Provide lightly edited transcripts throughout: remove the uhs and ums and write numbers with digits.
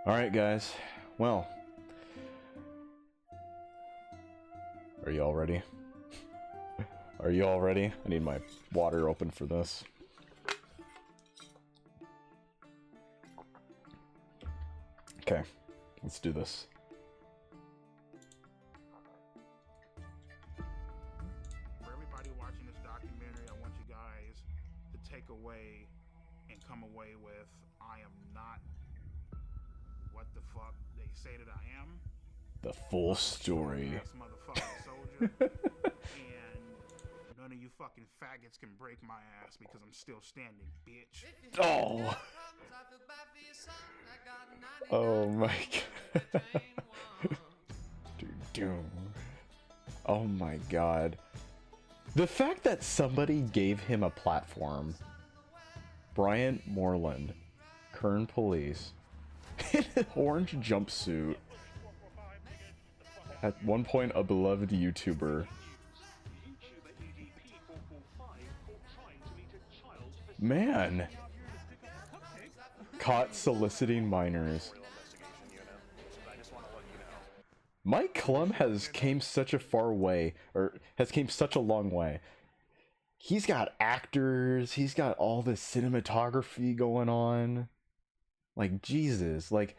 Alright guys, well, are you all ready? Are you all ready? I need my water open for this. Okay, let's do this. For everybody watching this documentary, I want you guys to take away and come away with, I am not what the fuck they say that I am. The full story. Motherfucking soldier. And none of you fucking faggots can break my ass because I'm still standing, bitch. Oh! Oh my god. Dude. Oh my god. The fact that somebody gave him a platform. Bryant Moreland, Kern Police, in an orange jumpsuit. At one point, a beloved YouTuber. Man. Caught soliciting minors. Mike Clum has came such a far way, or has came such a long way. He's got actors, he's got all this cinematography going on. Like, Jesus, like,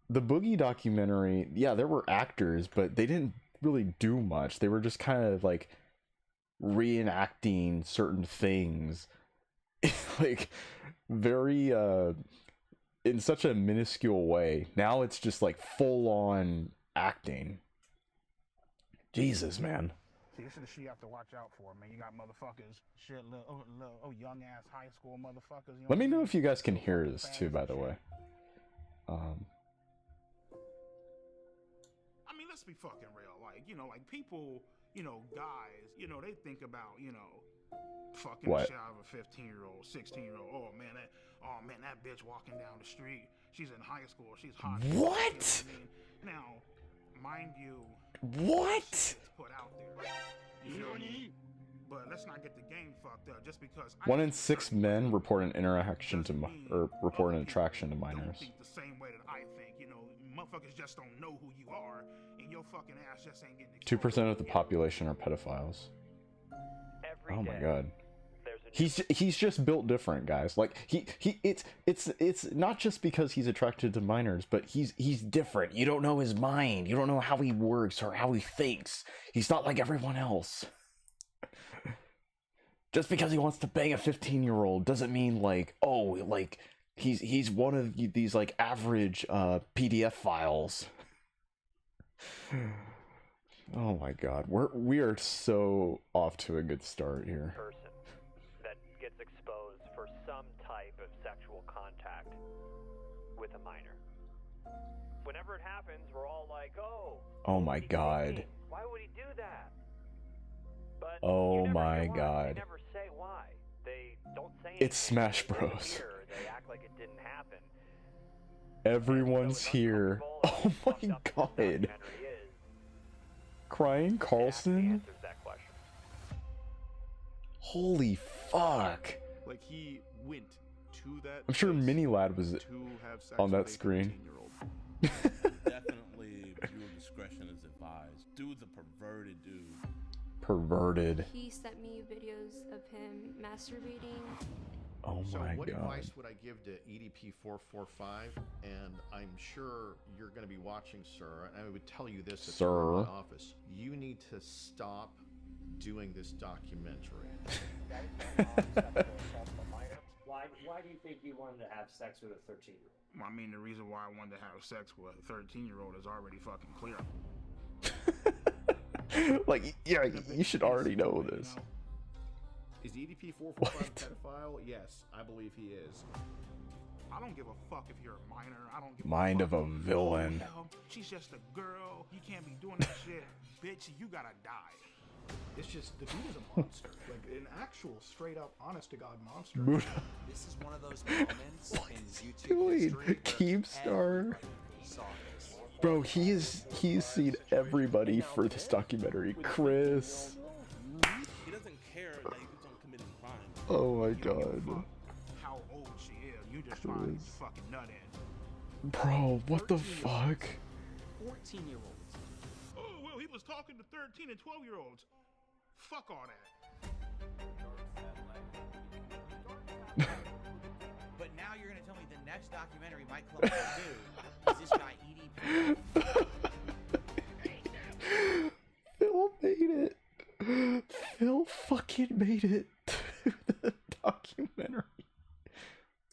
the Boogie documentary, yeah, there were actors, but they didn't really do much. They were just kind of, like, reenacting certain things. Like, very, in such a minuscule way. Now it's just, like, full-on acting. Jesus, man. See, this is the shit you have to watch out for, man. You got motherfuckers, shit, little young ass high school motherfuckers. You know, let me know if you guys can hear this too, by the way. I mean, let's be fucking real. Like, you know, like people, you know, guys, you know, they think about, you know, fucking what? Shit out of a 15-year-old, 16-year-old. Oh man, that bitch walking down the street. She's in high school. She's hot. What? You know what I mean? Now, mind you, what? Put out there. You feel me? But let's not get the game fucked up just because 1 in 6 men report an interaction to report an attraction to minors. Don't think the same way that I think. You know, motherfuckers just don't know who you are, and your fucking ass just ain't getting exposed. 2% of the population are pedophiles. Oh my god. He's just built different, guys. Like it's not just because he's attracted to minors, but he's different. You don't know his mind. You don't know how he works or how he thinks. He's not like everyone else. Just because he wants to bang a 15-year-old doesn't mean like, oh, like he's one of these like average PDF files. Oh my god. We are so off to a good start here. Gets exposed for some type of sexual contact with a minor. Whenever it happens, we're all like, oh my god. Why would he do that? But oh my god. They never say why. They don't say it's Smash Bros. They act like it didn't happen. Everyone's here. Oh my god. Crying Carlson? Holy fuck. Like he went to that. I'm sure Mini Lad was on that screen. Definitely viewer discretion is advised. Dude's a perverted dude. Perverted. He sent me videos of him masturbating. Oh my god. So what advice would I give to EDP445? And I'm sure you're going to be watching, sir, and I would tell you this if you were in my office. You need to stop doing this documentary. Why do you think you wanted to have sex with a 13-year-old? I mean, the reason why I wanted to have sex with a 13-year-old is already fucking clear. Like, yeah, you should already know this. Is EDP445 pedophile? Yes, I believe he is. I don't give a fuck if you're a minor. I don't give Mind a fuck. of a villain. Oh, she's just a girl. You can't be doing that shit. Bitch, you gotta die. It's just, the dude is a monster. Like, an actual, straight-up, honest-to-God monster. This is one of those moments in YouTube doing? Keemstar. Bro, he's seen everybody for this documentary. Chris. He doesn't care that he's on committing crime. Oh my god. How old she is. You just trying to get the fucking nut in. Bro, what the fuck? 14-year-olds. Oh, well, he was talking to 13 and 12-year-olds. Fuck all that. But now you're gonna tell me the next documentary Mike Clum will do is this guy EDP. Phil made it. Phil fucking made it to the documentary.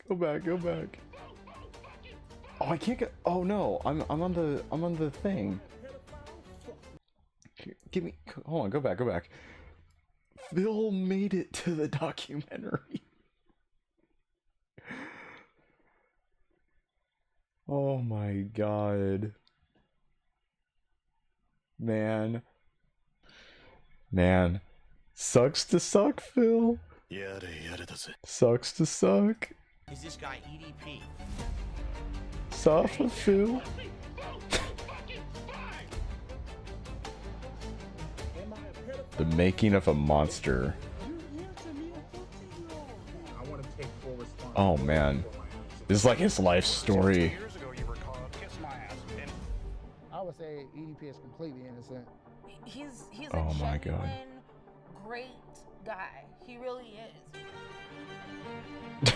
Go back, go back. Oh, I can't get. Oh no, I'm on the thing. Here, give me. Hold on, go back, go back. Phil made it to the documentary. Oh my god. Man. Sucks to suck, Phil. Sucks to suck. Is this guy EDP? Suffer, Phil. The making of a monster. Oh man. This is like his life story. I would say EDP is completely innocent. He's a Oh my genuine, god. great guy. He really is.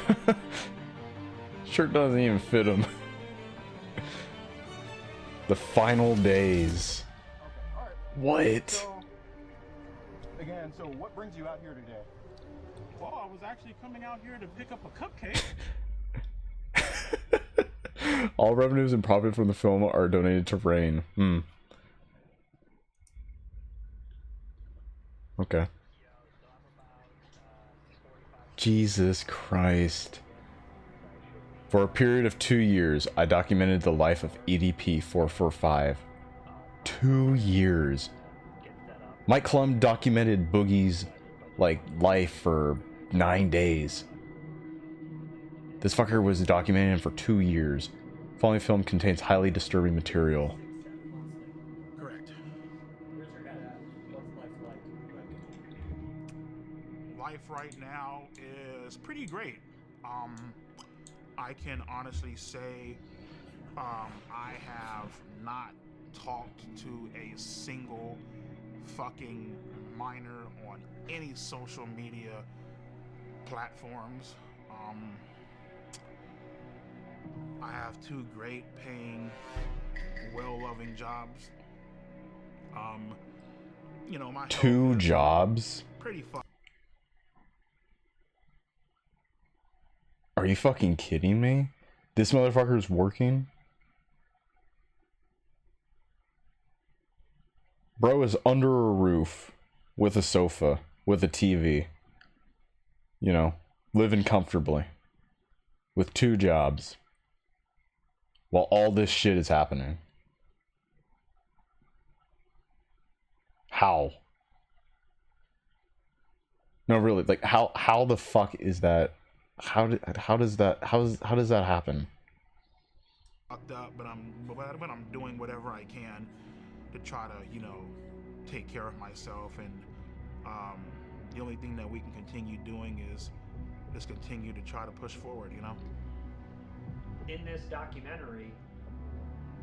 Shirt doesn't even fit him. The final days. What? So, again, so what brings you out here today? Well, I was actually coming out here to pick up a cupcake. All revenues and profit from the film are donated to Rain. Okay. Jesus Christ. For a period of 2 years, I documented the life of EDP445. 2 years. Mike Clum documented Boogie's, life for 9 days. This fucker was documenting him for 2 years. The following film contains highly disturbing material. Correct. Life right now is pretty great. I can honestly say I have not talked to a single fucking minor on any social media platforms. I have 2 great paying, well-loving jobs. You know, my 2 jobs? Pretty fun. Are you fucking kidding me? This motherfucker's working? Bro is under a roof with a sofa, with a TV. You know, living comfortably. With 2 jobs. While all this shit is happening. How? No, really, how the fuck is that? How does that happen? Fucked up, but I'm doing whatever I can to try to, you know, take care of myself, and the only thing that we can continue doing is continue to try to push forward, you know. In this documentary,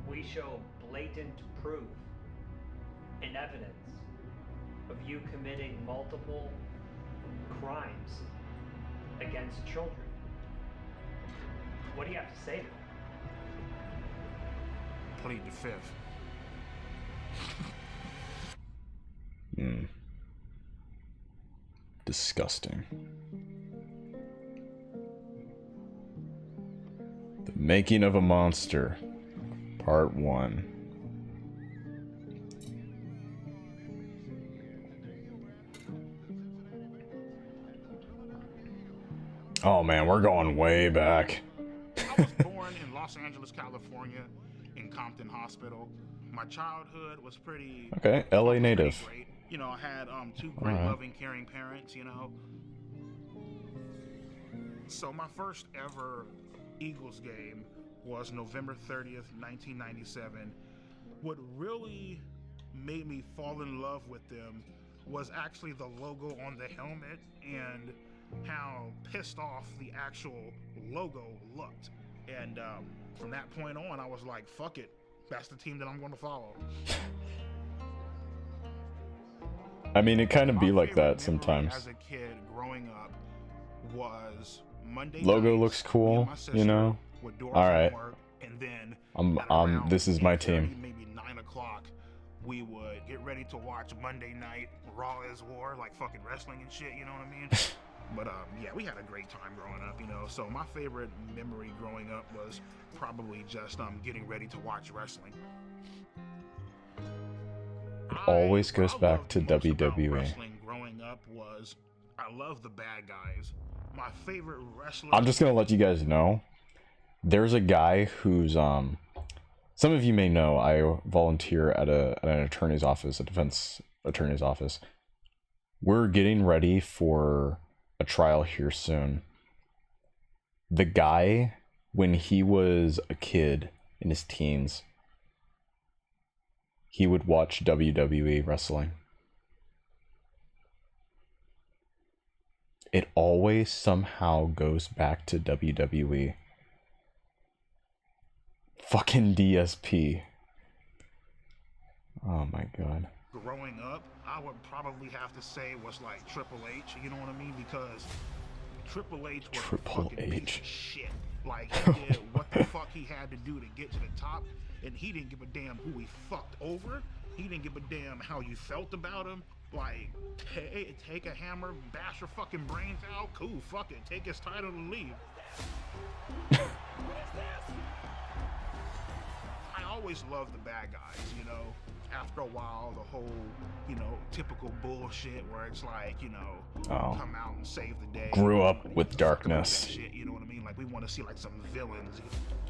we show blatant proof and evidence of you committing multiple crimes against children. What do you have to say to that? Plead the 5th. Disgusting. The Making of a Monster, Part 1. Oh man, we're going way back. I was born in Los Angeles, California, in Compton Hospital. My childhood was pretty... Okay, LA native. Great. You know, I had 2 great, loving, caring parents, you know. So my first ever Eagles game was November 30th, 1997. What really made me fall in love with them was actually the logo on the helmet and how pissed off the actual logo looked. And from that point on, I was like, fuck it. That's the team that I'm going to follow. I mean, it kind of My be like favorite that memory sometimes. As a kid growing up was Monday Logo nights, looks me and cool, my sister you know. would do our All right, homework, and then this is my 8:30, team. maybe 9 o'clock, we would get ready to watch Monday night Raw is War, like fucking wrestling and shit, you know what I mean? But yeah, we had a great time growing up, you know. So my favorite memory growing up was probably just getting ready to watch wrestling. Always goes back to About WWE. wrestling growing up was I love the bad guys. My favorite wrestler. I'm just gonna let you guys know. There's a guy who's some of you may know I volunteer at an attorney's office, a defense attorney's office. We're getting ready for a trial here soon. The guy, when he was a kid in his teens, he would watch WWE wrestling. It always somehow goes back to WWE. Fucking DSP. Oh my god. Growing up, I would probably have to say was like Triple H, you know what I mean? Because Triple H was a fucking piece of shit. Like, he did what the fuck he had to do to get to the top, and he didn't give a damn who he fucked over. He didn't give a damn how you felt about him. Like, take a hammer, bash your fucking brains out. Cool, fuck it. Take his title and leave. I always loved the bad guys, you know. After a while, the whole, you know, typical bullshit where it's like, you know, come out and save the day. Grew up with darkness. Shit, you know what I mean? Like, we want to see like some villains.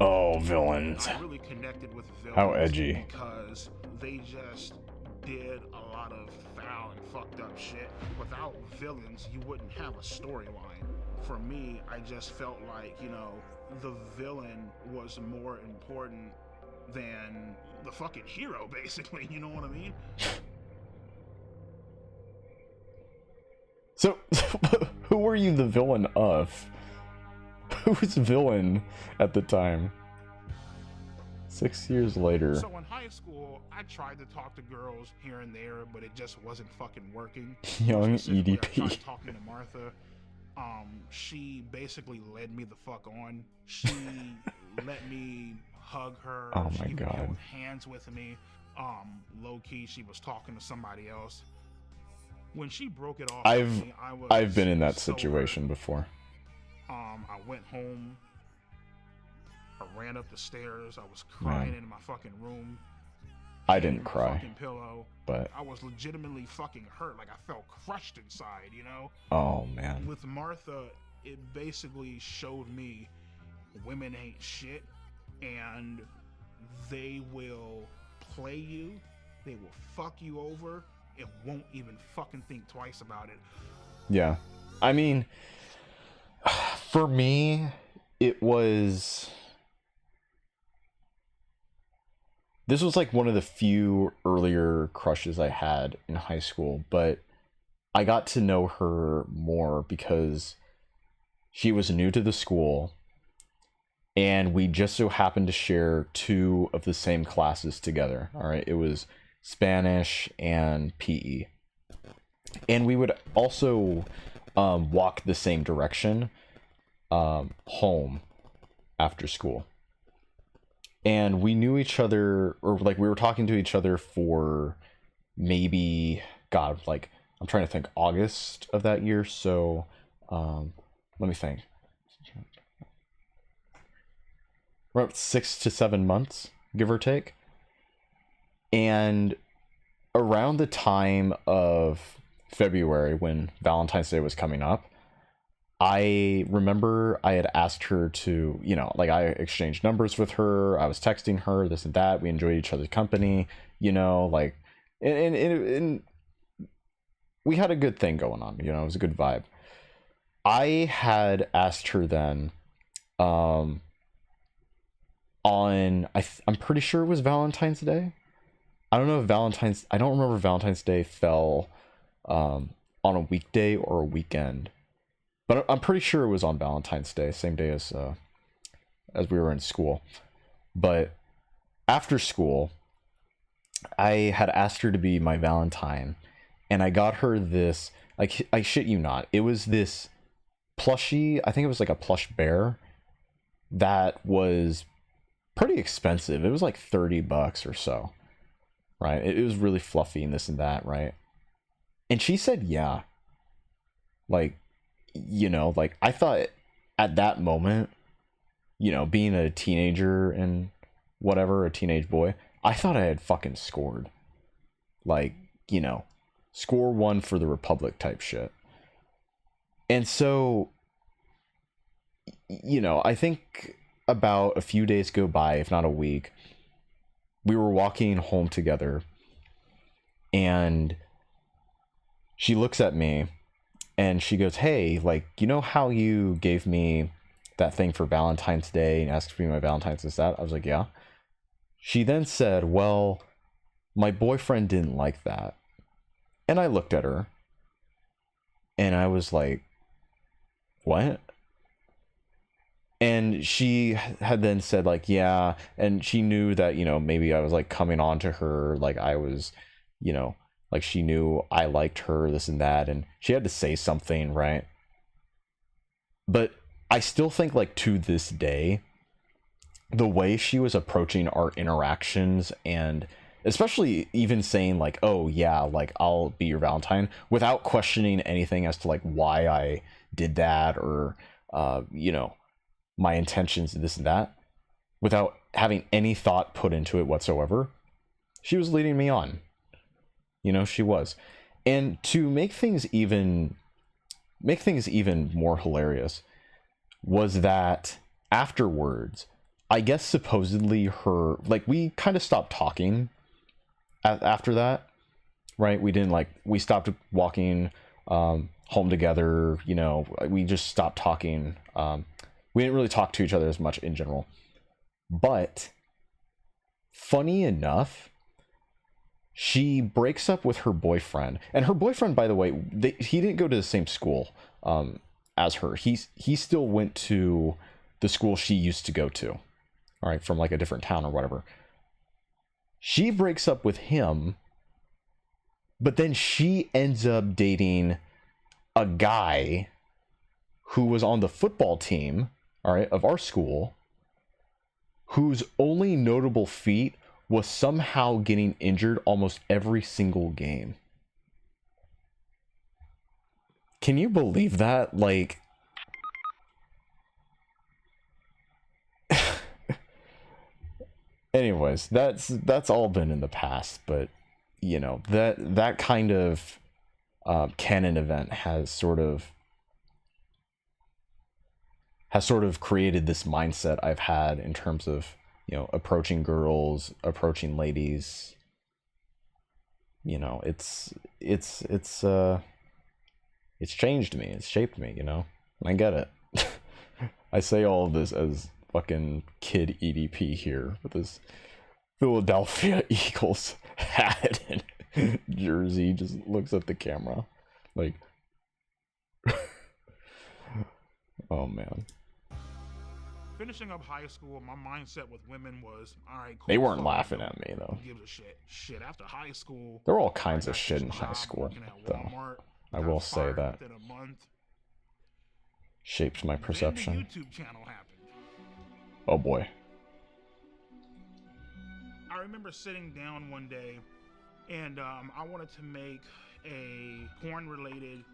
Oh, villains. I really connected with villains. How edgy. Because they just did a lot of foul and fucked up shit. Without villains, you wouldn't have a storyline. For me, I just felt like, you know, the villain was more important than the fucking hero, basically, you know what I mean? So, who were you the villain of? Who was villain at the time? 6 years later. So in high school, I tried to talk to girls here and there, but it just wasn't fucking working. Young Specifically, EDP. I tried talking to Martha. She basically led me the fuck on. She let me hug her. Oh my she god. held hands with me. Low key, she was talking to somebody else. When she broke it off, I've been in that situation before. I went home. I ran up the stairs. I was crying in my fucking room. I didn't cry, fucking pillow. but I was legitimately fucking hurt. Like, I felt crushed inside, you know? Oh man. With Martha, it basically showed me women ain't shit, and they will play you, they will fuck you over, and won't even fucking think twice about it. Yeah. I mean, for me, it was... This was like one of the few earlier crushes I had in high school, but I got to know her more because she was new to the school, and we just so happened to share 2 of the same classes together. All right, it was Spanish and PE, and we would also walk the same direction home after school. And we knew each other, or like we were talking to each other for maybe, God, like I'm trying to think, August of that year. So let me think. About 6 to 7 months, give or take. And around the time of February, when Valentine's Day was coming up, I remember I had asked her to, you know, like I exchanged numbers with her. I was texting her, this and that. We enjoyed each other's company, you know, like, and we had a good thing going on, you know, it was a good vibe. I had asked her then, I'm pretty sure it was Valentine's Day. I don't know if I don't remember if Valentine's Day fell on a weekday or a weekend. But I'm pretty sure it was on Valentine's Day, same day as we were in school. But after school, I had asked her to be my Valentine, and I got her this, like, I shit you not, it was this plushie, I think it was like a plush bear that was pretty expensive. It was like $30 or so, right? It was really fluffy and this and that, right? And she said, yeah. Like, you know, like, I thought at that moment, you know, being a teenager and whatever, a teenage boy, I thought I had fucking scored. Like, you know, score one for the Republic type shit. And so, you know, I think about a few days go by, if not a week, we were walking home together, and she looks at me and she goes, hey, like, you know how you gave me that thing for Valentine's Day and asked for me my Valentine's and that? I was like, yeah. She then said, well, my boyfriend didn't like that. And I looked at her and I was like, what? And she had then said, like, yeah, and she knew that, you know, maybe I was like coming on to her, like I was, you know, like she knew I liked her, this and that, and she had to say something, right? But I still think, like, to this day, the way she was approaching our interactions, and especially even saying, like, oh yeah, like, I'll be your Valentine, without questioning anything as to, like, why I did that, or you know, my intentions, this and that, without having any thought put into it whatsoever, she was leading me on. You know, she was. And to make things even more hilarious was that afterwards, I guess supposedly her, like, we kind of stopped talking after that, right? We didn't, like, we stopped walking home together, you know, we just stopped talking. We didn't really talk to each other as much in general. But funny enough, she breaks up with her boyfriend, and her boyfriend, by the way, he didn't go to the same school as her. He still went to the school she used to go to, all right, from like a different town or whatever. She breaks up with him, but then she ends up dating a guy who was on the football team, all right, of our school, whose only notable feat was somehow getting injured almost every single game. Can you believe that? Like, anyways, that's all been in the past, but you know, that kind of canon event has sort of created this mindset I've had in terms of, you know, approaching girls, approaching ladies. You know, it's changed me, it's shaped me, you know, and I get it. I say all of this as fucking kid EDP here with this Philadelphia Eagles hat and jersey, just looks at the camera like, oh man. Finishing up high school, my mindset with women was, all right, cool. They weren't laughing at me though. Who gives a shit? Shit, after high school, there were all kinds of shit in high school, though. I will say that shaped my perception. Then the YouTube channel happened. Oh boy. I remember sitting down one day, and I wanted to make a porn-related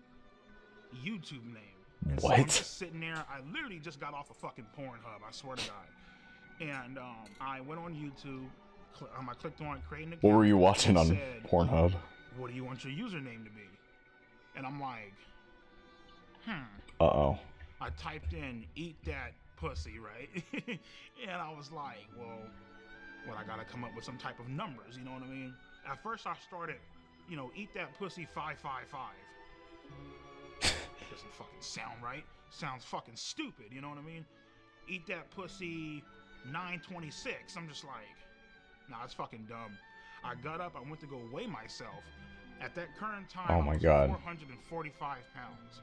YouTube name. And what? So I'm just sitting there. I literally just got off of fucking Pornhub, I swear to God. And I went on YouTube. I clicked on creating an account. What were you watching on said, Pornhub? What do you want your username to be? And I'm like, Uh-oh. I typed in "eat that pussy," right? And I was like, well, I gotta come up with some type of numbers, you know what I mean? At first I started, you know, "eat that pussy 555." Doesn't fucking sound right. Sounds fucking stupid, you know what I mean? "Eat that pussy 926." I'm just like, nah, it's fucking dumb. I got up, I went to go weigh myself. At that current time, oh my I was God. 445 pounds.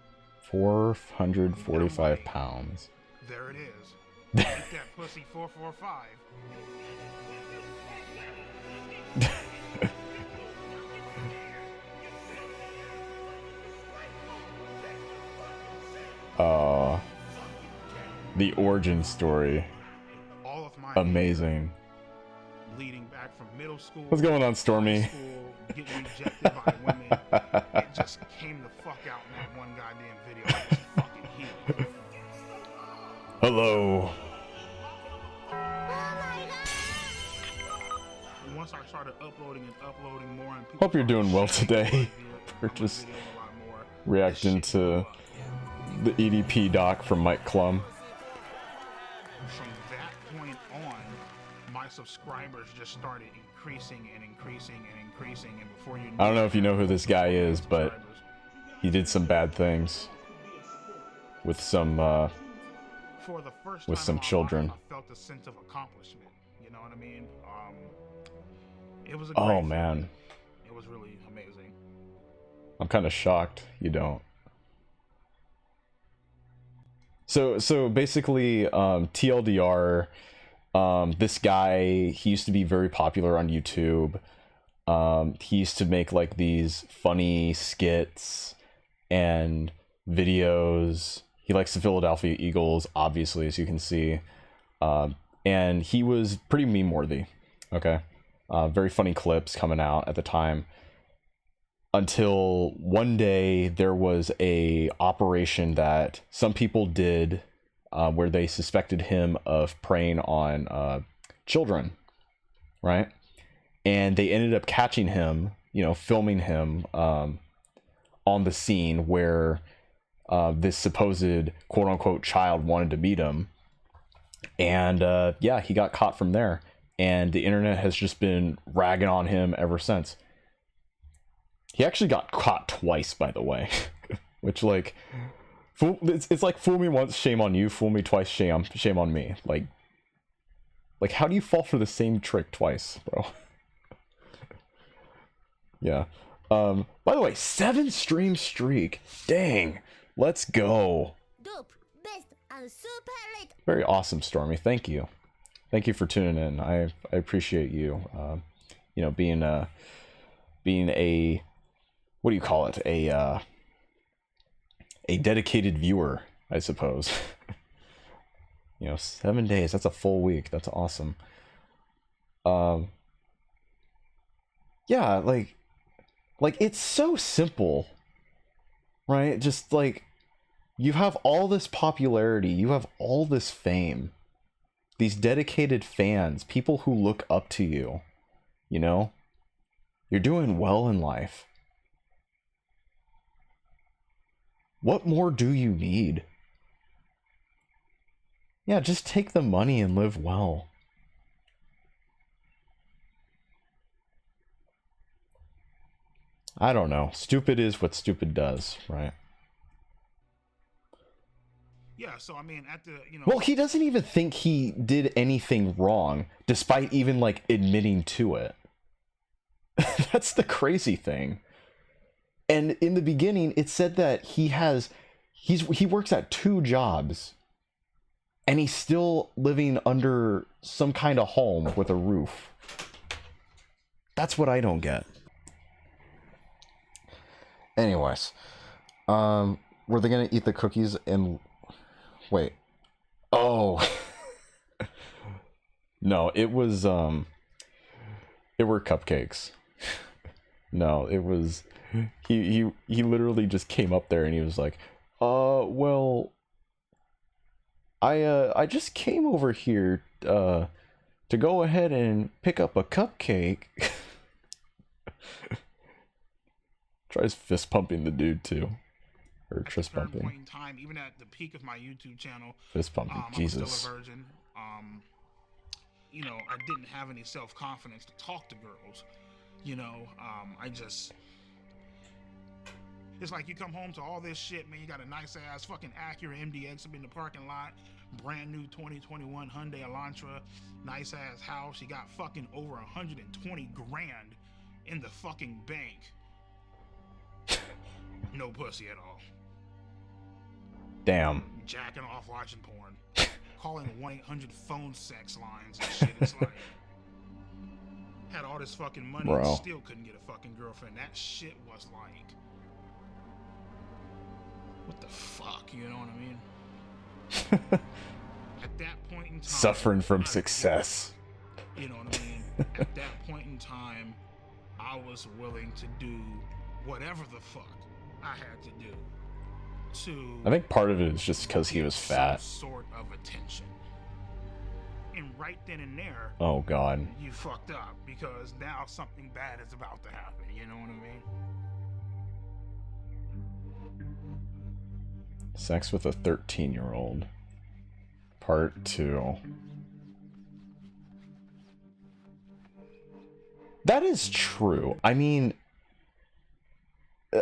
445 pounds. There it is. Eat that pussy 445. The origin story. All of my amazing. Leading back from middle school. What's going on, Stormy? High school, getting rejected by women. It just came the fuck out in that one goddamn video. I was fucking heated. Hello. Once I started uploading more, and people Hope you're doing well today. We're just reacting to the EDP doc from Mike Clum. From that point on, my subscribers just started increasing and increasing and increasing, and before you know, I don't know if you know who this guy is, but he did some bad things with some for the first with time some in my children. life, I felt a sense of accomplishment. You know what I mean? It was a Oh great man, feeling. It was really amazing. I'm kind of shocked you don't. So basically, TLDR, this guy, he used to be very popular on YouTube. He used to make like these funny skits and videos. He likes the Philadelphia Eagles, obviously, as you can see. And he was pretty meme-worthy, okay? Very funny clips coming out at the time. Until one day there was a operation that some people did where they suspected him of preying on children, right? And they ended up catching him, you know, filming him on the scene where this supposed quote-unquote child wanted to meet him. And yeah, he got caught from there. And the internet has just been ragging on him ever since. He actually got caught twice, by the way. Which, like, it's like fool me once, shame on you. Fool me twice, shame on me. Like how do you fall for the same trick twice, bro? Yeah. By the way, 7 stream streak. Dang. Let's go. Dope, best, and super lit. Very awesome, Stormy. Thank you. Thank you for tuning in. I appreciate you. You know, being a what do you call it? A dedicated viewer, I suppose. You know, 7 days. That's a full week. That's awesome. Yeah, like it's so simple, right? Just like you have all this popularity, you have all this fame, these dedicated fans, people who look up to you, you know? You're doing well in life. What more do you need? Yeah, just take the money and live well. I don't know. Stupid is what stupid does, right? Yeah, so I mean, at the, you know... Well, he doesn't even think he did anything wrong, despite even, like, admitting to it. That's the crazy thing. And in the beginning, it said that he works at 2 jobs. And he's still living under some kind of home with a roof. That's what I don't get. Anyways. Were they gonna eat the cookies and... Wait. Oh. No, it was, it were cupcakes. No, it was... He literally just came up there and he was like, well... I just came over here, to go ahead and pick up a cupcake. Tries fist pumping the dude, too. Or fist pumping. Point in time, even at the peak of my YouTube channel, fist pumping, Jesus. I was still a virgin. You know, I didn't have any self-confidence to talk to girls. You know, I just... It's like you come home to all this shit, man. You got a nice ass fucking Acura MDX up in the parking lot, brand new 2021 Hyundai Elantra, nice ass house. You got fucking over 120 grand in the fucking bank. No pussy at all. Damn. Jacking off, watching porn. calling 1-800 phone sex lines and shit. It's like, had all this fucking money and still couldn't get a fucking girlfriend. That shit was like, what the fuck, you know what I mean? At that point in time, suffering from success. You know what I mean? At that point in time, I was willing to do whatever the fuck I had to do to, I think part of it is just because he was fat. some sort of attention. And right then and there, Oh god. you fucked up because now something bad is about to happen. You know what I mean? Sex with a 13-year-old. Part 2. That is true. I mean,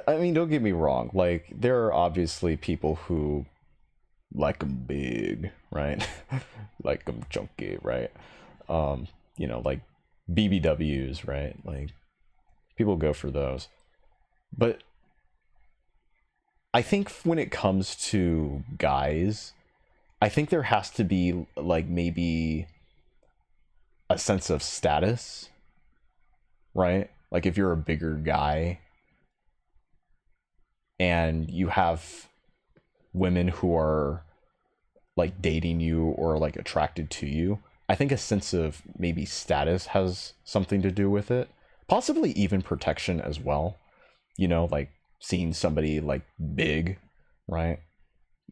don't get me wrong. Like, there are obviously people who like them big, right? Like them chunky, right? You know, like BBWs, right? Like, people go for those. But I think when it comes to guys, I think there has to be, like, maybe a sense of status, right? Like, if you're a bigger guy and you have women who are, like, dating you or, like, attracted to you, I think a sense of maybe status has something to do with it. Possibly even protection as well. You know, like, seeing somebody, like, big, right?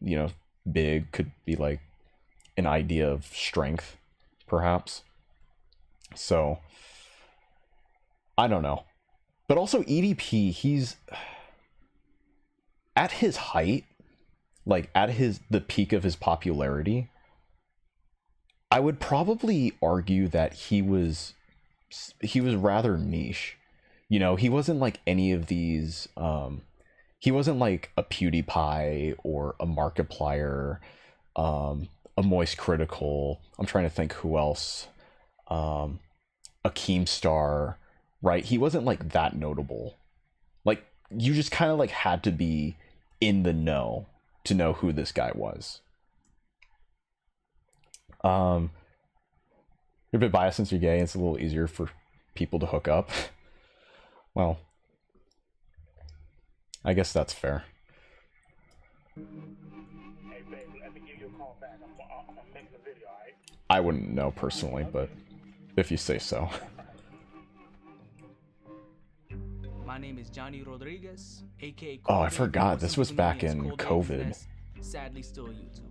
You know, big could be, like, an idea of strength, perhaps. So, I don't know. But also EDP, he's at his height, like at the peak of his popularity, I would probably argue that he was rather niche. You know, he wasn't like any of these, he wasn't like a PewDiePie or a Markiplier, a Moist Critical. I'm trying to think who else. A Keemstar, right? He wasn't like that notable. Like, you just kind of like had to be in the know to know who this guy was. You're a bit biased since you're gay, and it's a little easier for people to hook up. Well, I guess that's fair. Hey, babe, let me give you a call back. I'm making a video, alright? I wouldn't know personally, but if you say so. My name is Johnny Rodriguez, aka Oh, I forgot. This was back in COVID. Sadly, still a YouTuber.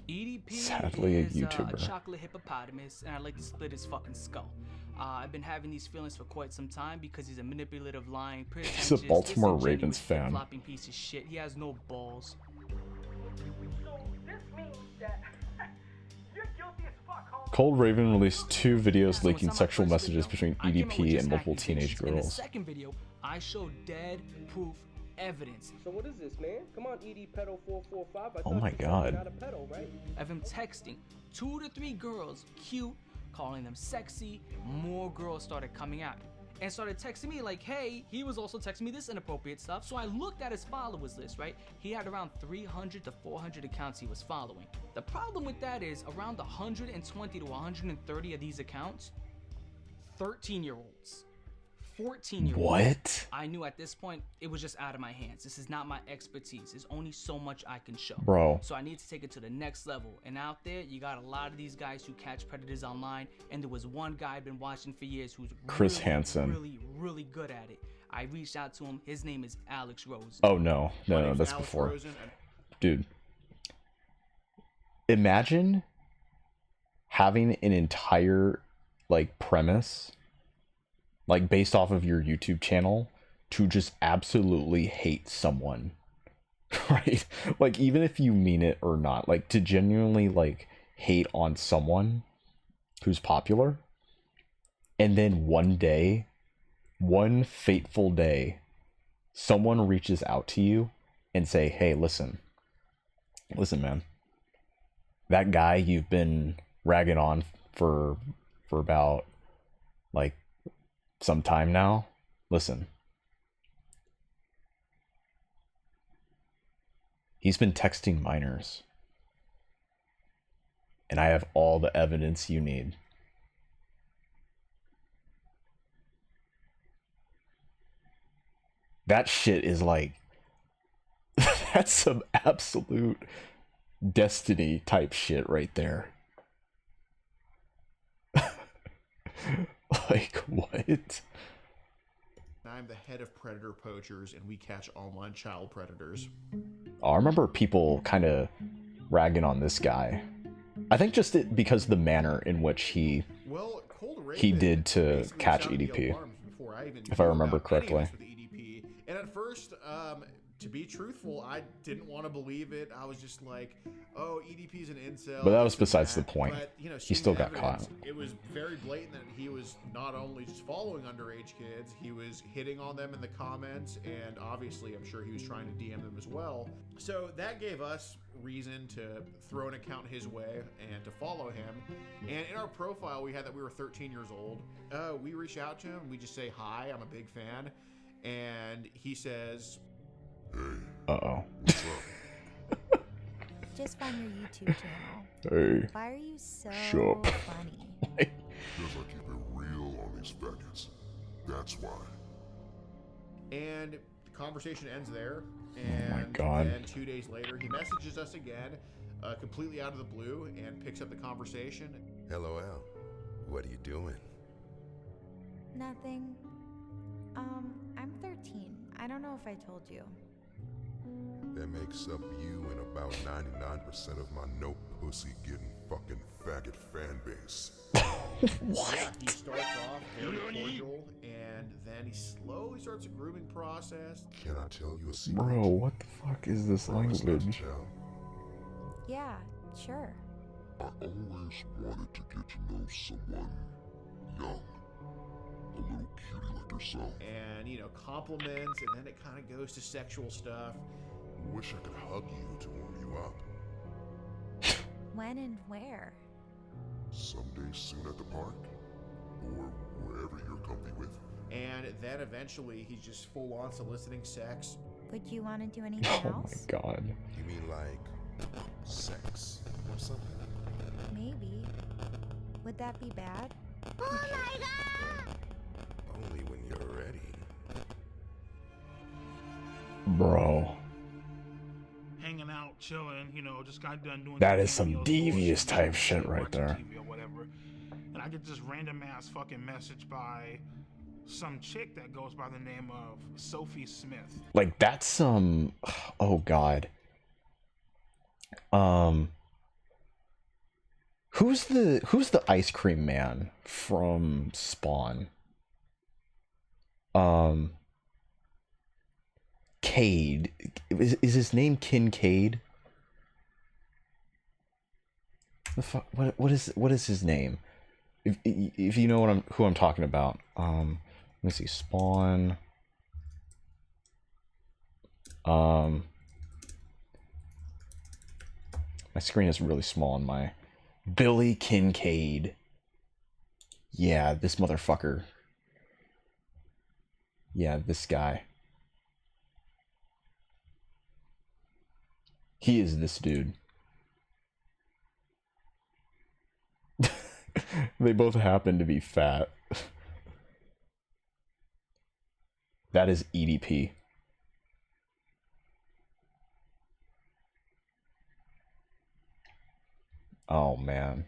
EDP Sadly, a is YouTuber. a chocolate hippopotamus, and I like to split his fucking skull. I've been having these feelings for quite some time because he's a manipulative, lying, He's a Baltimore Ravens fan. Flopping piece of shit. He has no balls. So this means that you're guilty as fuck, homie. Cold Raven released 2 videos leaking sexual messages between EDP and multiple teenage In the girls. second video, I showed dead proof evidence. So what is this, man? Come on, EDP445. Oh my god. Not a pedo, right? Of him texting 2 to 3 girls, cute, calling them sexy. More girls started coming out and started texting me like, hey, he was also texting me this inappropriate stuff. So I looked at his followers list, right? He had around 300 to 400 accounts he was following. The problem with that is around 120 to 130 of these accounts, 13-year-olds. 14-year-olds. What? I knew at this point it was just out of my hands. This is not my expertise. There's only so much I can show. Bro. So I need to take it to the next level. And out there, you got a lot of these guys who catch predators online. And there was one guy I've been watching for years who's Chris Hansen. really good at it. I reached out to him. His name is Alex Rose. Oh no, that's before. Dude. Imagine having an entire like premise, like based off of your YouTube channel, to just absolutely hate someone, right? Like, even if you mean it or not, like to genuinely like hate on someone who's popular, and then one day, one fateful day, someone reaches out to you and say, hey, listen man, that guy you've been ragging on for about like some time now, listen, he's been texting minors. and I have all the evidence you need. That shit is like, that's some absolute Destiny type shit right there. Like, what? I'm the head of predator poachers, and we catch online child predators. I remember people kind of ragging on this guy. I think just because the manner in which he did to catch EDP, if I remember correctly. And at first, to be truthful, I didn't want to believe it. I was just like, oh, EDP's an incel. But that was besides the point. But, you know, He still got caught. It was very blatant that he was not only just following underage kids, he was hitting on them in the comments, and obviously I'm sure he was trying to DM them as well. So that gave us reason to throw an account his way and to follow him. And in our profile, we had that we were 13 years old. We reach out to him, we just say, hi, I'm a big fan. And he says, uh-oh. What's up? Just found your YouTube channel. Hey. Why are you so Shut up. funny? Because I keep it real on these faggots. That's why. And the conversation ends there. And oh my God. then 2 days later, he messages us again, completely out of the blue, and picks up the conversation. LOL. What are you doing? Nothing. I'm 13. I don't know if I told you. That makes up you and about 99% of my no pussy getting fucking faggot fan base. What? Yeah, he starts off very cordial, and then he slowly starts a grooming process. Can I tell you a secret? Bro, what the fuck is this language? Yeah, sure. I always wanted to get to know someone young. A little cutie like yourself. And, you know, compliments, and then it kind of goes to sexual stuff. Wish I could hug you to warm you up. When and where? Someday soon at the park. Or wherever you're comfy with. And then eventually he's just full on soliciting sex. Would you want to do anything else? Oh my God. You mean like sex or something? Maybe. Would that be bad? Oh my God! Only when you're ready. Bro. Hanging out, chilling, you know, just got done doing That is some devious type shit right there. TV or whatever. And I get this random ass fucking message by some chick that goes by the name of Sophie Smith. Like, that's some... Oh, God. Who's the ice cream man from Spawn? Cade. Is his name Kincaid? The fuck? What is his name? If you know who I'm talking about. Let me see. Spawn. My screen is really small on my... Billy Kincaid. Yeah, this motherfucker. Yeah, this guy. He is this dude. They both happen to be fat. That is EDP. Oh man.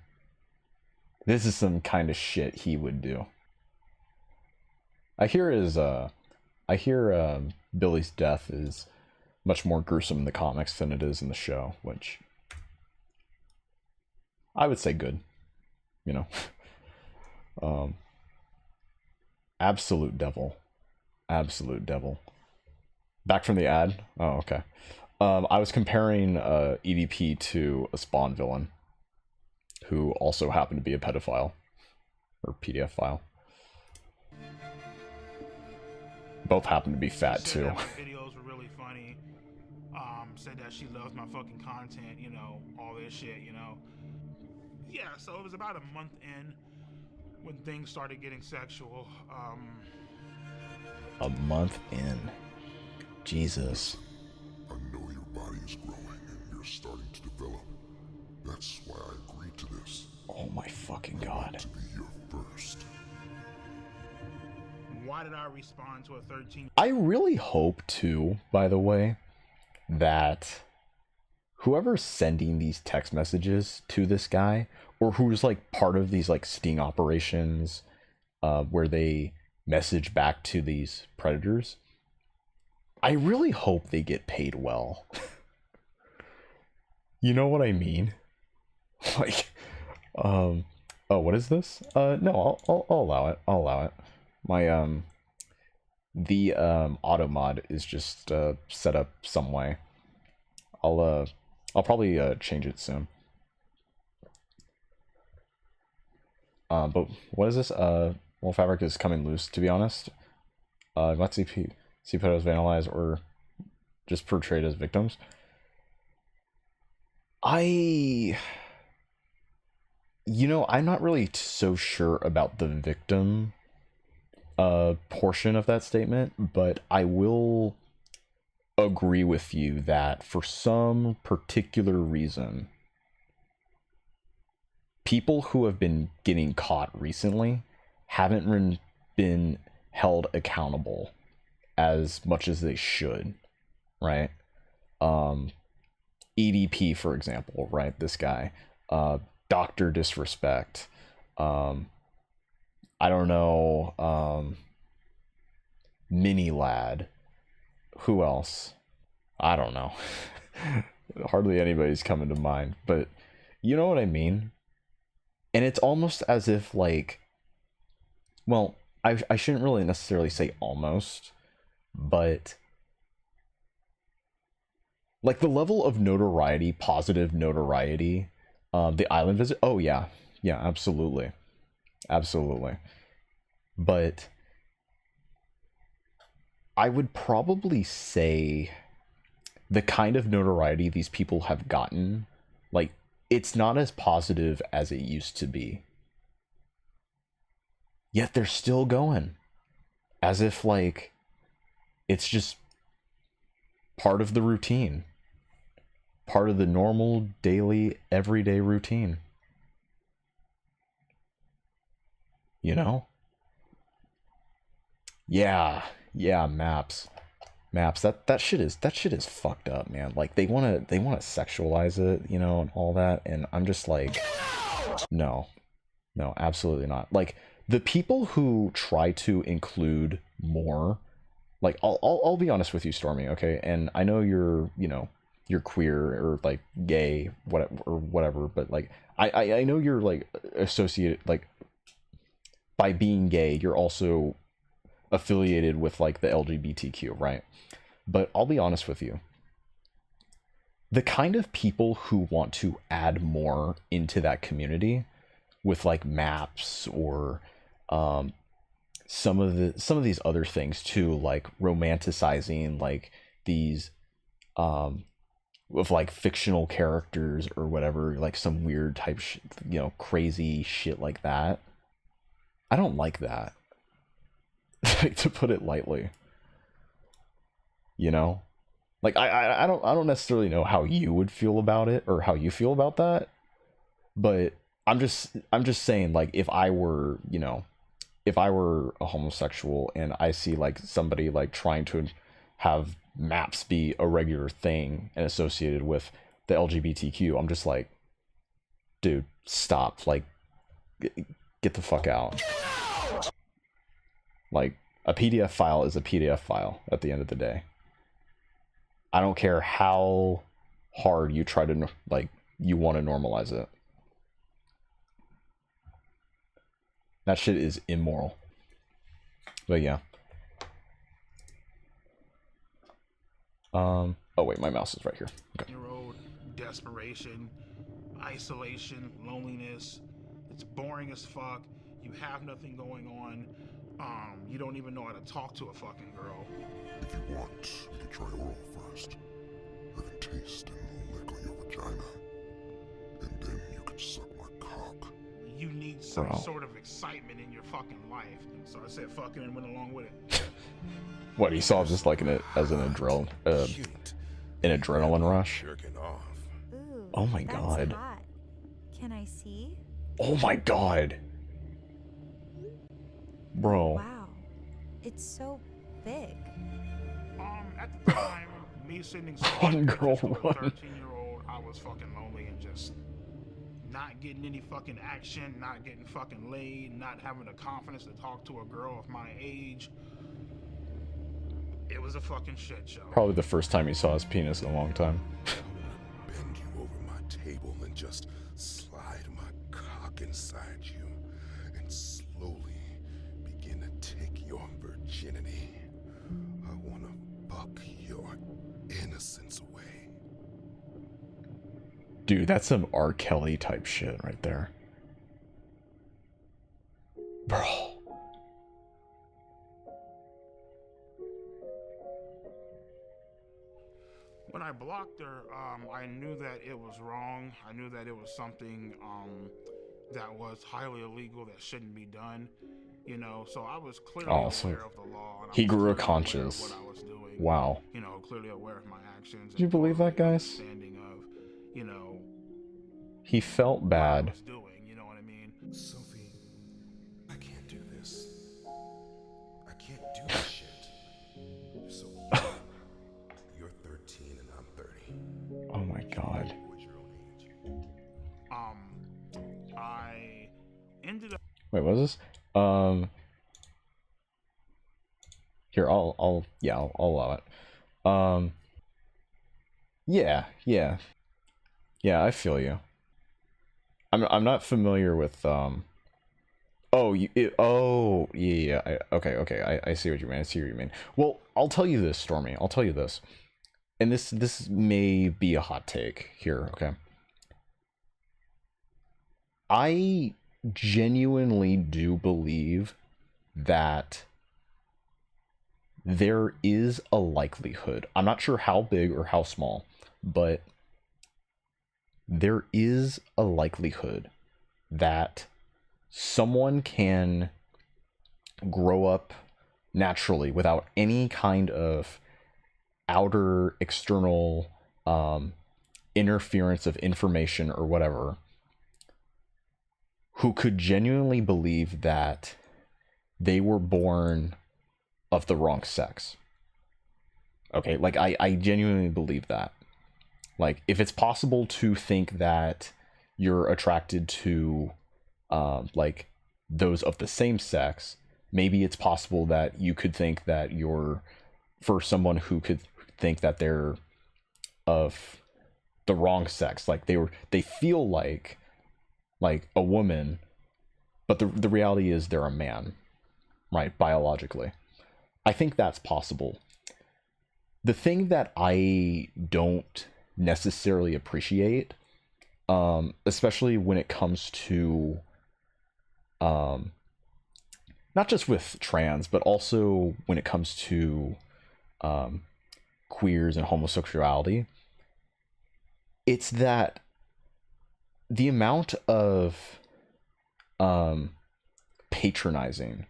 This is some kind of shit he would do. I hear Billy's death is much more gruesome in the comics than it is in the show, which I would say good, you know. Absolute devil. Absolute devil. Back from the ad? Oh, okay. I was comparing EDP to a Spawn villain who also happened to be a pedophile or PDF file. Both happen to be fat too. That my videos were really funny. Said that she loves my fucking content, you know, all this shit, you know. Yeah, so it was about a month in when things started getting sexual. A month in. Jesus. I know your body is growing and you're starting to develop. That's why I agreed to my fucking god. Why did I respond to a 13? I really hope too, by the way, that whoever's sending these text messages to this guy, or who's like part of these like sting operations where they message back to these predators, I really hope they get paid well. You know what I mean? Like, oh, what is this? No, I'll allow it. I'll allow it. My, the, auto mod is just, set up some way. I'll probably, change it soon. But what is this? Well, fabric is coming loose, to be honest. Let's see pedos vandalized or just portrayed as victims. I'm not really so sure about the victim portion of that statement, but I will agree with you that for some particular reason, people who have been getting caught recently haven't been held accountable as much as they should, right? EDP, for example, right? This guy, Dr. Disrespect, I don't know, Mini Lad, who else? I don't know. Hardly anybody's coming to mind, but you know what I mean? And it's almost as if, like, well, I shouldn't really necessarily say almost, but like the level of notoriety, positive notoriety, the island visit, oh yeah, absolutely, but I would probably say the kind of notoriety these people have gotten, like, it's not as positive as it used to be, yet they're still going, as if, like, it's just part of the routine. Part of the normal, daily, everyday routine. You know? Yeah, maps. That shit is fucked up, man. Like, they wanna sexualize it, you know, and all that, and I'm just like, no, absolutely not. Like, the people who try to include more, like, I'll be honest with you, Stormy, okay? And I know you're, you know, you're queer or like gay, whatever, but like, I know you're like associated, like, by being gay, you're also affiliated with like the LGBTQ, right? But I'll be honest with you. The kind of people who want to add more into that community with like maps or some of these other things too, like romanticizing like these of like fictional characters or whatever, like some weird type you know, crazy shit like that. I don't like that. Like, to put it lightly. You know? Like, I don't necessarily know how you would feel about it or how you feel about that, but I'm just saying, like, if I were, you know, if I were a homosexual and I see like somebody like trying to have maps be a regular thing and associated with the LGBTQ, I'm just like, dude, stop. Like, get the fuck out. Like, a PDF file is a PDF file at the end of the day. I don't care how hard you try to, like, you want to normalize it. That shit is immoral. But yeah. Oh wait, my mouse is right here. Okay. Road, desperation, isolation, loneliness. It's boring as fuck. You have nothing going on. You don't even know how to talk to a fucking girl. If you want, you can try oral first. I can taste and lick on your vagina. And then you can suck my cock. You need some sort of excitement in your fucking life. So I said fucking and went along with it. What, he saw just like an adrenaline rush? Ooh, Oh my that's god. hot. Can I see? Oh my god. Bro. Wow. It's so big. At the time, me sending Run, girl, to a run. 13-year-old, I was fucking lonely and just not getting any fucking action, not getting fucking laid, not having the confidence to talk to a girl of my age. It was a fucking shit show. Probably the first time he saw his penis in a long time. Bend you over my table and just slide my cock inside you and slowly begin to take your virginity. I want to fuck your innocence away. Dude, that's some R. Kelly type shit right there. Bro. When I blocked her, I knew that it was wrong. I knew that it was something that was highly illegal, that shouldn't be done. You know, so I was clearly aware of the law. And He I was grew a clearly conscience. aware of what I was doing. Wow. You know, clearly aware of my actions. Did you believe that, guys? Understanding of, you know, He felt bad. doing, you know what I mean? Sophie, I can't do this. I can't do this shit. You're so young. You're 13 and I'm 30. Oh my god. What's your own age? I ended up. Wait, what is this? Here, I'll allow it. Yeah, I feel you. I'm not familiar with, okay, I see what you mean, Well, I'll tell you this, Stormy, I'll tell you this. And this may be a hot take here, okay? I genuinely do believe that there is a likelihood, I'm not sure how big or how small, but there is a likelihood that someone can grow up naturally without any kind of outer external interference of information or whatever, who could genuinely believe that they were born of the wrong sex. Okay, like I genuinely believe that. Like, if it's possible to think that you're attracted to like those of the same sex, maybe it's possible that you could think that you're, for someone who could think that they're of the wrong sex, like they feel like a woman, but the reality is they're a man, right, biologically. I think that's possible. The thing that I don't necessarily appreciate, especially when it comes to not just with trans, but also when it comes to queers and homosexuality, it's that the amount of patronizing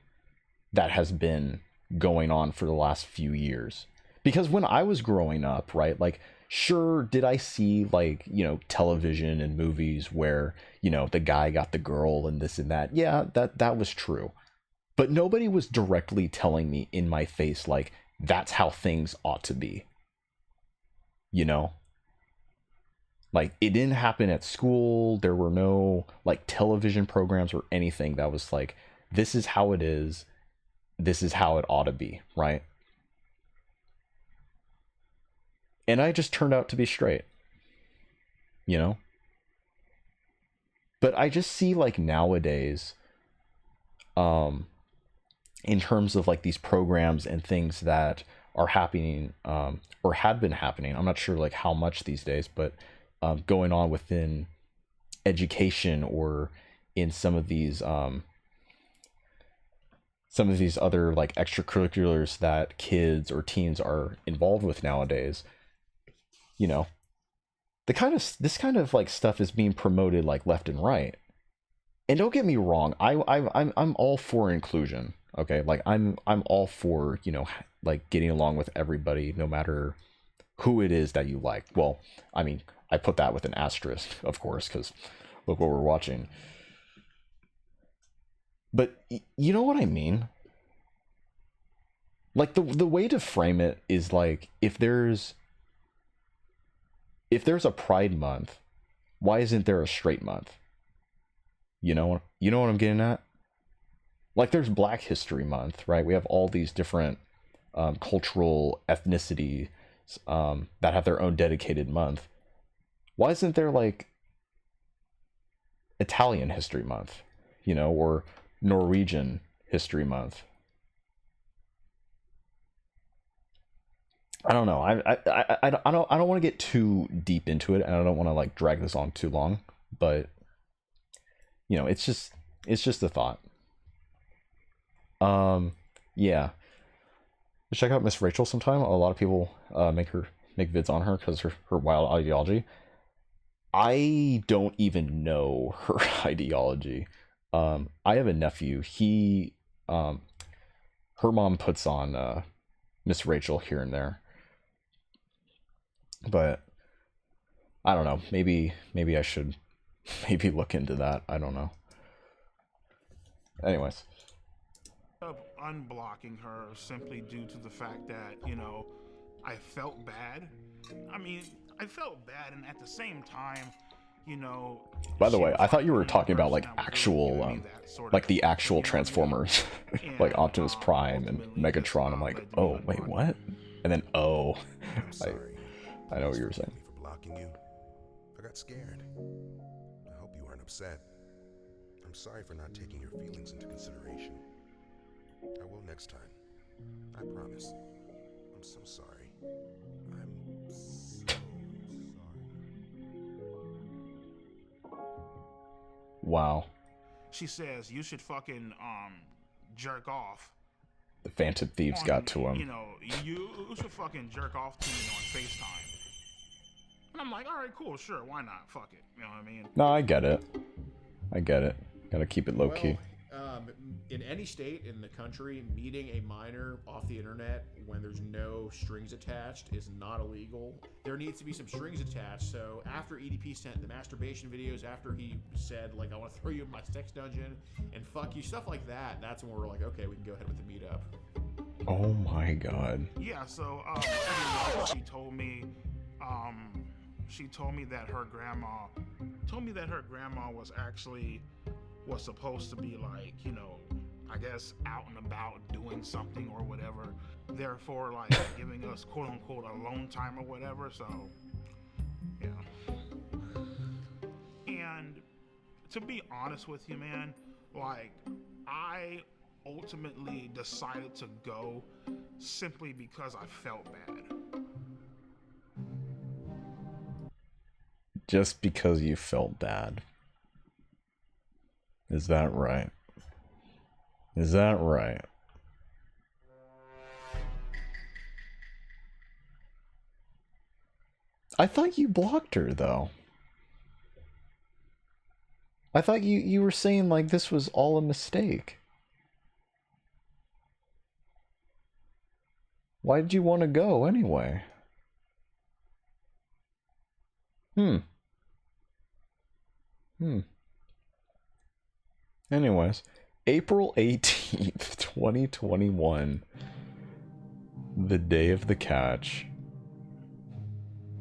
that has been going on for the last few years. Because when I was growing up, right, like, sure, did I see, like, you know, television and movies where, you know, the guy got the girl and this and that? Yeah, that was true. But nobody was directly telling me in my face, like, that's how things ought to be. You know? Like, it didn't happen at school. There were no, like, television programs or anything that was like, this is how it is. This is how it ought to be, right? And I just turned out to be straight. You know? But I just see, like, nowadays, in terms of, like, these programs and things that are happening, or had been happening, I'm not sure, like, how much these days, but going on within education or in some of these other, like, extracurriculars that kids or teens are involved with nowadays, you know, this kind of like stuff is being promoted, like, left and right. And don't get me wrong, I'm all for inclusion. Okay, like, I'm all for, you know, like, getting along with everybody, no matter who it is that you like. Well, I mean, I put that with an asterisk, of course, because look what we're watching. But you know what I mean? Like the way to frame it is like if there's a Pride Month, why isn't there a straight month? You know what I'm getting at? Like there's Black History Month, right? We have all these different cultural ethnicities that have their own dedicated month. Why isn't there like Italian History Month, you know, or Norwegian History Month? I don't know. I don't want to get too deep into it, and I don't want to like drag this on too long. But you know, it's just a thought. Yeah. Check out Miss Rachel sometime. A lot of people make vids on her because her wild ideology. I don't even know her ideology. I have a nephew. He her mom puts on Miss Rachel here and there. But I don't know. Maybe I should look into that. I don't know. Anyways. Unblocking her simply due to the fact that, you know, I felt bad. I mean, I felt bad, and at the same time, you know. By the way, I thought you were talking about like actual, like the actual Transformers, like Optimus Prime and Megatron. I'm like, oh wait, what? And then oh, I know what you were saying. For blocking you, I got scared. I hope you aren't upset. I'm sorry for not taking your feelings into consideration. I will next time. I promise. I'm so sorry. I'm so sorry. Wow. She says you should fucking jerk off. The Phantom Thieves got to him. You know, you should fucking jerk off to me on FaceTime. And I'm like, all right, cool, sure, why not? Fuck it. You know what I mean? No, I get it. Gotta keep it low key. In any state in the country, meeting a minor off the internet when there's no strings attached is not illegal. There needs to be some strings attached. So after EDP sent the masturbation videos, after he said, like, I want to throw you in my sex dungeon and fuck you, stuff like that, that's when we're like, okay, we can go ahead with the meetup. Oh my god. Yeah, so she told me that her grandma was supposed to be like, you know, I guess out and about doing something or whatever, therefore like giving us quote unquote alone time or whatever. So yeah. And to be honest with you, man, like I ultimately decided to go simply because I felt bad. Just because you felt bad. Is that right? Is that right? I thought you blocked her, though. I thought you were saying, like, this was all a mistake. Why did you want to go, anyway? Anyways, April 18th, 2021. The day of the catch.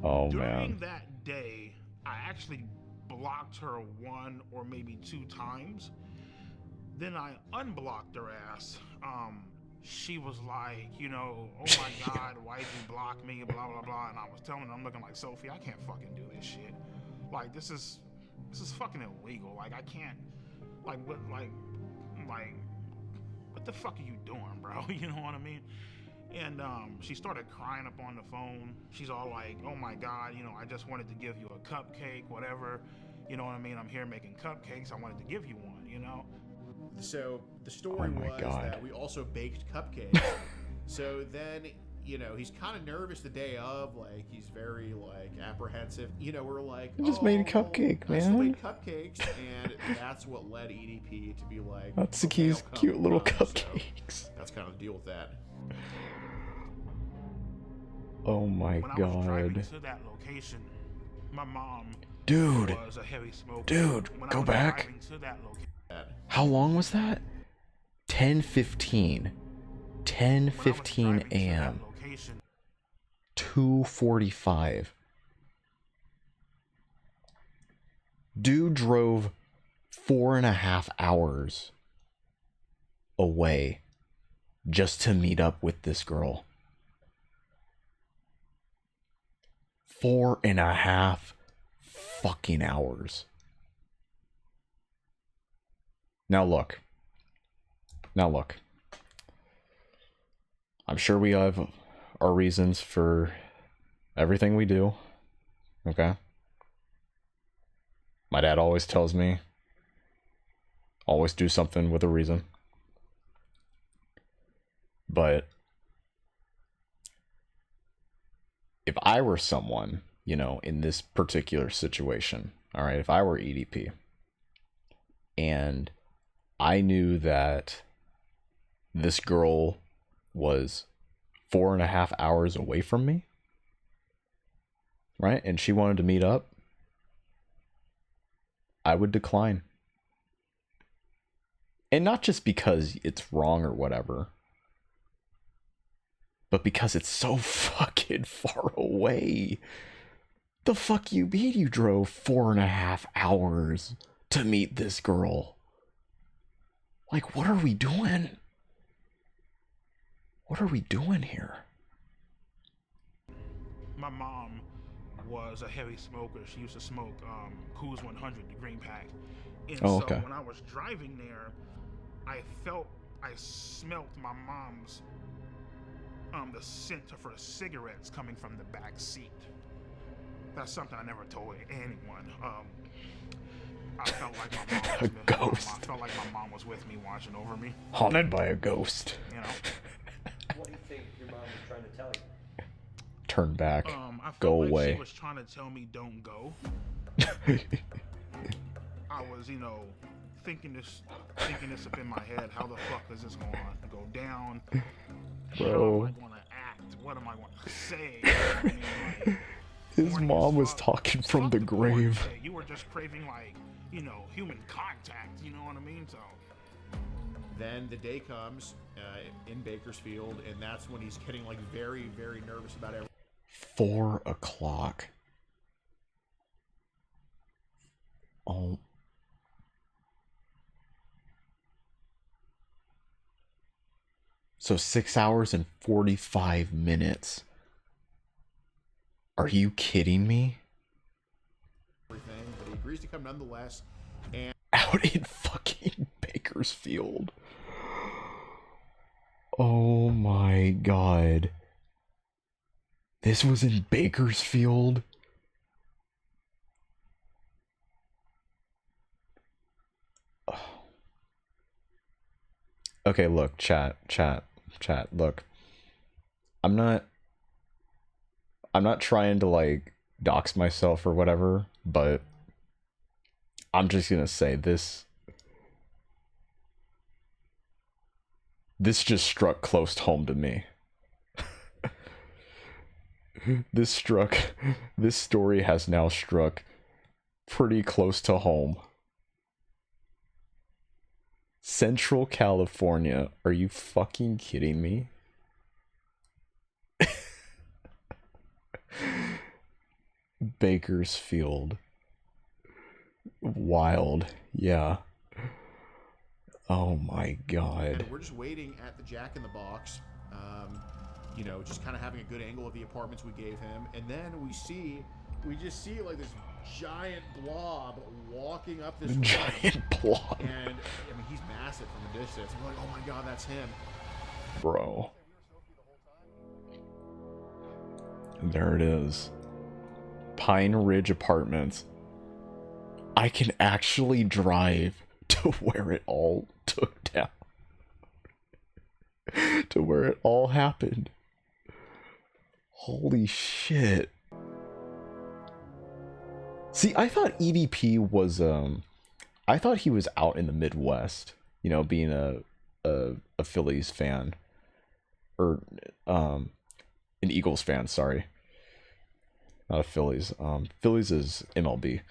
Oh, man. During that day, I actually blocked her 1 or maybe 2 times. Then I unblocked her ass. She was like, you know, oh my god, why'd you block me, blah, blah, blah. And I was telling her, I'm looking like, Sophie, I can't fucking do this shit. Like, this is fucking illegal. Like, I can't, like, what the fuck are you doing, bro? You know what I mean? And she started crying up on the phone. She's all like, oh my god, you know, I just wanted to give you a cupcake, whatever. You know what I mean? I'm here making cupcakes. I wanted to give you one, you know? So the story was that we also baked cupcakes. So then, you know, he's kind of nervous the day of, like, he's very, like, apprehensive. You know, we're like, I just made a cupcake, man. I just made cupcakes, and that's what led EDP to be like, that's the cute little cupcakes. So that's kind of the deal with that. Oh my god. When I was driving to that location, my mom was a heavy smoker. Dude, when go I was back. driving to that location, How long was that? 10:15 a.m. 2:45. Dude drove 4.5 hours away just to meet up with this girl. 4.5 fucking hours. Now look. I'm sure we have our reasons for everything we do. Okay? My dad always tells me, always do something with a reason. But if I were someone, you know, in this particular situation, all right, if I were EDP and I knew that this girl was 4.5 hours away from me, right, and she wanted to meet up, I would decline. And not just because it's wrong or whatever, but because it's so fucking far away. The fuck you mean you drove 4.5 hours to meet this girl? Like, what are we doing? What are we doing here? My mom was a heavy smoker. She used to smoke Coors 100, the green pack. And so when I was driving there, I smelt my mom's the scent of her cigarettes coming from the back seat. That's something I never told anyone. I felt like my mom was a ghost. I felt like my mom was with me, watching over me. Haunted by a ghost. You know. What do you think your mom was trying to tell you? Turn back. I Go felt like away. She was trying to tell me don't go. I was, you know, thinking this up in my head. How the fuck is this going to go down? How am I going to act? What am I going to say? I mean, like, his mom was talking from the grave. You were just craving, like, you know, human contact. You know what I mean? So. Then the day comes in Bakersfield, and that's when he's getting like very, very nervous about everything. 4 o'clock. Oh. So 6 hours and 45 minutes. Are you kidding me? But he agrees to come nonetheless. And out in fucking Bakersfield. Oh my god. This was in Bakersfield? Okay, look, chat, look. I'm not trying to like dox myself or whatever, but I'm just gonna say this just struck close home to me. This story has now struck pretty close to home. Central California, are you fucking kidding me? Bakersfield. Wild, yeah. Oh my god. And we're just waiting at the Jack in the Box, you know, just kind of having a good angle of the apartments we gave him, and then we just see like this giant blob walking up this giant blob, and I mean he's massive from a distance. I'm like, oh my god, that's him, bro. There it is. Pine Ridge Apartments. I can actually drive to where it all took down. To where it all happened. Holy shit. See, I thought EDP was I thought he was out in the Midwest, you know, being a Phillies fan, or an Eagles fan, sorry. Not a Phillies. Phillies is MLB.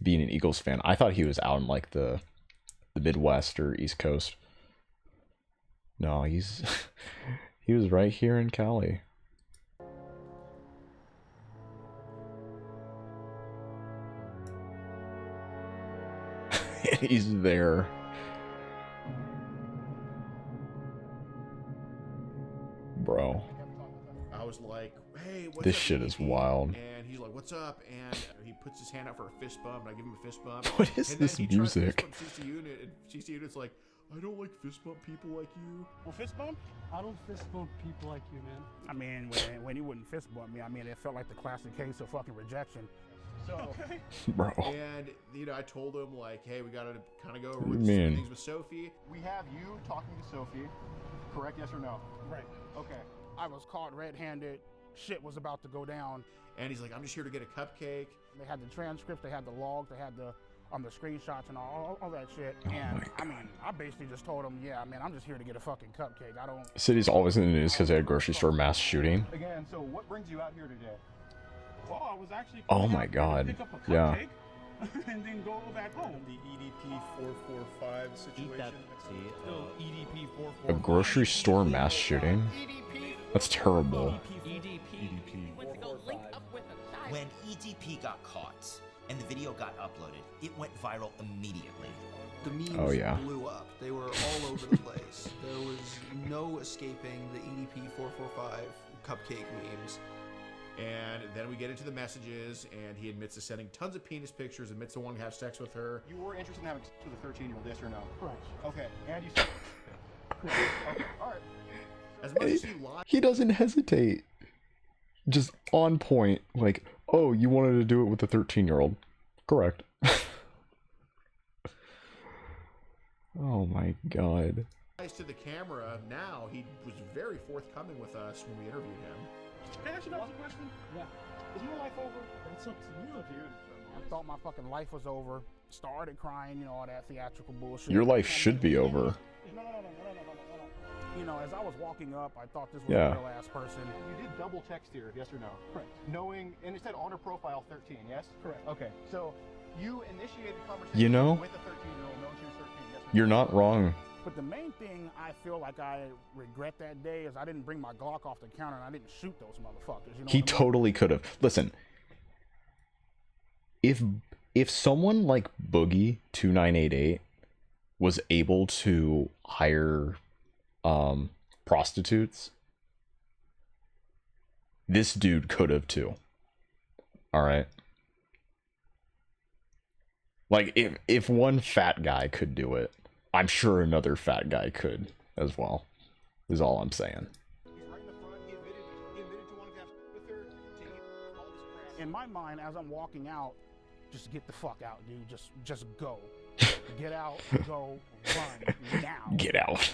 Being an Eagles fan, I thought he was out in like the Midwest or East Coast. No, he's he was right here in Cali. He's there. Bro. I was like, hey, what's This up, shit is EDP? wild. And he's like, what's up? And he puts his hand out for a fist bump, and I give him a fist bump. What is and this then he tries to music? fist bump CC Unit, and CC Unit's like, I don't like fist bump people like you. Well, fist bump? I don't fist bump people like you, man. I mean, when he wouldn't fist bump me, I mean, it felt like the classic case of fucking rejection. So, Bro. And, you know, I told him, like, hey, we gotta kind of go over What do you with some mean? things with Sophie. We have you talking to Sophie. Correct, yes or no? Right. Okay. I was caught red-handed. Shit was about to go down. And he's like, I'm just here to get a cupcake. They had the transcripts, they had the logs, they had the screenshots and all that shit. Oh And my I mean, I basically just told him, yeah, man, I'm just here to get a fucking cupcake. I don't. City's always in the news because they had a grocery store mass shooting. Again, so what brings you out here today? Well, I was actually Oh coming my out here to God. pick up a Yeah. cupcake and then go back home. The EDP445 situation. A grocery store mass shooting? That's terrible. When EDP got caught and the video got uploaded, it went viral immediately. The memes Oh, yeah. blew up. They were all over the place. There was no escaping the EDP445 cupcake memes. And then we get into the messages, and he admits to sending tons of penis pictures, admits to wanting to have sex with her. You were interested in having sex with a 13-year-old, yes or no? Correct. Okay, and you said... Okay, alright. As much as he lied, He doesn't hesitate. Just on point. Like, oh, you wanted to do it with a 13-year-old. Correct. Oh my god. to the camera, now he was very forthcoming with us when we interviewed him. Can I ask you guys a question? Yeah. Is my life over? It's up to you, dude. I thought my fucking life was over. Started crying, you know, all that theatrical bullshit. Your life should be over. No. You know, as I was walking up, I thought this was Yeah. a real ass person. You did double text here, yes or no? Correct. Knowing, and it said on her profile 13, yes? Correct. Okay, so you initiated the conversation You know, with a 13-year-old, knowing she was 13, yes or no? you're not wrong. But the main thing I feel like I regret that day is I didn't bring my Glock off the counter and I didn't shoot those motherfuckers. You know He what I mean? totally could have. Listen, if someone like Boogie 2988 was able to hire prostitutes, this dude could have too. All right. Like if one fat guy could do it, I'm sure another fat guy could as well. Is all I'm saying. In my mind, as I'm walking out, just get the fuck out, dude. Just go. Get out, go, run, now. Get out.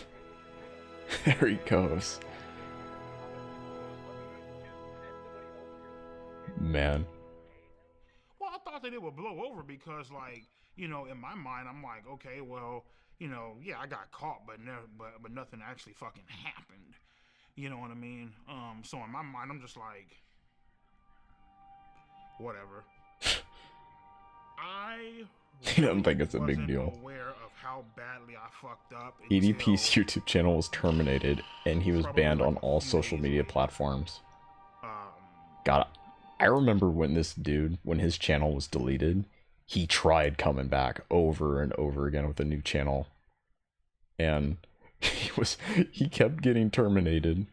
There he goes. Man. Well, I thought that it would blow over because, like, you know, in my mind, I'm like, okay, well, you know, yeah, I got caught, but nothing actually fucking happened. You know what I mean? So in my mind, I'm just like, whatever. He doesn't think it's a big deal. Aware of how badly I fucked up. EDP's YouTube channel was terminated and he was banned on all social media platforms. God, I remember when this dude, when his channel was deleted, he tried coming back over and over again with a new channel. And he kept getting terminated.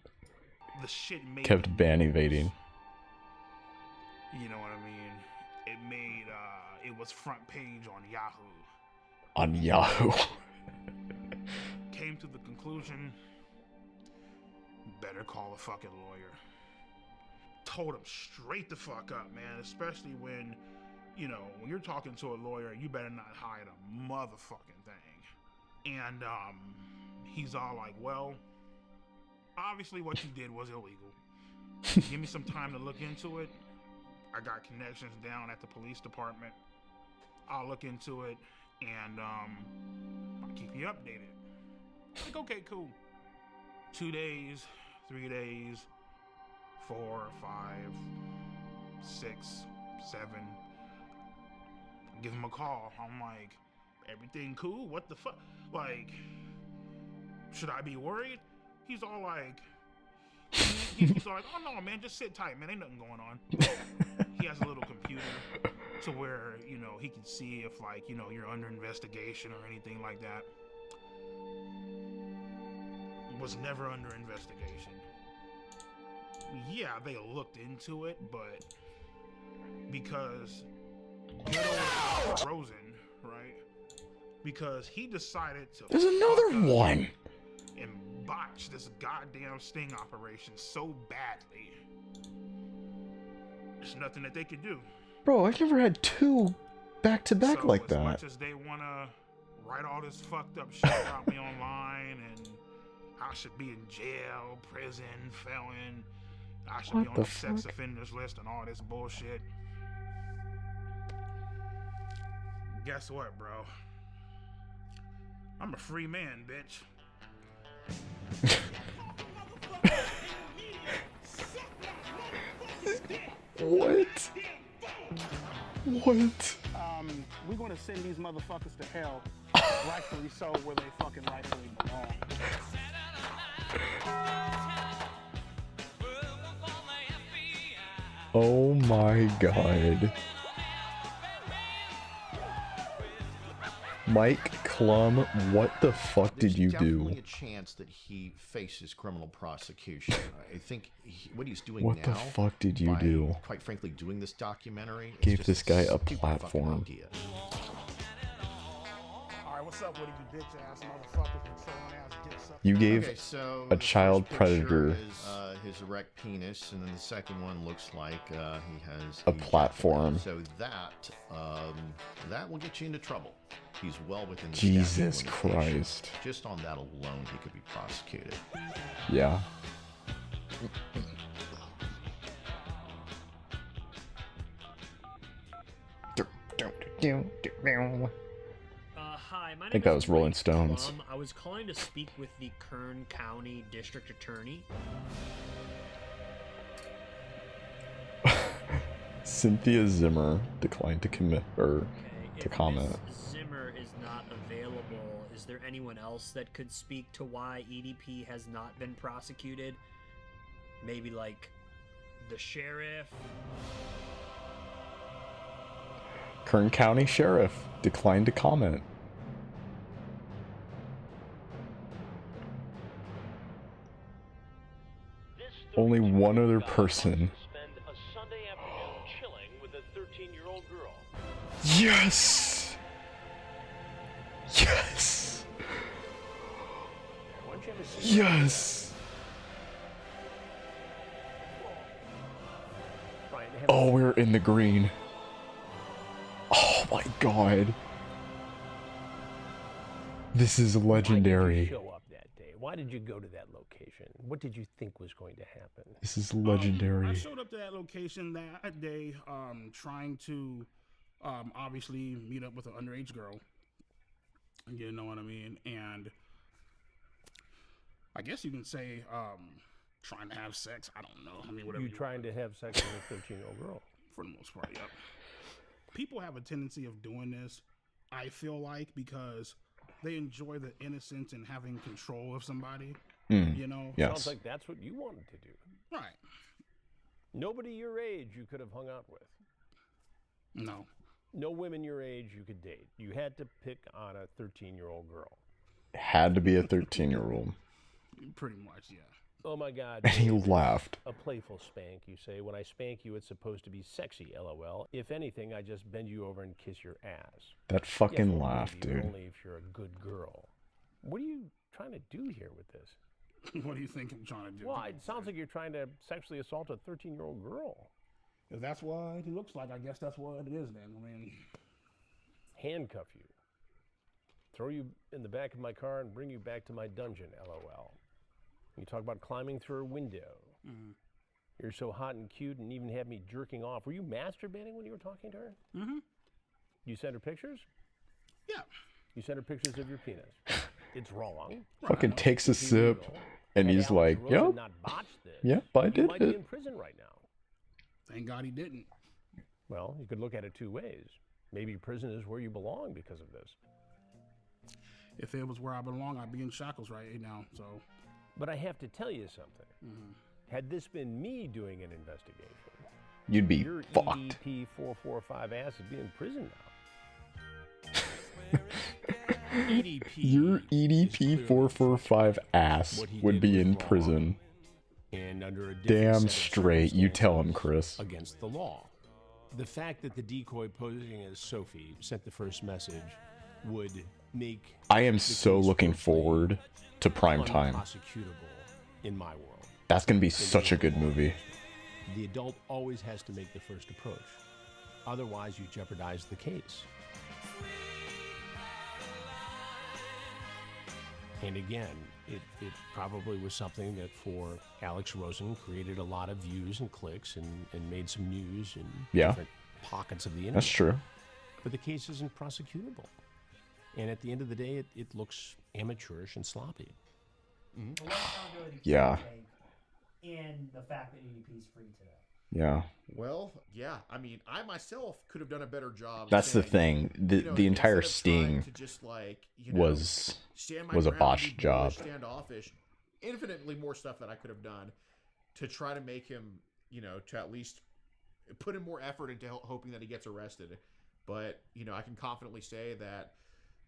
The shit made Kept ban evading. You know what I mean? It made it was front page on Yahoo. On Yahoo. Came to the conclusion, better call a fucking lawyer. Told him straight the fuck up, man. Especially when, you know, when you're talking to a lawyer, you better not hide a motherfucking thing. And he's all like, well, obviously what you did was illegal. Give me some time to look into it. I got connections down at the police department. I'll look into it and I'll keep you updated. Like, okay, cool. 2 days, 3 days, 4, 5, 6, 7. Give him a call. I'm like, everything cool? What the fuck? Like, should I be worried? He's all like, he's all like, oh no, man, just sit tight, man. Ain't nothing going on. He has a little computer to where, you know, he can see if, like, you know, you're under investigation or anything like that. Was never under investigation. Yeah, they looked into it, but because good old Rosen, right? Because he decided to There's another one and botch this goddamn sting operation so badly. There's nothing that they could do. Bro, I never had two back to back like that. As much as they wanna write all this fucked up shit about me online and I should be in jail, prison, felon, I should be on the sex offenders list and all this bullshit. Guess what, bro? I'm a free man, bitch. What? What? We're gonna send these motherfuckers to hell, rightfully so, where they fucking rightfully belong. Oh my god. Mike Clum, what the fuck did you do? There's definitely a chance that he faces criminal prosecution. I think what he's doing now. What the fuck did you do? Quite frankly, doing this documentary. Gave this guy a platform. Alright, what's up with you bitch ass motherfuckers and trolling ass dick suckers? You gave a child predator his erect penis, and then the second one looks like he has a platform. So that will get you into trouble. He's well within the Jesus statute of limitations. Christ. Just on that alone, he could be prosecuted. Yeah. Hi, my name I think that was is Rolling Mike Stones. Clum. I was calling to speak with the Kern County District Attorney. Cynthia Zimmer declined to commit or to comment. Ms. Zimmer is not available. Is there anyone else that could speak to why EDP has not been prosecuted? Maybe like the sheriff? Kern County Sheriff declined to comment. Only one other person. Yes! Yes! Yes! Oh, we're in the green. Oh my god. This is legendary. Why did you show up that day? Why did you go to that location? What did you think was going to happen? This is legendary. I showed up to that location that day, trying to obviously meet up with an underage girl. You know what I mean? And I guess you can say trying to have sex. I don't know. I mean, whatever. You trying to have sex with a 13-year-old girl? For the most part, yep. People have a tendency of doing this, I feel like, because they enjoy the innocence and having control of somebody. You know? Yes. Sounds like that's what you wanted to do. Right. Nobody your age you could have hung out with. No. No women your age you could date. You had to pick on a 13-year-old girl. Had to be a 13-year-old. Pretty much, yeah. Oh my God. And he laughed. A playful spank, you say. When I spank you, it's supposed to be sexy, LOL. If anything, I just bend you over and kiss your ass. That fucking Yes, laugh, maybe, dude. Only if you're a good girl. What are you trying to do here with this? What do you think I'm trying to do? Well, it sounds like you're trying to sexually assault a 13-year-old girl. If that's what he looks like, I guess that's what it is then. I mean... Handcuff you. Throw you in the back of my car and bring you back to my dungeon, LOL. You talk about climbing through a window. Mm-hmm. You're so hot and cute and even had me jerking off. Were you masturbating when you were talking to her? Mm-hmm. You sent her pictures? Yeah. You sent her pictures of your penis. It's wrong. Fucking takes a sip, and he's like, yep. Yep, I You did might be it. in prison right now. Thank God he didn't. Well, you could look at it two ways. Maybe prison is where you belong because of this. If it was where I belong, I'd be in shackles right now. So, But I have to tell you something. Had this been me doing an investigation, You'd be your fucked. EDP445 ass would be in prison now. Your EDP445 ass would be in prison. And under a Damn straight. You tell him, Chris. Against the law. The fact that the decoy posing as Sophie sent the first message would make I am so looking forward to prime time. unprosecutable in my world. That's gonna be such a good movie. The adult always has to make the first approach. Otherwise, you jeopardize the case. And again, it probably was something that for Alex Rosen created a lot of views and clicks and made some news in different pockets of the internet. That's true. But the case isn't prosecutable. And at the end of the day, it looks amateurish and sloppy. Yeah. In the fact that EDP is free today. Yeah. Well, yeah. I mean, I myself could have done a better job. That's the saying, thing. The entire instead of trying sting to just stand my was a ground, botched be job. standoffish. Infinitely more stuff that I could have done to try to make him, to at least put in more effort into hoping that he gets arrested. But I can confidently say that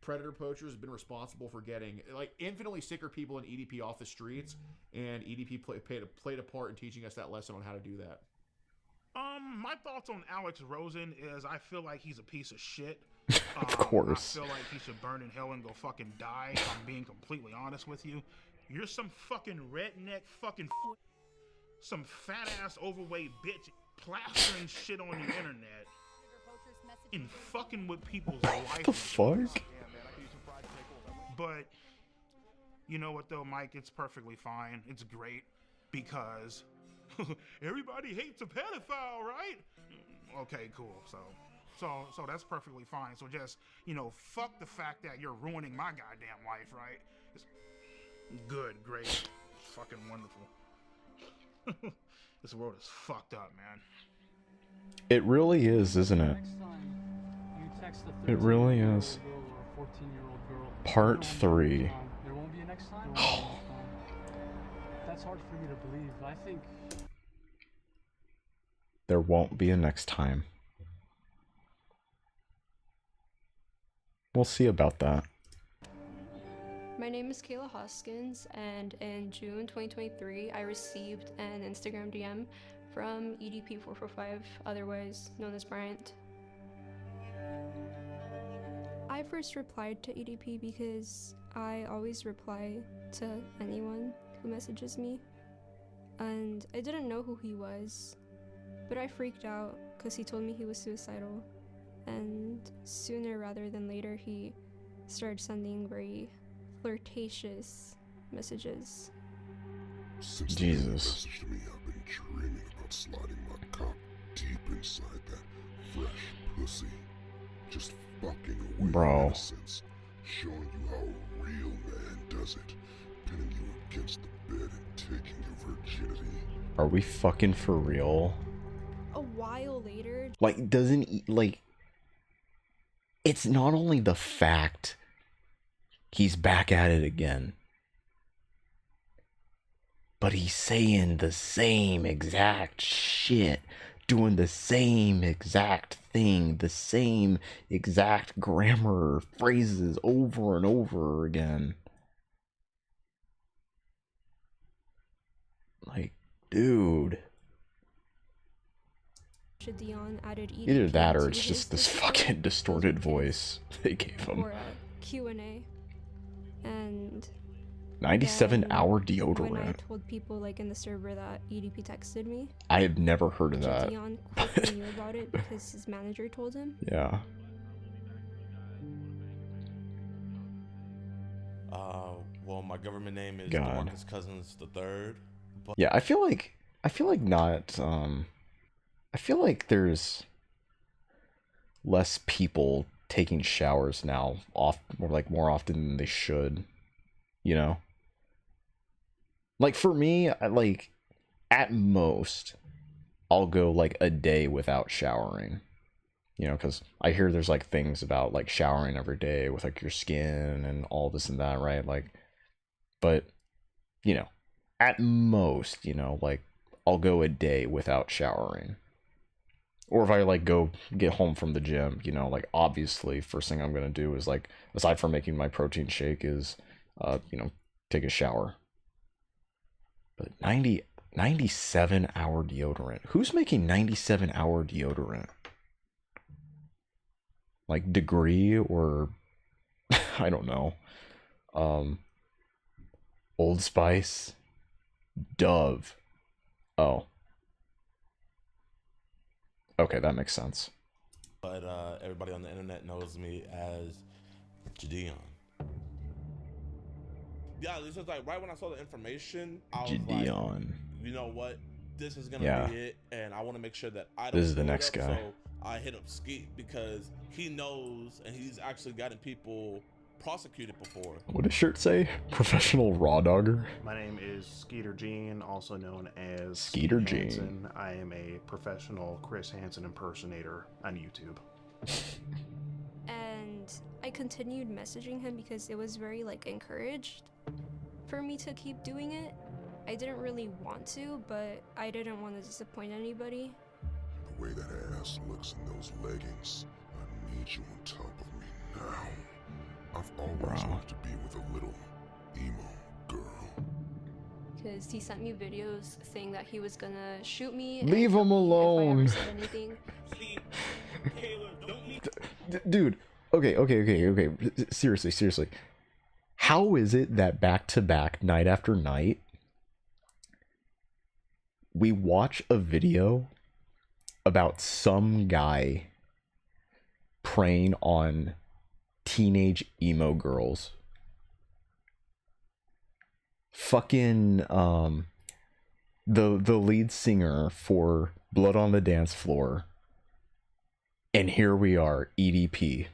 predator poachers have been responsible for getting infinitely sicker people in EDP off the streets, and EDP played a part in teaching us that lesson on how to do that. My thoughts on Alex Rosen is I feel like he's a piece of shit. Of course. I feel like he should burn in hell and go fucking die, if I'm being completely honest with you. You're some fucking redneck fucking some fat ass overweight bitch plastering shit on the internet and fucking with people's life. What the fuck? But you know what though, Mike? It's perfectly fine. It's great because everybody hates a pedophile, right? Okay, cool. So that's perfectly fine. So just fuck the fact that you're ruining my goddamn life, right? It's good, great, fucking wonderful. This world is fucked up, man. It really is, isn't it? It really is. Part 3. There won't be a next time. That's hard for me to believe. I think There won't be a next time. We'll see about that. My name is Kayla Hoskins, and in June 2023, I received an Instagram DM from EDP445, otherwise known as Bryant. I first replied to EDP because I always reply to anyone who messages me, and I didn't know who he was, but I freaked out because he told me he was suicidal, and sooner rather than later he started sending very flirtatious messages. Since Jesus. the day you messaged me, I've been dreaming about sliding my cock deep inside that fresh pussy. Just fucking away Bro. innocence. Showing you how a real man does it. Pinning you against the bed and taking your virginity. Are we fucking for real? A while later, Like, doesn't he, like, it's not only the fact he's back at it again, but he's saying the same exact shit, doing the same exact thing, the same exact grammar phrases over and over again. Like, dude. Dion added EDP Either that or to it's his just this Discord fucking distorted voice they gave him. for a Q&A, and 97-hour when I deodorant. told people like in the server that EDP texted me, I have never heard of that. Dion quickly knew about it because his manager told him. Yeah. Well, my government name is God. DeMarcus Cousins III. But Yeah, I feel like not I feel like there's less people taking showers now more often than they should, you know? Like for me, like at most I'll go like a day without showering. You know, because I hear there's like things about like showering every day with like your skin and all this and that, right? Like, but you know, at most, you know, like I'll go a day without showering. Or if I like go get home from the gym, you know, like obviously first thing I'm gonna do is like, aside from making my protein shake, is you know, take a shower. But 97-hour deodorant. Who's making 97-hour deodorant? Like Degree or I don't know. Old Spice, Dove. Oh. Okay, that makes sense. But everybody on the internet knows me as Jadeon. Yeah, this is like right when I saw the information, I was Jadeon. like, you know what? This is gonna Yeah. be it, and I want to make sure that I don't. This is the screw it next up, guy. So I hit up Skeet because he knows, and he's actually gotten people prosecuted before. What does shirt say? Professional raw dogger? My name is Skeeter Gene, also known as Skeeter Skeet Gene. Hansen. I am a professional Chris Hansen impersonator on YouTube. And I continued messaging him because it was very like encouraged for me to keep doing it. I didn't really want to, but I didn't want to disappoint anybody. The way that ass looks in those leggings, I need you on top of me now. I've always wanted to be with a little emo girl. Because he sent me videos saying that he was gonna shoot me. Leave him alone. If I ever said anything. Dude, okay. Seriously. How is it that back to back, night after night, we watch a video about some guy preying on teenage emo girls? Fucking the lead singer for Blood on the Dance Floor, and here we are, EDP.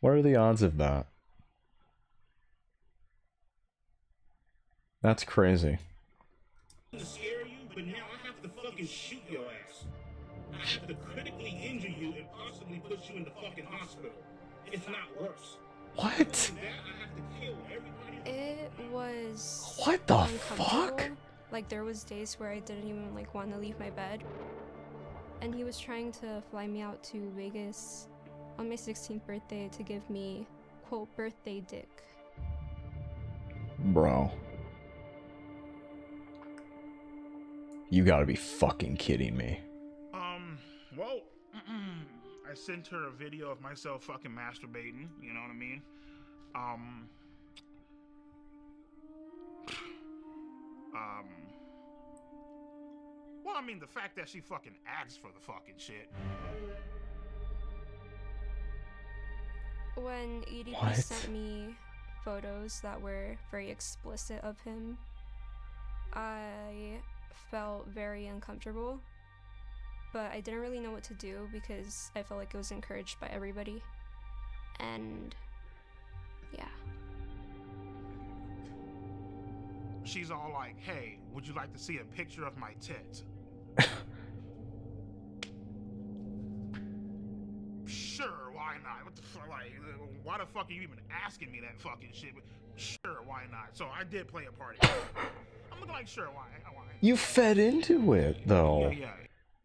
What are the odds of that? That's crazy. To scare you, but now I have to fucking shoot your ass. I have to critically injure you and possibly put you in the fucking hospital. If not worse. What? It was What the uncomfortable. fuck? Like there was days where I didn't even like want to leave my bed. And he was trying to fly me out to Vegas on my 16th birthday to give me, quote, birthday dick. Bro. You gotta be fucking kidding me. Well, I sent her a video of myself fucking masturbating, you know what I mean? Well, I mean, the fact that she fucking asked for the fucking shit. When EDP What? sent me photos that were very explicit of him, I felt very uncomfortable, but I didn't really know what to do because I felt like it was encouraged by everybody. And yeah. She's all like, hey, would you like to see a picture of my tits? Sure, why not? What the fuck? Like, why the fuck are you even asking me that fucking shit? Sure, why not? So I did play a part. I'm looking like, sure, why? You fed into it though. Yeah.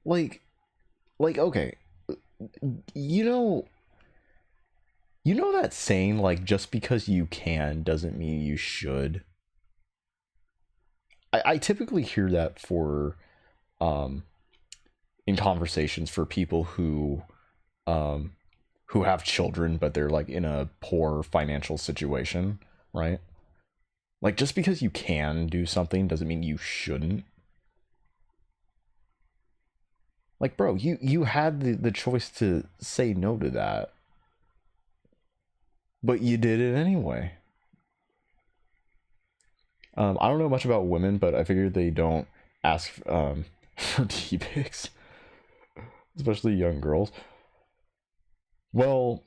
Like okay. You know that saying, like, just because you can doesn't mean you should. I typically hear that for in conversations for people who have children but they're like in a poor financial situation, right? Like, just because you can do something doesn't mean you shouldn't. Like, bro, you had the choice to say no to that, but you did it anyway. I don't know much about women, but I figured they don't ask for D-pics, especially young girls. Well,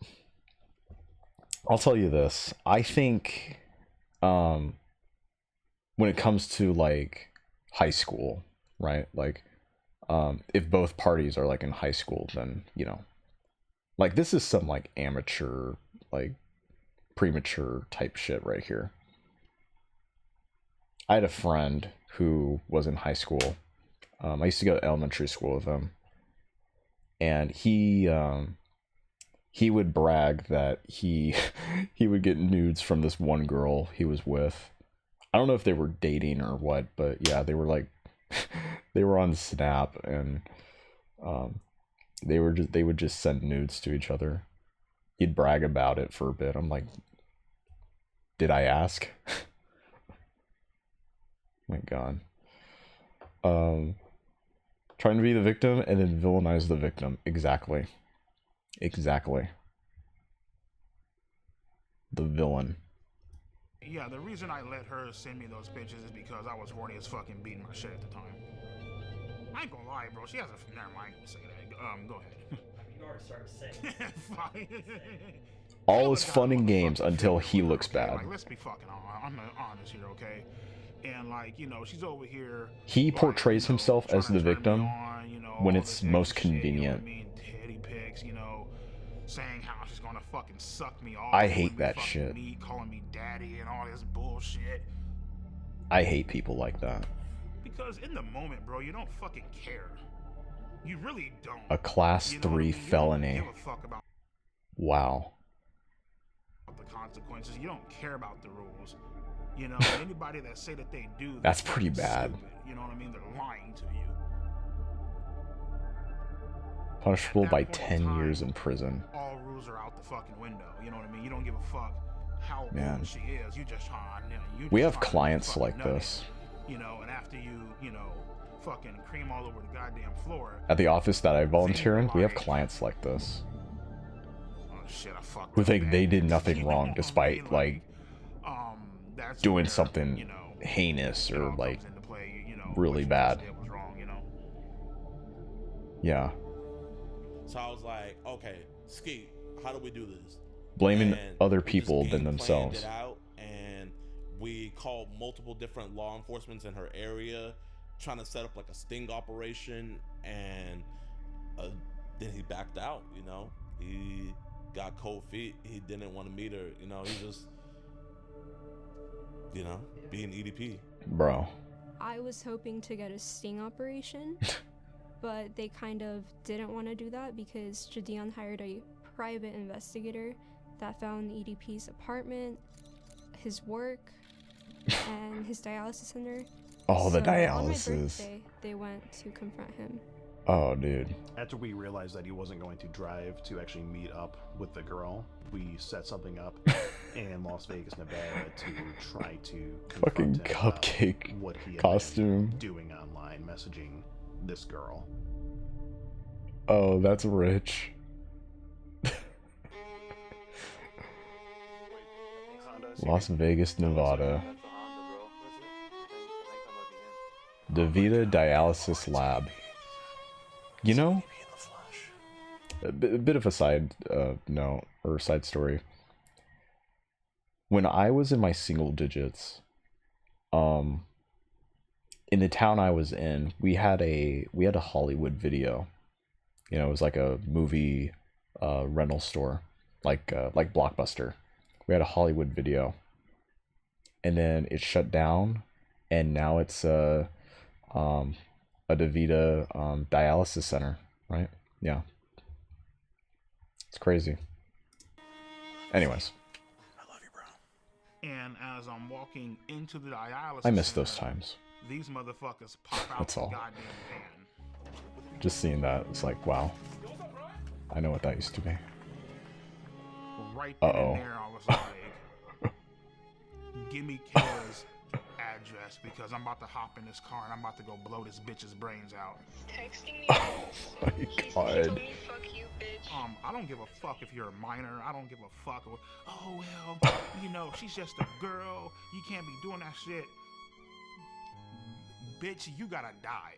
I'll tell you this. I think when it comes to like high school, right? Like if both parties are like in high school, then, you know, like this is some like amateur, like premature type shit right here. I had a friend who was in high school. I used to go to elementary school with him, and he would brag that he would get nudes from this one girl he was with. I don't know if they were dating or what, but yeah, they were like they were on Snap, and they would just send nudes to each other. He'd brag about it for a bit. I'm like, did I ask? My God. Trying to be the victim and then villainize the victim. Exactly. Exactly. The villain. Yeah, the reason I let her send me those pictures is because I was horny as fucking beating my shit at the time. I ain't gonna lie, bro. She has a... Never mind, I ain't gonna say that. Go ahead. You already started saying. Fine. All is fun and games until he looks bad. Like, let's be fucking honest here, okay? And like, you know, she's over here. He portrays himself as the victim when it's most convenient. Teddy pics, you know, saying how she's gonna fucking suck me off. I hate that shit. Calling me daddy and all this bullshit. I hate people like that. Because in the moment, bro, you don't fucking care. You really don't. A class 3 felony. You don't give a fuck about wow. the consequences. You don't care about the rules. You know, anybody that say that they do, that's pretty bad. Stupid. You know what I mean? They're lying to you. Punishable by 10 years in prison. All rules are out the fucking window. You know what I mean? You don't give a fuck how Man. old she is. You just we have clients like this. You know, and after you know, fucking cream all over the goddamn floor. At the office that I volunteer in, we have clients like this. Oh shit, I fucked who up, think man. they did nothing wrong despite like that's doing where, something you know, heinous or like play, you know, really bad. was wrong, you know? Yeah. So I was like, okay, Skeet, how do we do this? Blaming And other we people just than game planned themselves. it out, and we called multiple different law enforcement in her area, trying to set up like a sting operation, and then he backed out. You know, he got cold feet. He didn't want to meet her. You know, he just, you know, being EDP. Bro. I was hoping to get a sting operation, but they kind of didn't want to do that because Jadion hired a private investigator that found EDP's apartment, his work, and his dialysis center. Oh, the So, on my dialysis. birthday, they went to confront him. Oh, dude. After we realized that he wasn't going to drive to actually meet up with the girl, we set something up in Las Vegas, Nevada to try to Fucking confront him about cupcake what he had costume. been doing online, messaging this girl. Oh, that's rich. Las Vegas, Nevada. DeVita Dialysis Lab. You know, a bit of a side note or side story. When I was in my single digits, in the town I was in, we had a Hollywood Video. You know, it was like a movie rental store, like Blockbuster. We had a Hollywood Video, and then it shut down, and now it's a DeVita dialysis center, right? Yeah, it's crazy. Anyways, And as I'm walking into the dialysis I miss center, those times. These motherfuckers pop out That's the all. goddamn van. Just seeing that, it's like, wow. I know what that used to be. Right then Uh-oh. and there, I was like, give me Kayla's address because I'm about to hop in this car and I'm about to go blow this bitch's brains out. Texting me. Oh my god. I don't give a fuck if you're a minor. I don't give a fuck. Oh, well, you know, she's just a girl. You can't be doing that shit. Bitch, you gotta die.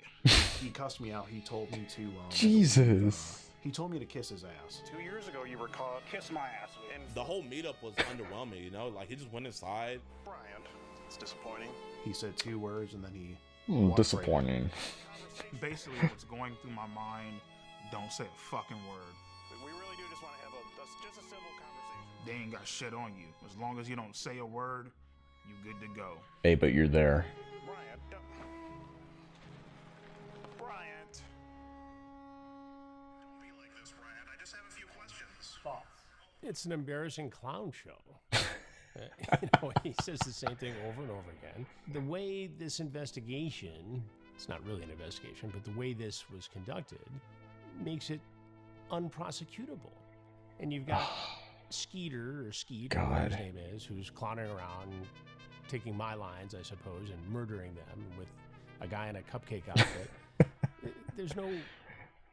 He cussed me out. He told me to. Jesus. He told me to kiss his ass. 2 years ago, you were caught. Kiss my ass. And the whole meetup was underwhelming, you know? Like, he just went inside. Brian, it's disappointing. He said 2 words and then he Disappointing. Basically, what's going through my mind, don't say a fucking word. We really do just want to have just a civil conversation. They ain't got shit on you. As long as you don't say a word, you good to go. Hey, but you're there. Bryant. Don't be like this, Bryant. I just have a few questions. Thoughts? It's an embarrassing clown show. He says the same thing over and over again. The way this investigation, it's not really an investigation, but the way this was conducted makes it unprosecutable. And you've got Skeeter, or Skeet, whatever his name is, who's clowning around, taking my lines, I suppose, and murdering them with a guy in a cupcake outfit. There's no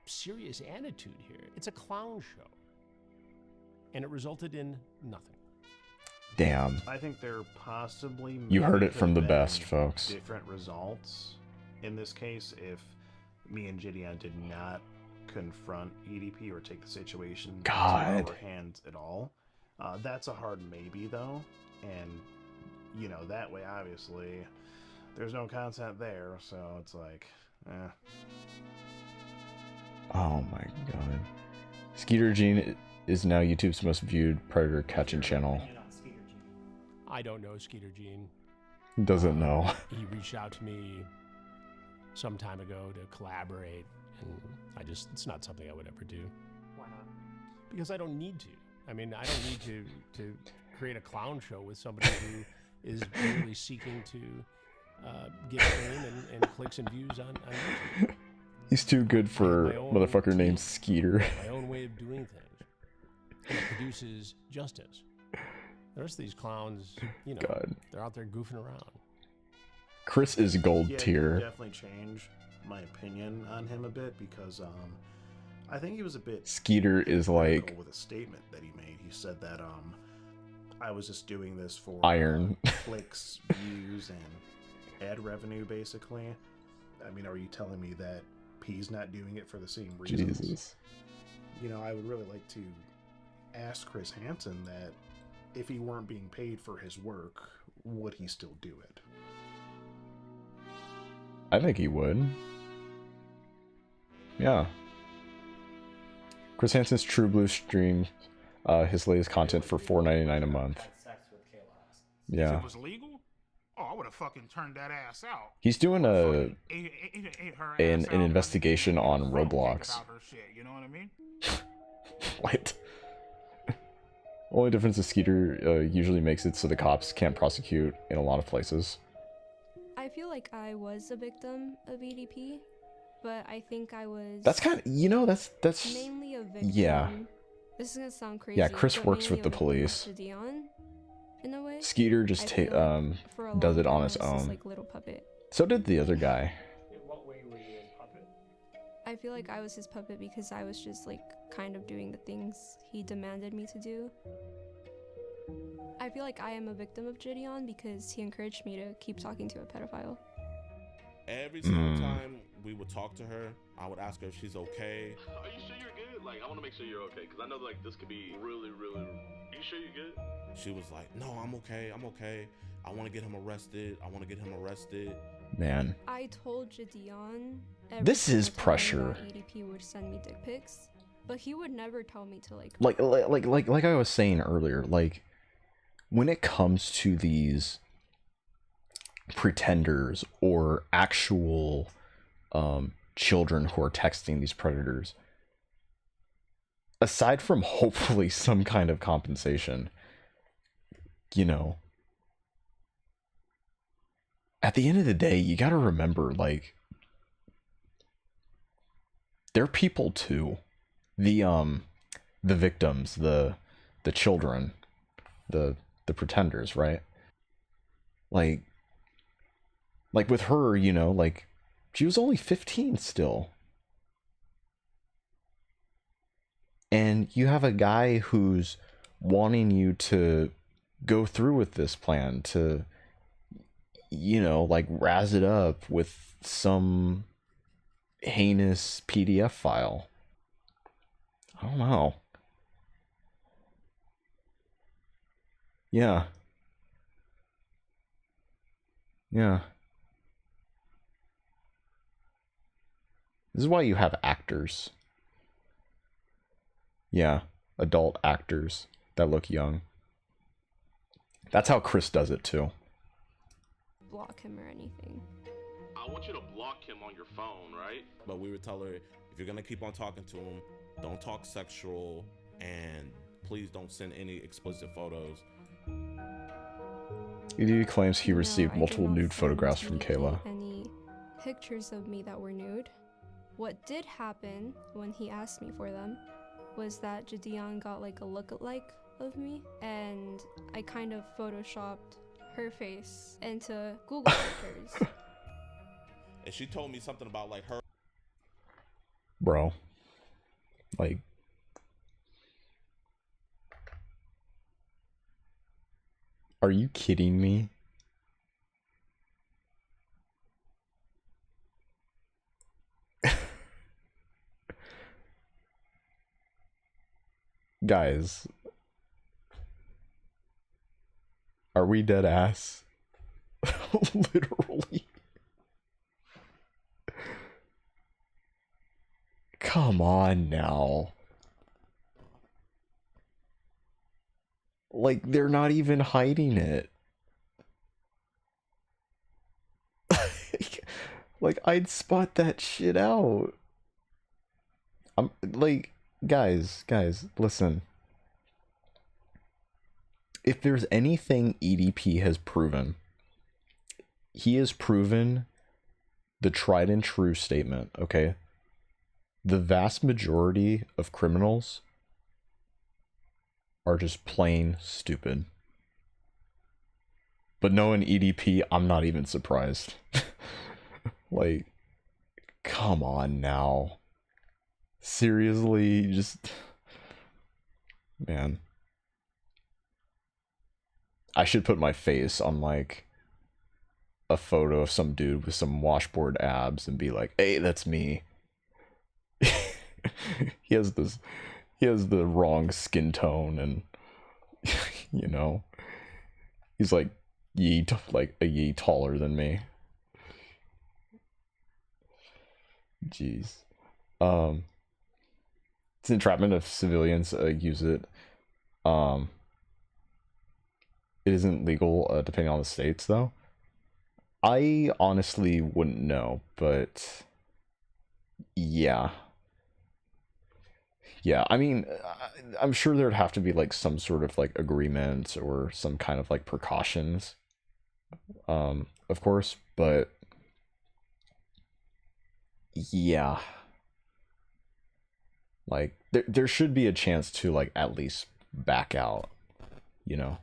serious attitude here. It's a clown show. And it resulted in nothing. Damn. I think there possibly You heard it could from the have best, been folks. Different results in this case if me and Gideon did not confront EDP or take the situation into God. our hands at all. That's a hard maybe though, and you know that way obviously there's no content there, so it's like, Oh my god. Skeeter Gene is now YouTube's most viewed predator catching channel. I don't know Skeeter Gene. Doesn't know. He reached out to me some time ago to collaborate, and it's not something I would ever do. Why not? Because I don't need to. I mean, I don't need to create a clown show with somebody who is really seeking to get fame and clicks and views on YouTube. He's too good for motherfucker named Skeeter. My own way of doing things. And it produces justice. The rest of these clowns, you know, they're out there goofing around. Chris is gold yeah, tier. you definitely change my opinion on him a bit because I think he was a bit Skeeter is like with a statement that he made. He said that I was just doing this for iron clicks, views, and ad revenue, basically. I mean, are you telling me that P's not doing it for the same reasons? Jesus. You know, I would really like to ask Chris Hansen that if he weren't being paid for his work, would he still do it? I think he would. Yeah. Chris Hansen's True Blue stream his latest content for $4.99 a month. Yeah. If it was legal, I would have fucking turned that ass out. He's doing an Ate investigation on Roblox. about her shit, you know what I mean? What? Only difference is Skeeter usually makes it so the cops can't prosecute in a lot of places. I feel like I was a victim of EDP, but I think I was. That's kind of, you know, that's mainly a victim. Yeah. This is gonna sound crazy. Yeah, Chris but works with mainly the a victim of police. Gideon, in a way. Skeeter just for a does long it on time his I was this, own. like, little puppet. So did the other guy. In what way were you his puppet? I feel like I was his puppet because I was just like kind of doing the things he demanded me to do. I feel like I am a victim of Gideon because he encouraged me to keep talking to a pedophile. Every single time we would talk to her, I would ask her if she's okay. Are you sure you're good? Like, I want to make sure you're okay, because I know, like, this could be really, really... Are you sure you're good? She was like, no, I'm okay, I'm okay. I want to get him arrested. I want to get him arrested. Man. I told Gideon This is single time pressure. that EDP would send me dick pics, but he would never tell me to like Like I was saying earlier, like when it comes to these pretenders or actual children who are texting these predators, aside from hopefully some kind of compensation, you know, at the end of the day, you got to remember, like, they're people too. The victims, the children, the pretenders, right? Like with her, you know, like, she was only 15 still. And you have a guy who's wanting you to go through with this plan, to, you know, like, razz it up with some heinous PDF file. I don't know. Yeah. Yeah. This is why you have actors. Yeah, adult actors that look young. That's how Chris does it too. Block him or anything. I want you to block him on your phone, right? But we would tell her, if you're gonna keep on talking to him, don't talk sexual, and please don't send any explicit photos. EDP claims he received I did multiple not nude send photographs from EDP Kayla. any pictures of me that were nude. What did happen when he asked me for them was that Jadion got like a look-alike of me, and I kind of photoshopped her face into Google pictures. And she told me something about like her. Bro. Like. Are you kidding me? Guys. Are we dead ass? Literally. Come on now. Like, they're not even hiding it. Like, I'd spot that shit out. I'm like, guys, listen. If there's anything EDP has proven, he has proven the tried and true statement, okay? The vast majority of criminals are just plain stupid. But knowing EDP, I'm not even surprised. Like, come on now. Seriously, just... Man. I should put my face on, like, a photo of some dude with some washboard abs and be like, hey, that's me. He has the wrong skin tone, and you know, he's like a yee taller than me. Jeez. It's entrapment if civilians use it. It isn't legal depending on the states, though. I honestly wouldn't know, but yeah. Yeah, I mean, I'm sure there'd have to be like some sort of like agreement or some kind of like precautions, of course, but yeah, like there should be a chance to like at least back out, you know.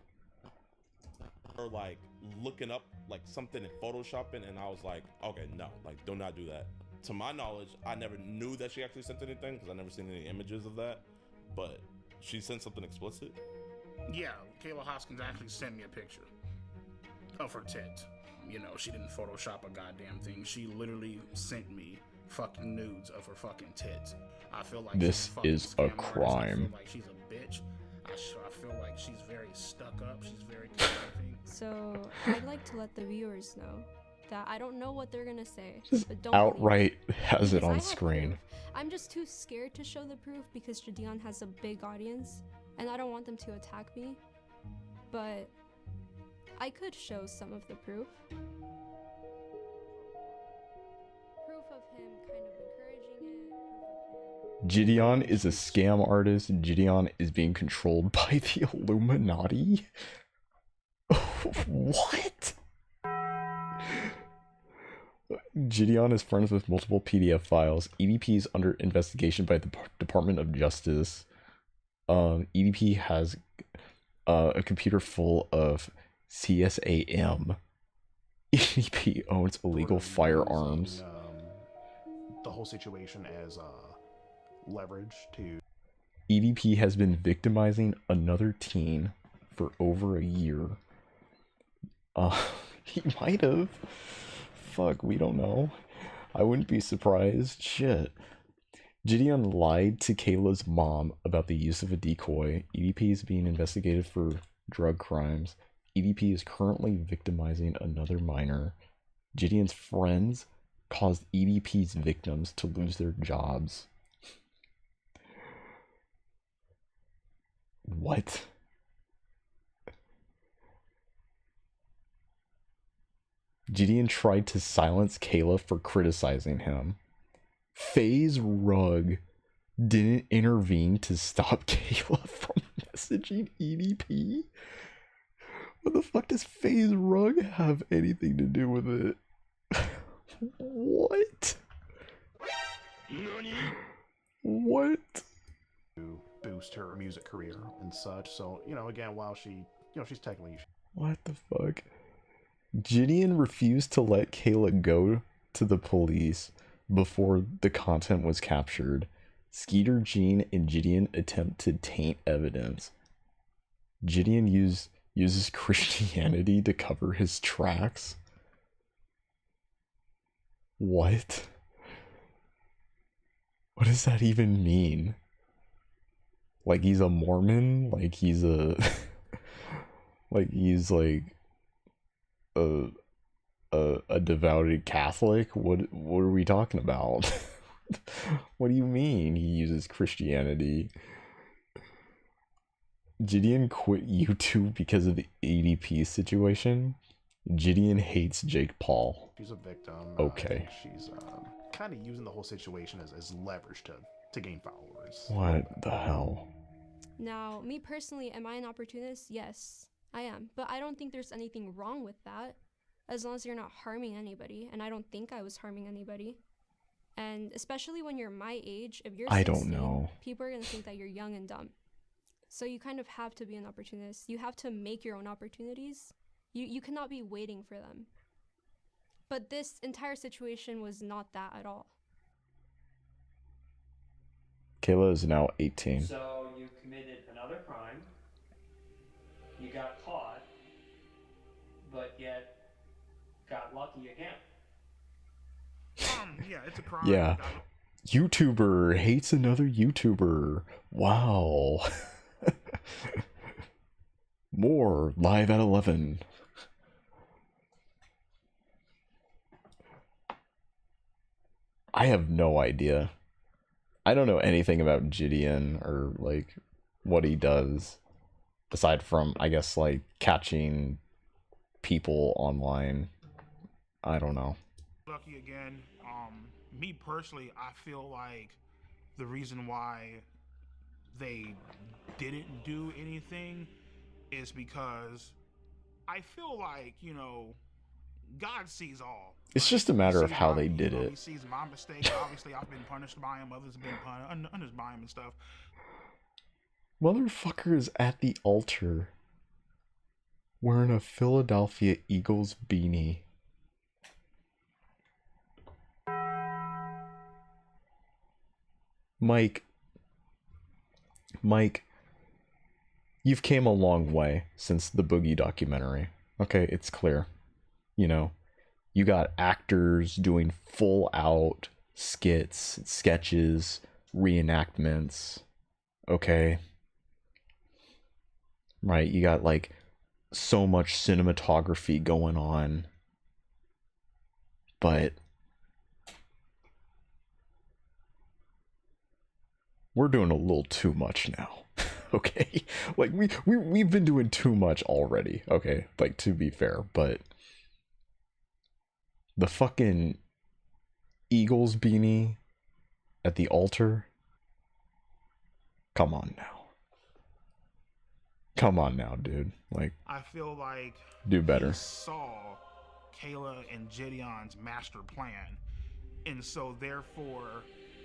Or like looking up like something in photoshopping, and I was like, okay, no, like do not do that. To my knowledge, I never knew that she actually sent anything because I never seen any images of that, but she sent something explicit. Yeah, Kayla Hoskins actually sent me a picture of her tit. You know, she didn't Photoshop a goddamn thing. She literally sent me fucking nudes of her fucking tits. I feel like this is a crime. I feel like she's a bitch. I feel like she's very stuck up. She's very conniving. So I'd like to let the viewers know that I don't know what they're gonna say, but don't outright has it because I on have screen. proof. I'm just too scared to show the proof because Jadion has a big audience, and I don't want them to attack me. But I could show some of the proof. Proof of him kind of encouraging it. Gideon is a scam artist. Gideon is being controlled by the Illuminati. What? Gideon is friends with multiple PDF files. EDP is under investigation by the Department of Justice. EDP has a computer full of CSAM. EDP owns illegal firearms. The whole situation as leverage to... EDP has been victimizing another teen for over a year. He might have. Fuck, we don't know. I wouldn't be surprised. Shit. Gideon lied to Kayla's mom about the use of a decoy. EDP is being investigated for drug crimes. EDP is currently victimizing another minor. Gideon's friends caused EDP's victims to lose their jobs. What? Gideon tried to silence Kayla for criticizing him. FaZe Rug didn't intervene to stop Kayla from messaging EDP? What the fuck does FaZe Rug have anything to do with it? What? What? To boost her music career and such. So, you know, again, while she, you know, she's technically. What the fuck? Gideon refused to let Kayla go to the police before the content was captured. Skeeter, Jean, and Gideon attempt to taint evidence. Gideon uses Christianity to cover his tracks. What? What does that even mean? Like he's a Mormon? Like he's a... like he's like... a devoted Catholic? What are we talking about? What do you mean he uses Christianity? Gideon quit YouTube because of the EDP situation. Gideon hates Jake Paul. She's a victim. Okay. She's kind of using the whole situation as leverage to gain followers. What the hell? Now, me personally, am I an opportunist? Yes, I am. But I don't think there's anything wrong with that, as long as you're not harming anybody. And I don't think I was harming anybody. And especially when you're my age, if you're 16, I don't know. people are going to think that you're young and dumb. So you kind of have to be an opportunist. You have to make your own opportunities. You cannot be waiting for them. But this entire situation was not that at all. Kayla is now 18. So you committed another crime. You got caught, but yet got lucky again. Yeah, it's a crime. Yeah. YouTuber hates another YouTuber. Wow. More live at 11. I have no idea. I don't know anything about Gideon or like what he does aside from, I guess, like catching people online. I don't know. Lucky again. Me personally, I feel like the reason why they didn't do anything is because I feel like, you know, God sees all. It's just a matter of how they did He it. sees my mistake. Obviously, I've been punished by him. Others have been punished by him and stuff. Motherfucker is at the altar wearing a Philadelphia Eagles beanie. Mike, you've came a long way since the Boogie documentary. Okay, it's clear. You know, you got actors doing full out skits, sketches, reenactments. Okay. Right, you got like so much cinematography going on. But we're doing a little too much now. Okay? Like we've been doing too much already. Okay? Like, to be fair, but the fucking Eagles beanie at the altar. Come on now. Come on now, dude. Like, I feel like do better. He saw Kayla and Gideon's master plan, and so therefore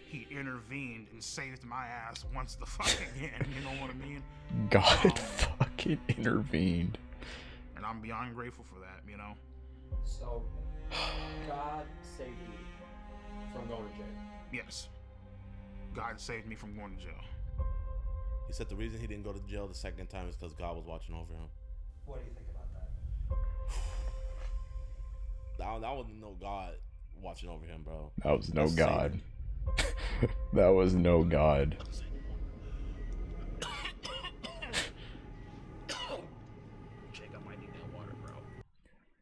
he intervened and saved my ass once the fuck again. You know what I mean? God fucking intervened. And I'm beyond grateful for that. You know. So God saved you from going to jail. Yes. God saved me from going to jail. He said the reason he didn't go to jail the second time is because God was watching over him. What do you think about that? That wasn't no God watching over him, bro. That was no That's God. That was no God.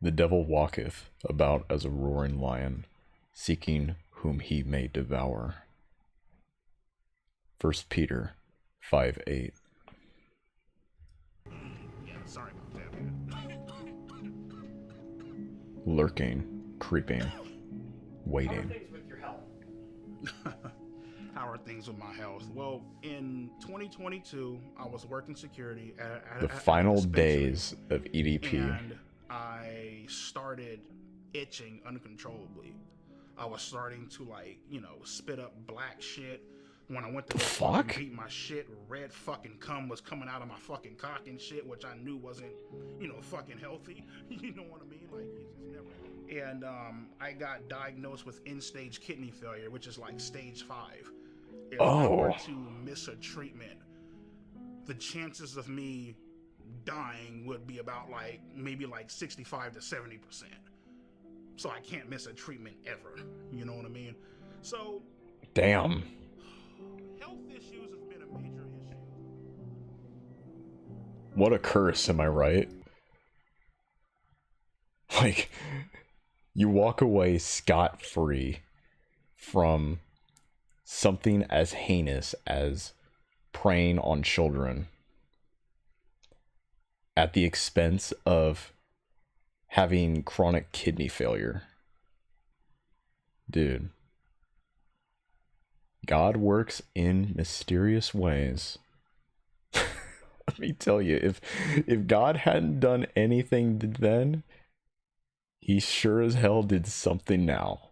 The devil walketh about as a roaring lion, seeking whom he may devour. 1 Peter 5:8. Yeah, sorry about that. Lurking, creeping, waiting. With your health. How are things with my health? Well, in 2022, I was working security at The a final dispensary, days of EDP. and I started itching uncontrollably. I was starting to, like, you know, spit up black shit. When I went to fucking beat my shit, red fucking cum was coming out of my fucking cock and shit, which I knew wasn't, you know, fucking healthy. You know what I mean? Like, it's never. And I got diagnosed with end-stage kidney failure, which is like stage 5. If I were to miss a treatment, the chances of me dying would be about like maybe like 65 to 70%. So I can't miss a treatment ever. You know what I mean? So damn. Health issues have been a major issue. What a curse, am I right? Like, you walk away scot-free from something as heinous as preying on children at the expense of having chronic kidney failure. Dude. God works in mysterious ways. Let me tell you, if God hadn't done anything then, he sure as hell did something now.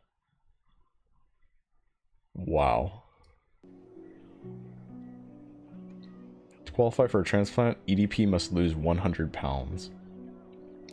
Wow. To qualify for a transplant, EDP must lose 100 pounds.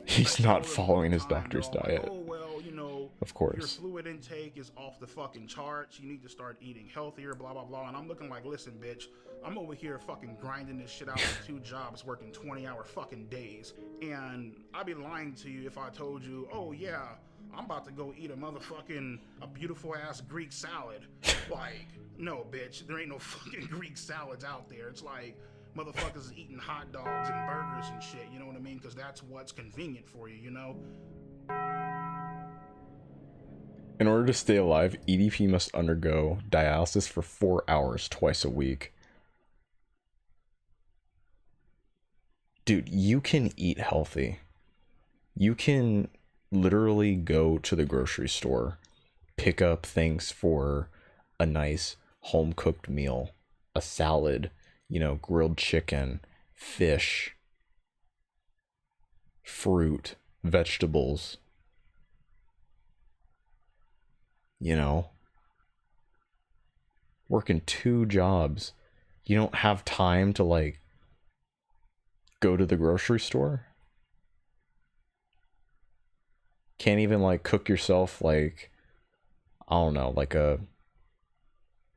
He's not following his doctor's diet. Oh, well, you know, of course. Your fluid intake is off the fucking charts. You need to start eating healthier, blah, blah, blah. And I'm looking like, listen, bitch, I'm over here fucking grinding this shit out with 2 jobs, working 20-hour fucking days. And I'd be lying to you if I told you, oh, yeah, I'm about to go eat a beautiful ass Greek salad. Like, no, bitch, there ain't no fucking Greek salads out there. It's like motherfuckers is eating hot dogs and burgers and shit, you know what I mean? Because that's what's convenient for you, you know? In order to stay alive, EDP must undergo dialysis for 4 hours twice a week. Dude, you can eat healthy. You can literally go to the grocery store, pick up things for a nice home-cooked meal, a salad, you know, grilled chicken, fish, fruit, vegetables. You know, working 2 jobs. You don't have time to, like, go to the grocery store? Can't even, like, cook yourself, like, I don't know,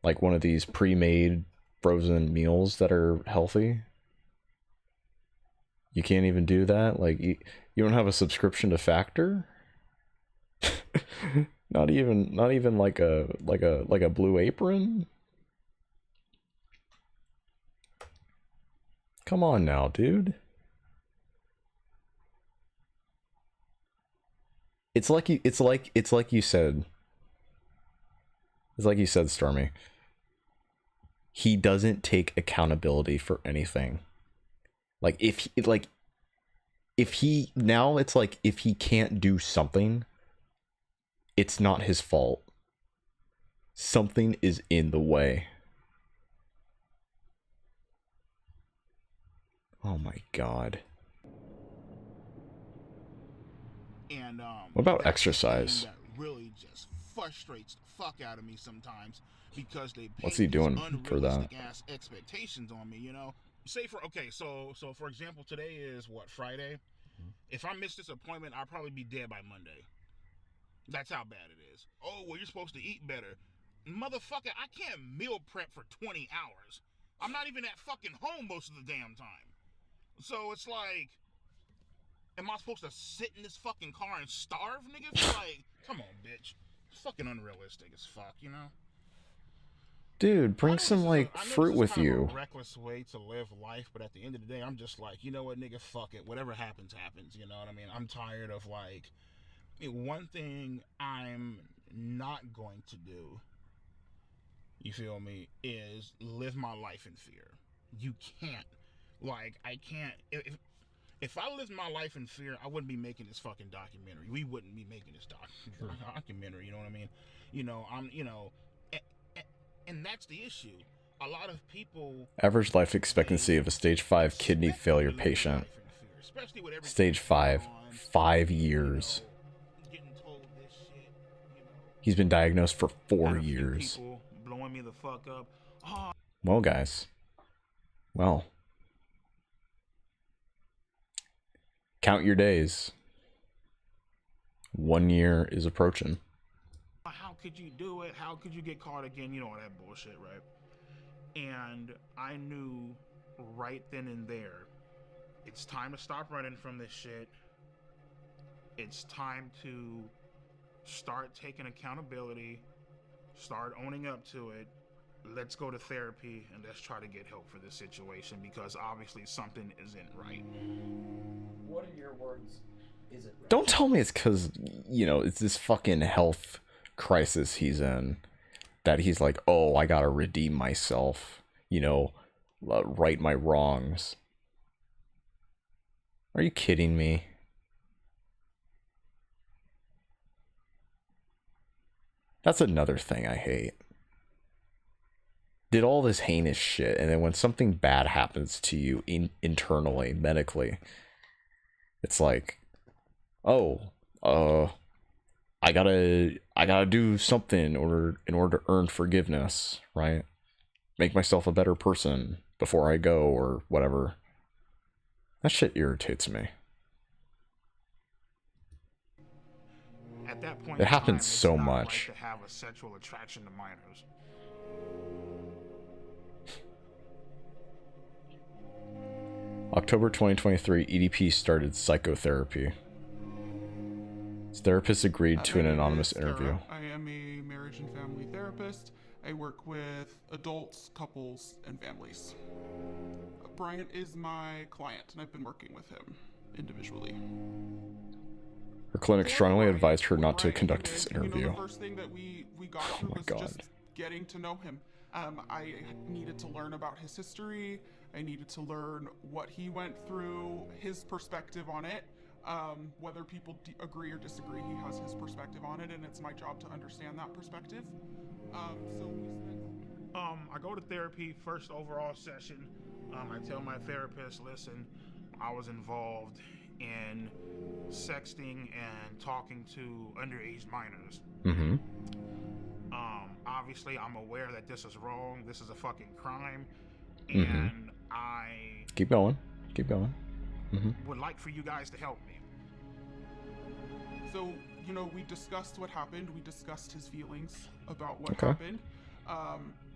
like one of these pre-made frozen meals that are healthy? You can't even do that? Like, you don't have a subscription to Factor? Not even like a Blue Apron? Come on now, dude. It's like you said, Stormy. He doesn't take accountability for anything. If he can't do something, it's not his fault. Something is in the way. Oh my god. And what about that's exercise? the thing that really just frustrates the fuck out of me sometimes, because they What's he doing for that? ass expectations on me, you know? Say so for example, today is what, Friday? If I miss this appointment, I'll probably be dead by Monday. That's how bad it is. Oh, well, you're supposed to eat better. Motherfucker, I can't meal prep for 20 hours. I'm not even at fucking home most of the damn time. So it's like, am I supposed to sit in this fucking car and starve, nigga? Like, come on, bitch. It's fucking unrealistic as fuck, you know? Dude, bring some, like, fruit with you. A reckless way to live life, but at the end of the day, I'm just like, you know what, nigga, fuck it. Whatever happens, happens, you know what I mean? I'm tired of, like, one thing I'm not going to do, you feel me, is live my life in fear. You can't. Like, I can't. If I lived my life in fear, I wouldn't be making this fucking documentary. We wouldn't be making this documentary, you know what I mean? You know, and that's the issue. A lot of people... Average life expectancy of a stage 5 kidney failure patient. Stage 5. 5 years. He's been diagnosed for 4 years. Blowing me the fuck up. Oh. Well, guys. Well. Count your days. 1 year is approaching. How could you do it? How could you get caught again? You know, all that bullshit, right? And I knew right then and there, it's time to stop running from this shit. It's time to start taking accountability, start owning up to it. Let's go to therapy and let's try to get help for this situation, because obviously something isn't right. What are your words? Is it right? Don't tell me it's because, you know, it's this fucking health crisis he's in that he's like, oh, I gotta redeem myself, you know, right my wrongs. Are you kidding me? That's another thing I hate. Did all this heinous shit, and then when something bad happens to you internally, medically, it's like, oh, I gotta do something in order to earn forgiveness, right? Make myself a better person before I go, or whatever. That shit irritates me. At that point, it happens so much. Right to have a sexual attraction to minors. October 2023, EDP started psychotherapy. His therapist agreed to an anonymous interview. I am a marriage and family therapist. I work with adults, couples, and families. Bryant is my client, and I've been working with him individually. Her clinic strongly advised her not to conduct this interview. You know, the first thing that we got through was just getting to know him. I needed to learn about his history. I needed to learn what he went through, his perspective on it. Whether people agree or disagree, he has his perspective on it, and it's my job to understand that perspective. I go to therapy, first overall session. I tell my therapist, listen, I was involved in sexting and talking to underage minors. Mm-hmm. Obviously, I'm aware that this is wrong. This is a fucking crime. Mm-hmm. And I... Keep going. Keep going. Mm-hmm. Would like for you guys to help me. So, you know, we discussed what happened. We discussed his feelings about what happened.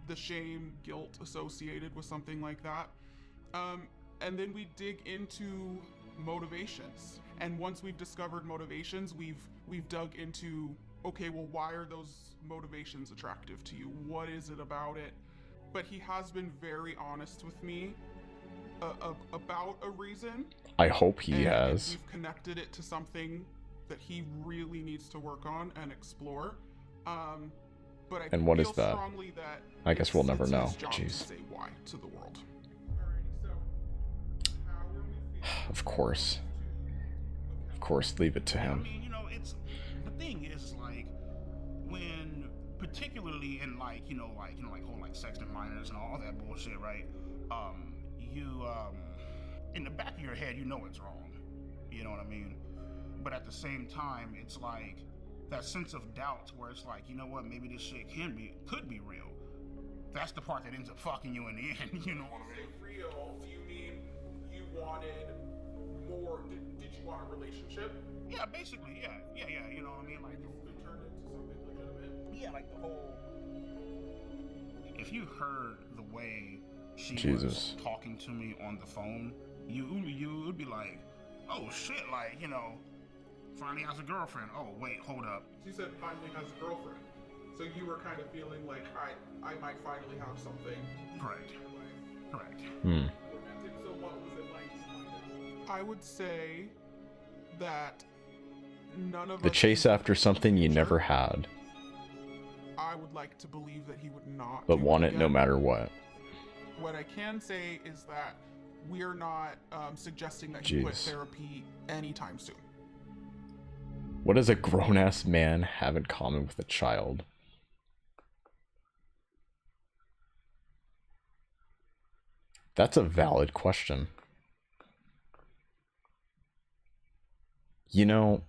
The shame, guilt associated with something like that. And then we dig into motivations. And once we've discovered motivations, we've dug into, okay, well, why are those motivations attractive to you? What is it about it? But he has been very honest with me about a reason. I hope he has. We've connected it to something that he really needs to work on and explore. But I what feel is that? strongly that I guess we'll never know. His job Jeez. to say why to the world. Of course. Of course, leave it to him. I mean, you know, it's the thing is like when, particularly in like whole like sexting minors and all that bullshit, right? You in the back of your head, you know it's wrong. You know what I mean? But at the same time, it's like that sense of doubt where it's like, you know what, maybe this shit could be real. That's the part that ends up fucking you in the end. You know what I mean? Real? Do you mean you wanted more? Did you want a relationship? Yeah, basically, yeah. You know what I mean? Like, it turned into something legitimate. Yeah, like the whole. If you heard the way she Jesus. was talking to me on the phone, you would be like, oh shit, like, you know, finally has a girlfriend. Oh wait, hold up. She said finally has a girlfriend. So you were kind of feeling like I might finally have something. Correct. Romantic. So what was it like? I would say that none of The us chase after something you never had. I would like to believe that he would not. But do want it no again. matter what. What I can say is that we're not suggesting that he quit Jeez. therapy anytime soon. What does a grown-ass man have in common with a child? That's a valid question. You know,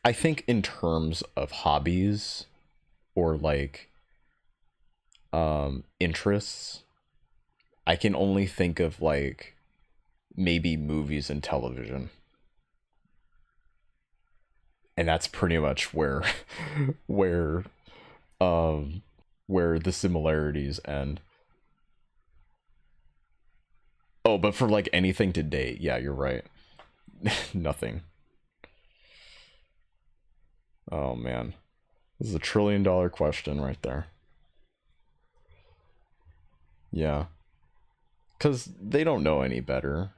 I think in terms of hobbies or like interests, I can only think of like maybe movies and television. And that's pretty much where where the similarities end. Oh, but for like anything to date, yeah, you're right. Nothing. Oh man. This is a $1 trillion question right there. Yeah. Cause they don't know any better.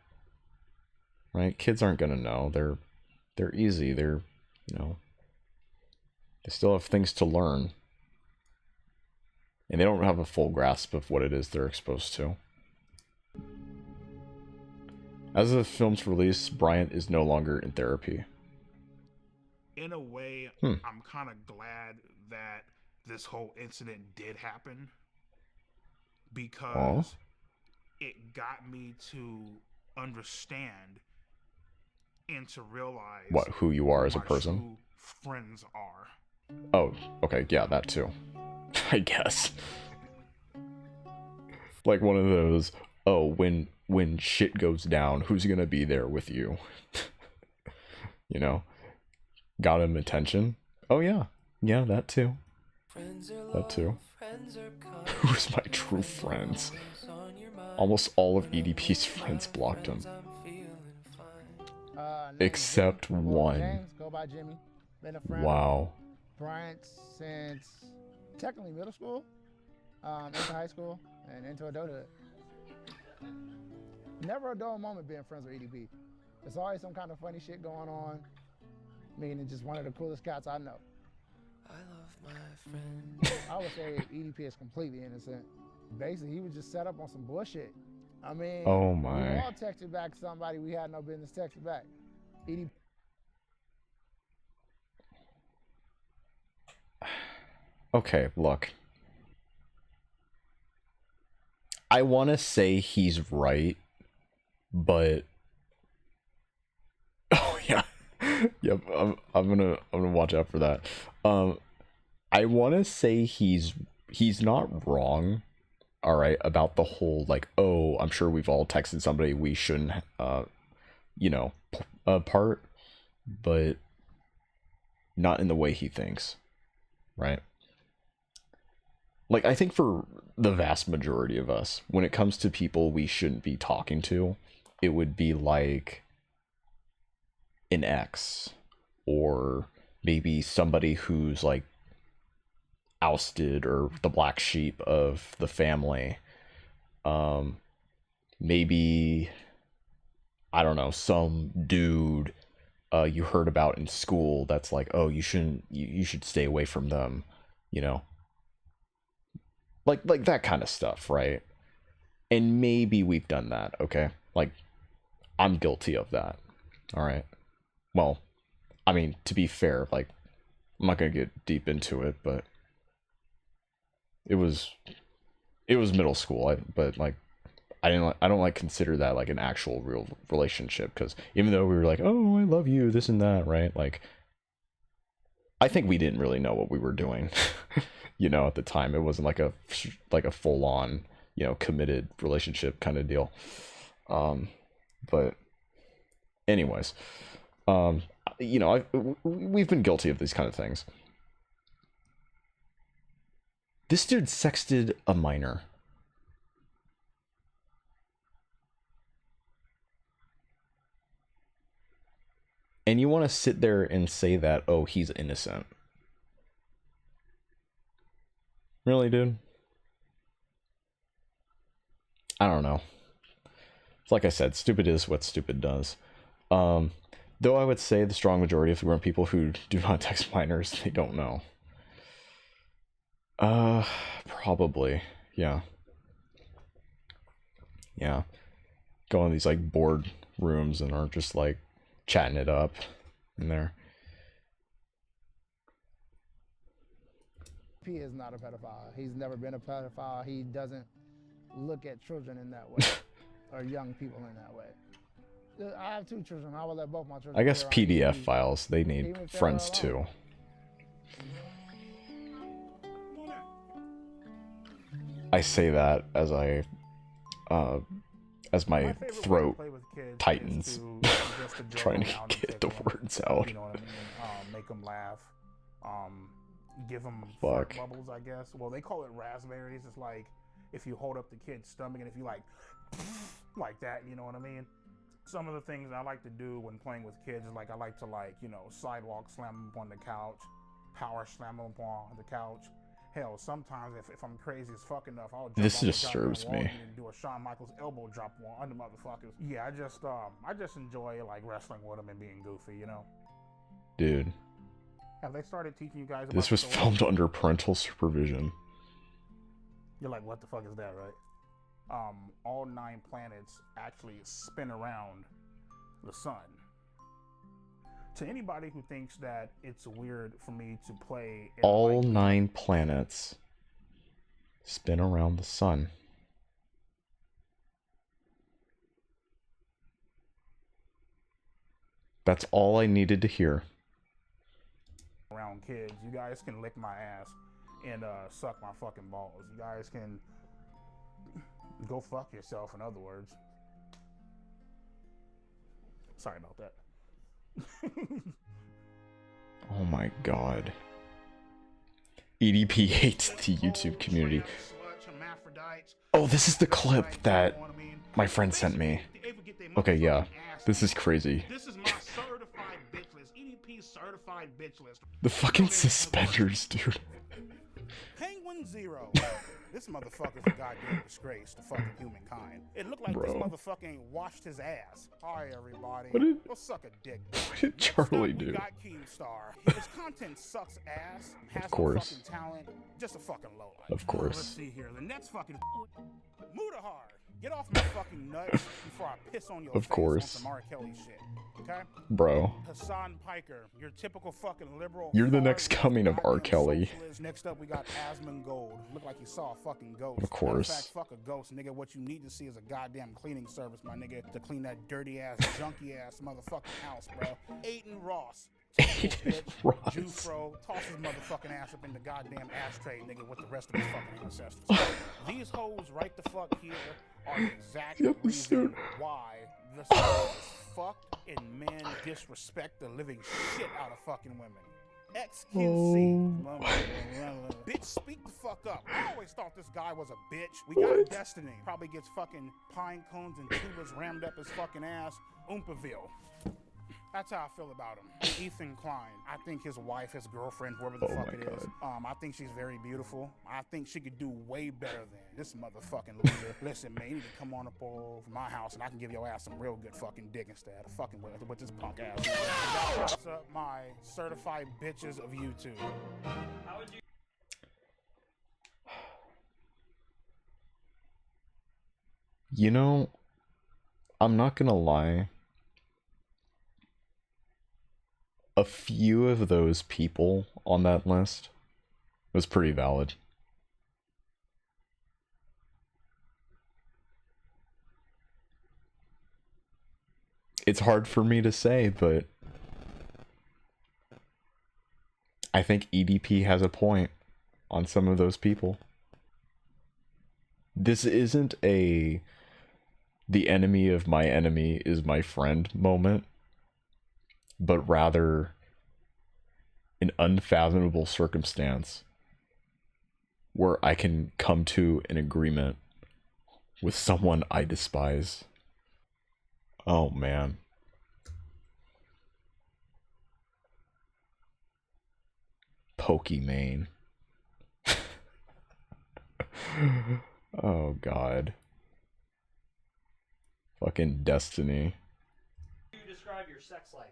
Right? Kids aren't gonna know. They're easy. They're, you know, they still have things to learn. And they don't have a full grasp of what it is they're exposed to. As of the film's release, Bryant is no longer in therapy. In a way, I'm kind of glad that this whole incident did happen, because it got me to understand and to realize What, who you are as a my person? true friends are. Oh, okay, yeah, that too. I guess. Like one of those, oh, when shit goes down, who's gonna be there with you? You know? Got him attention? Oh yeah. Yeah, that too. That too. Who's my true friends? Almost all of EDP's friends blocked him. Except one. James, go by Jimmy. Been a friend Wow. of Bryant since technically middle school, into high school, and into adulthood. Never a dull moment being friends with EDP. There's always some kind of funny shit going on. Meaning just one of the coolest cats I know. I love my friend. I would say EDP is completely innocent. Basically, he was just set up on some bullshit. I mean, Oh we my. all texted back somebody we had no business texting back. EDP. Okay, look. I want to say he's right, but oh yeah, yep. I'm gonna watch out for that. I want to say he's not wrong. All right, about the whole like, oh, I'm sure we've all texted somebody we shouldn't, you know, part, but not in the way he thinks, right? Like, I think for the vast majority of us, when it comes to people we shouldn't be talking to, it would be like an ex, or maybe somebody who's like ousted or the black sheep of the family. Maybe, I don't know, some dude you heard about in school that's like, oh, you should stay away from them, you know, like that kind of stuff, right? And maybe we've done that. Okay, like I'm guilty of that. All right, well, I mean, to be fair, like I'm not gonna get deep into it, but it was middle school. But like I don't like consider that like an actual real relationship, because even though we were like, oh, I love you, this and that, right? Like I think we didn't really know what we were doing. You know, at the time, it wasn't like a full on, you know, committed relationship kind of deal. But anyways, you know, we've been guilty of these kind of things. This dude sexted a minor. And you want to sit there and say that, oh, he's innocent. Really, dude? I don't know. Like I said, stupid is what stupid does. Though I would say the strong majority of the grown people who do not text minors, they don't know. Probably. Yeah. Yeah. Go in these like board rooms and are just like chatting it up in there. He is not a pedophile. He's never been a pedophile. He doesn't look at children in that way or young people in that way. I have 2 children. I will let both my children. I guess be around PDF EDP. files, they need Even if they're friends alone. too. I say that as my throat tightens, trying to get the words out. You know what I mean? Make them laugh. Give them Fuck. fart bubbles, I guess. Well, they call it raspberries. It's like if you hold up the kid's stomach and if you like that, you know what I mean? Some of the things I like to do when playing with kids is like I like to sidewalk slam them on the couch, power slam them on the couch. Hell, sometimes if I'm crazy as fuck enough, I'll jump This on the disturbs goddamn wall me. and do a Shawn Michaels elbow drop on the motherfuckers. Yeah, I just enjoy like wrestling with them and being goofy, you know. Dude, Have they started teaching you guys about this was the filmed under parental supervision. You're like, what the fuck is that, right? All 9 planets actually spin around the sun. To anybody who thinks that it's weird for me to play in All 9 planets spin around the sun. That's all I needed to hear. around kids, you guys can lick my ass and suck my fucking balls. You guys can go fuck yourself, in other words. Sorry about that. Oh my god. EDP hates the YouTube community. Oh, this is the clip that my friend sent me. Okay, yeah. This is crazy. This is my certified bitch list. EDP certified bitch list. The fucking suspenders, dude. Penguin Zero. This motherfucker's a goddamn disgrace to fucking humankind. It looked like this Bro. motherfucker ain't washed his ass. Hi, everybody. What did- Go suck a dick. What did Charlie do? We got Keemstar. His content sucks ass. Has Of course. no fucking talent. Just a fucking lowlife. Of course. Let's see here. The next fucking Mudahar. Get off my fucking nuts before I piss on your Of face course. on some R. Kelly shit. Okay? Bro. Hassan Piker, your typical fucking liberal. You're the next coming of R. Kelly. Next up, we got Asmund Gold. Look like you saw a fucking ghost. Of course. Matter of fact, fuck a ghost, nigga. What you need to see is a goddamn cleaning service, my nigga, to clean that dirty ass, junky ass motherfucking house, bro. Aiden Ross. Aiden Ross. Jufro, toss his motherfucking ass up in the goddamn ashtray, nigga, with the rest of his fucking ancestors. These hoes right the fuck here are the exact reason why this world is fucked and men disrespect the living shit out of fucking women. XQC. Bitch, speak the fuck up. I always thought this guy was a bitch. We got Destiny. Probably gets fucking pine cones and tubas rammed up his fucking ass. Oompaville. That's how I feel about him. Ethan Klein. I think his wife, his girlfriend, whoever the fuck it is. I think she's very beautiful. I think she could do way better than this motherfucking loser. Listen, man, you need to come on up over my house and I can give your ass some real good fucking dick instead of fucking with this punk ass. That's up my certified bitches of YouTube. How would you? You know, I'm not gonna lie. A few of those people on that list was pretty valid. It's hard for me to say, but I think EDP has a point on some of those people. This isn't a the enemy of my enemy is my friend moment, but rather an unfathomable circumstance where I can come to an agreement with someone I despise. Oh man. Pokimane. Oh god. Fucking Destiny. You describe your sex life.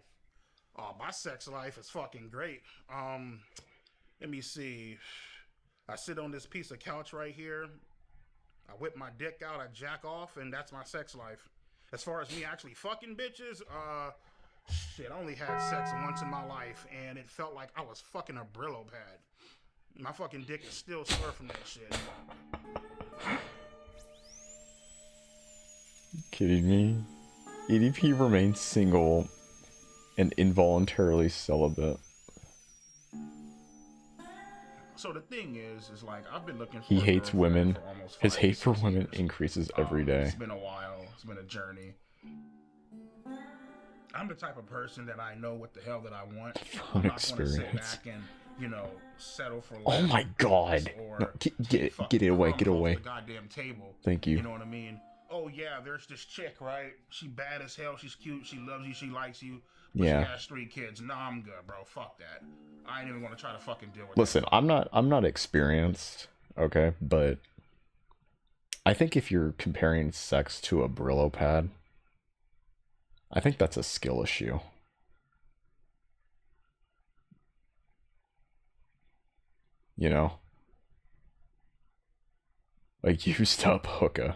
Oh, my sex life is fucking great. Let me see. I sit on this piece of couch right here. I whip my dick out, I jack off, and that's my sex life. As far as me actually fucking bitches, shit, I only had sex once in my life, and it felt like I was fucking a Brillo pad. My fucking dick is still sore from that shit. Kidding me? EDP remains single and involuntarily celibate. So the thing is like I've been looking for He a hates girlfriend women. for almost His 5 hate for 6 women years. increases every day. It's been a while. It's been a journey. I'm the type of person that I know what the hell that I want. From I'm not going to sit experience. back and, you know, settle for Oh less my god! or No, get it fucking away, crumbs get off away. the goddamn table. Thank you. You know what I mean? Oh yeah, there's this chick, right? She bad as hell. She's cute. She loves you. She likes you. But Yeah. she has 3 kids. Nah, I'm good, bro. Fuck that. I ain't even gonna try to fucking deal with Listen, I'm not experienced, okay, but I think if you're comparing sex to a Brillo pad, I think that's a skill issue. You know? Like used up hookah.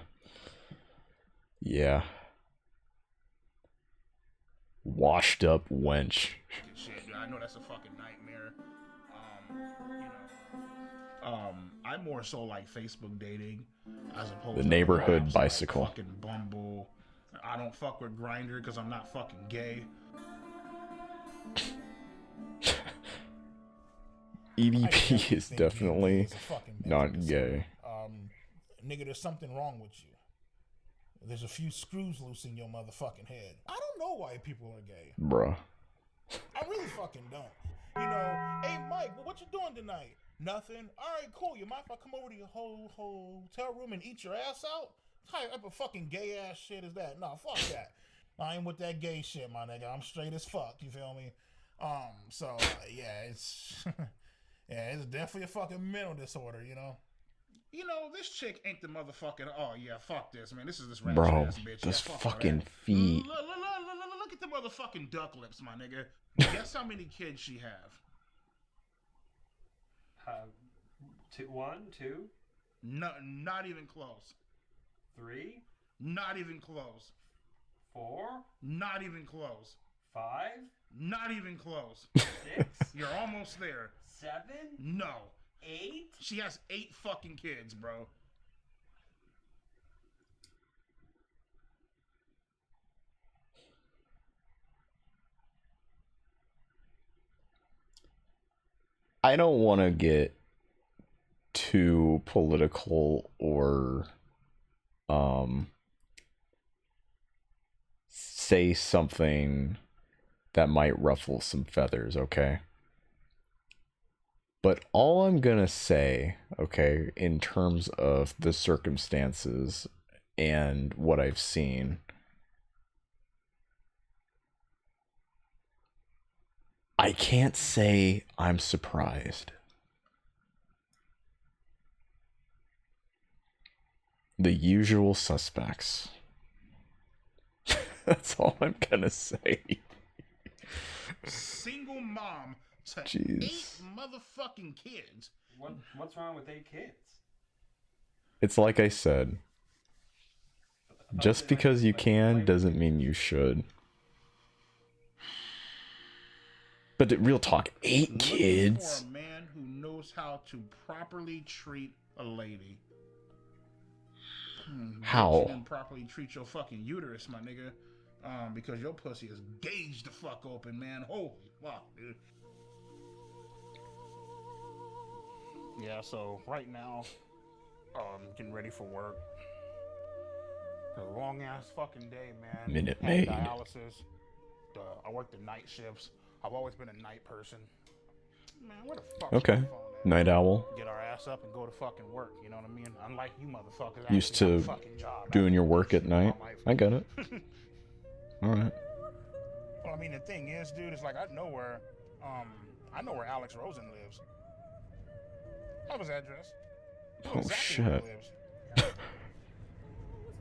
Yeah. Washed up wench. shit. I know that's a fucking nightmare. I more so like Facebook dating as opposed The to neighborhood apps bicycle. Like fucking Bumble. I don't fuck with Grindr because I'm not fucking gay. EDP is definitely is a fucking not gay. Nigga, there's something wrong with you. There's a few screws loose in your motherfucking head. I don't know why people are gay. Bruh. I really fucking don't. You know, hey Mike, what you doing tonight? Nothing. All right, cool. You mind if I come over to your hotel room and eat your ass out? What type of fucking gay ass shit is that? Nah, fuck that. I ain't with that gay shit, my nigga. I'm straight as fuck. You feel me? Yeah, it's yeah, it's definitely a fucking mental disorder. You know. You know, this chick ain't the motherfucking. Oh yeah, fuck this, man. This is this ratchet Bro, ass bitch. those Yeah, fuck all fucking that. feet. Look at the motherfucking duck lips, my nigga. Guess how many kids she have? 1, 2, No, not even close. 3, Not even close. 4, Not even close. 5, Not even close. 6. You're almost there. 7. No. 8. She has 8 fucking kids, bro. I don't want to get too political or say something that might ruffle some feathers, okay? But all I'm gonna say, okay, in terms of the circumstances and what I've seen, I can't say I'm surprised. The usual suspects. That's all I'm gonna say. Single mom to Jeez. 8 motherfucking kids. What's wrong with 8 kids? It's like I said. Just because you can doesn't mean you should. But real talk, 8 kids? For a man who knows how to properly treat a lady. How? You didn't properly treat your fucking uterus, my nigga. Because your pussy is gauged the fuck open, man. Holy fuck, dude. Yeah, so right now, getting ready for work. A long ass fucking day, man. Minute Had Maid. dialysis. I work the night shifts. I've always been a night person. Man, where the fuck? Okay. Night owl. Get our ass up and go to fucking work. You know what I mean? Unlike you motherfuckers. Used actually have to a fucking job. doing your work at night. I got it. Alright. Well, I mean, the thing is, dude, it's like I know where Alex Rosen lives. I have his address. I know Oh, exactly where shit. he lives.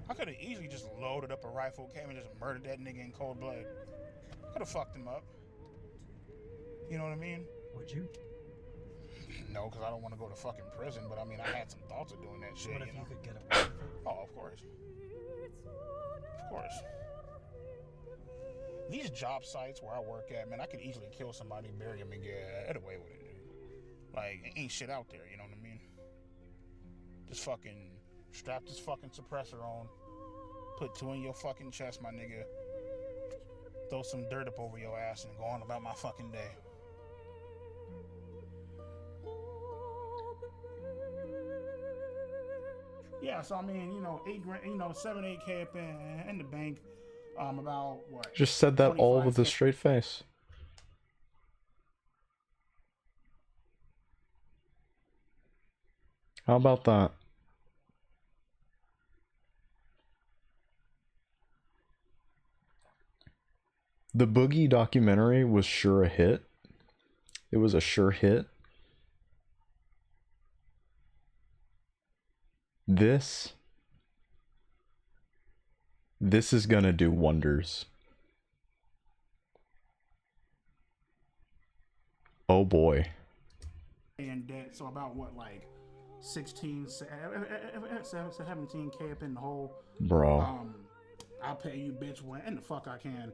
I could have easily just loaded up a rifle, came and just murdered that nigga in cold blood. Could have fucked him up. You know what I mean? Would you? No, because I don't want to go to fucking prison, but I mean, I had some thoughts of doing that shit. What if you know? you could get away with it? Oh, of course. Of course. These job sites where I work at, man, I could easily kill somebody, bury them, and get away with it, dude. Like, ain't shit out there, you know what I mean? Just fucking strap this fucking suppressor on, put 2 in your fucking chest, my nigga, throw some dirt up over your ass, and go on about my fucking day. Yeah, so I mean, you know, 8 grand, you know, 7-8K up in the bank. About what? Just said that all with a straight face. How about that? The Boogie documentary was sure a hit. It was a sure hit. This is gonna do wonders. Oh boy. And debt, so about what, like 17K up in the hole. Bro. I'll pay you, bitch, when the fuck I can.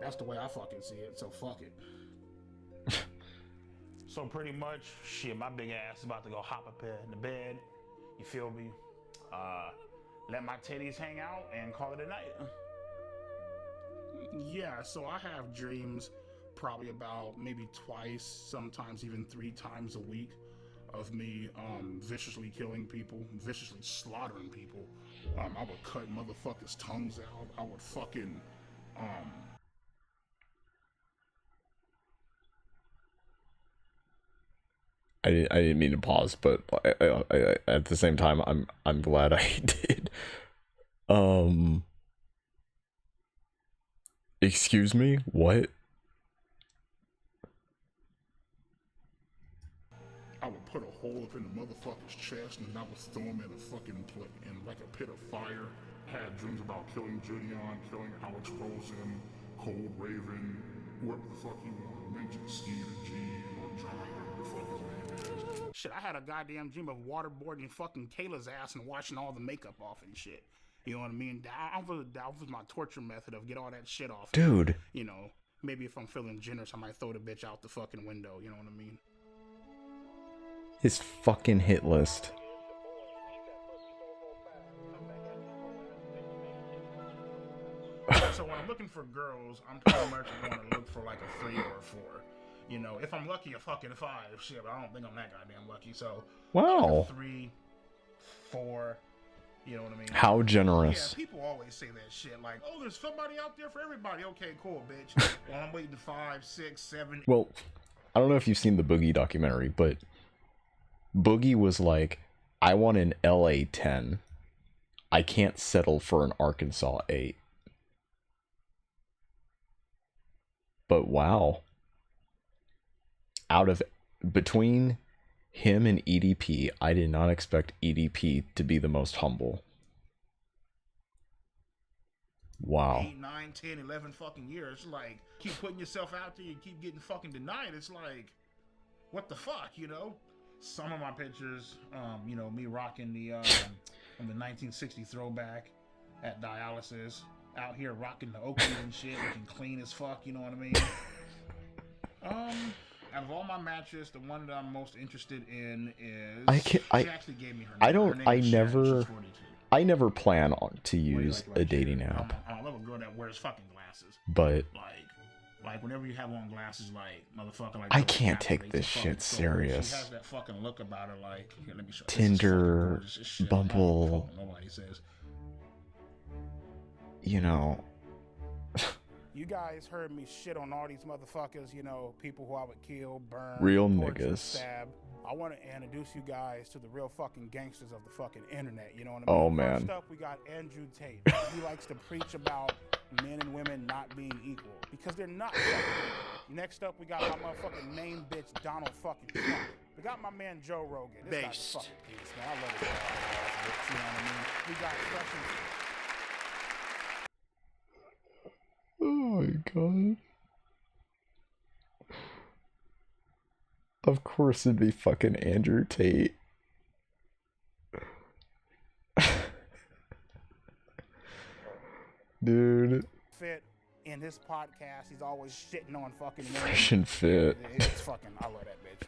That's the way I fucking see it, so fuck it. So pretty much, shit, my big ass is about to go hop up in the bed. You feel me? Let my titties hang out and call it a night. Yeah, so I have dreams probably about maybe twice, sometimes even 3 times a week of me viciously killing people, viciously slaughtering people. I would cut motherfuckers' tongues out. I would fucking I didn't mean to pause, but I, at the same time, I'm glad I did. Excuse me? What? I would put a hole up in the motherfucker's chest and I would throw him in a fucking in like a pit of fire. Had dreams about killing Gideon, killing Alex Rosen, Cold Raven, whoever the fuck you want to mention, Steve G or John, whatever the fuck his name is. Shit, I had a goddamn dream of waterboarding fucking Kayla's ass and washing all the makeup off and shit. You know what I mean? That was my torture method of get all that shit off. Dude. And, you know, maybe if I'm feeling generous, I might throw the bitch out the fucking window. You know what I mean? His fucking hit list. So when I'm looking for girls, I'm pretty much going to look for like a 3 or a 4. You know, if I'm lucky, a fucking 5. Shit, but I don't think I'm that goddamn lucky. So, wow. 3, 4. You know what I mean? How generous. Yeah, people always say that shit like, oh, there's somebody out there for everybody. Okay, cool, bitch. Well, I'm waiting 5, 6, 7. Well, I don't know if you've seen the Boogie documentary, but Boogie was like, I want an LA 10. I can't settle for an Arkansas 8. But wow. Between him and EDP, I did not expect EDP to be the most humble. Wow. 8, 9, 10, 11 fucking years. Like, keep putting yourself out there, you keep getting fucking denied. It's like, what the fuck, you know? Some of my pictures, you know, me rocking the 1960 throwback at dialysis, out here rocking the Oakley and shit, looking clean as fuck, you know what I mean? Out of all my matches, the one that I'm most interested in is she actually gave me her name. I never plan to use a dating app. I love a girl that wears fucking glasses. But like whenever you have on glasses, like motherfucker, like I can't take this shit serious. She has that fucking look about her, like here, let me show Tinder, Bumble. Nobody says. You know. You guys heard me shit on all these motherfuckers, you know, people who I would kill, burn, real torture, niggas. Stab. I want to introduce you guys to the real fucking gangsters of the fucking internet, you know what I mean? Oh, man. First up, we got Andrew Tate. He likes to preach about men and women not being equal, because they're not fucking equal. Next up, we got my motherfucking main bitch, Donald fucking Trump. We got my man, Joe Rogan. This guy's a fucking piece, man. I love this guy, you know what I mean? We got Fresh and... Oh my god. Of course it'd be fucking Andrew Tate. Dude. Fit in his podcast, he's always shitting on fucking women. Fresh and fit. It's fucking, I love that bitch.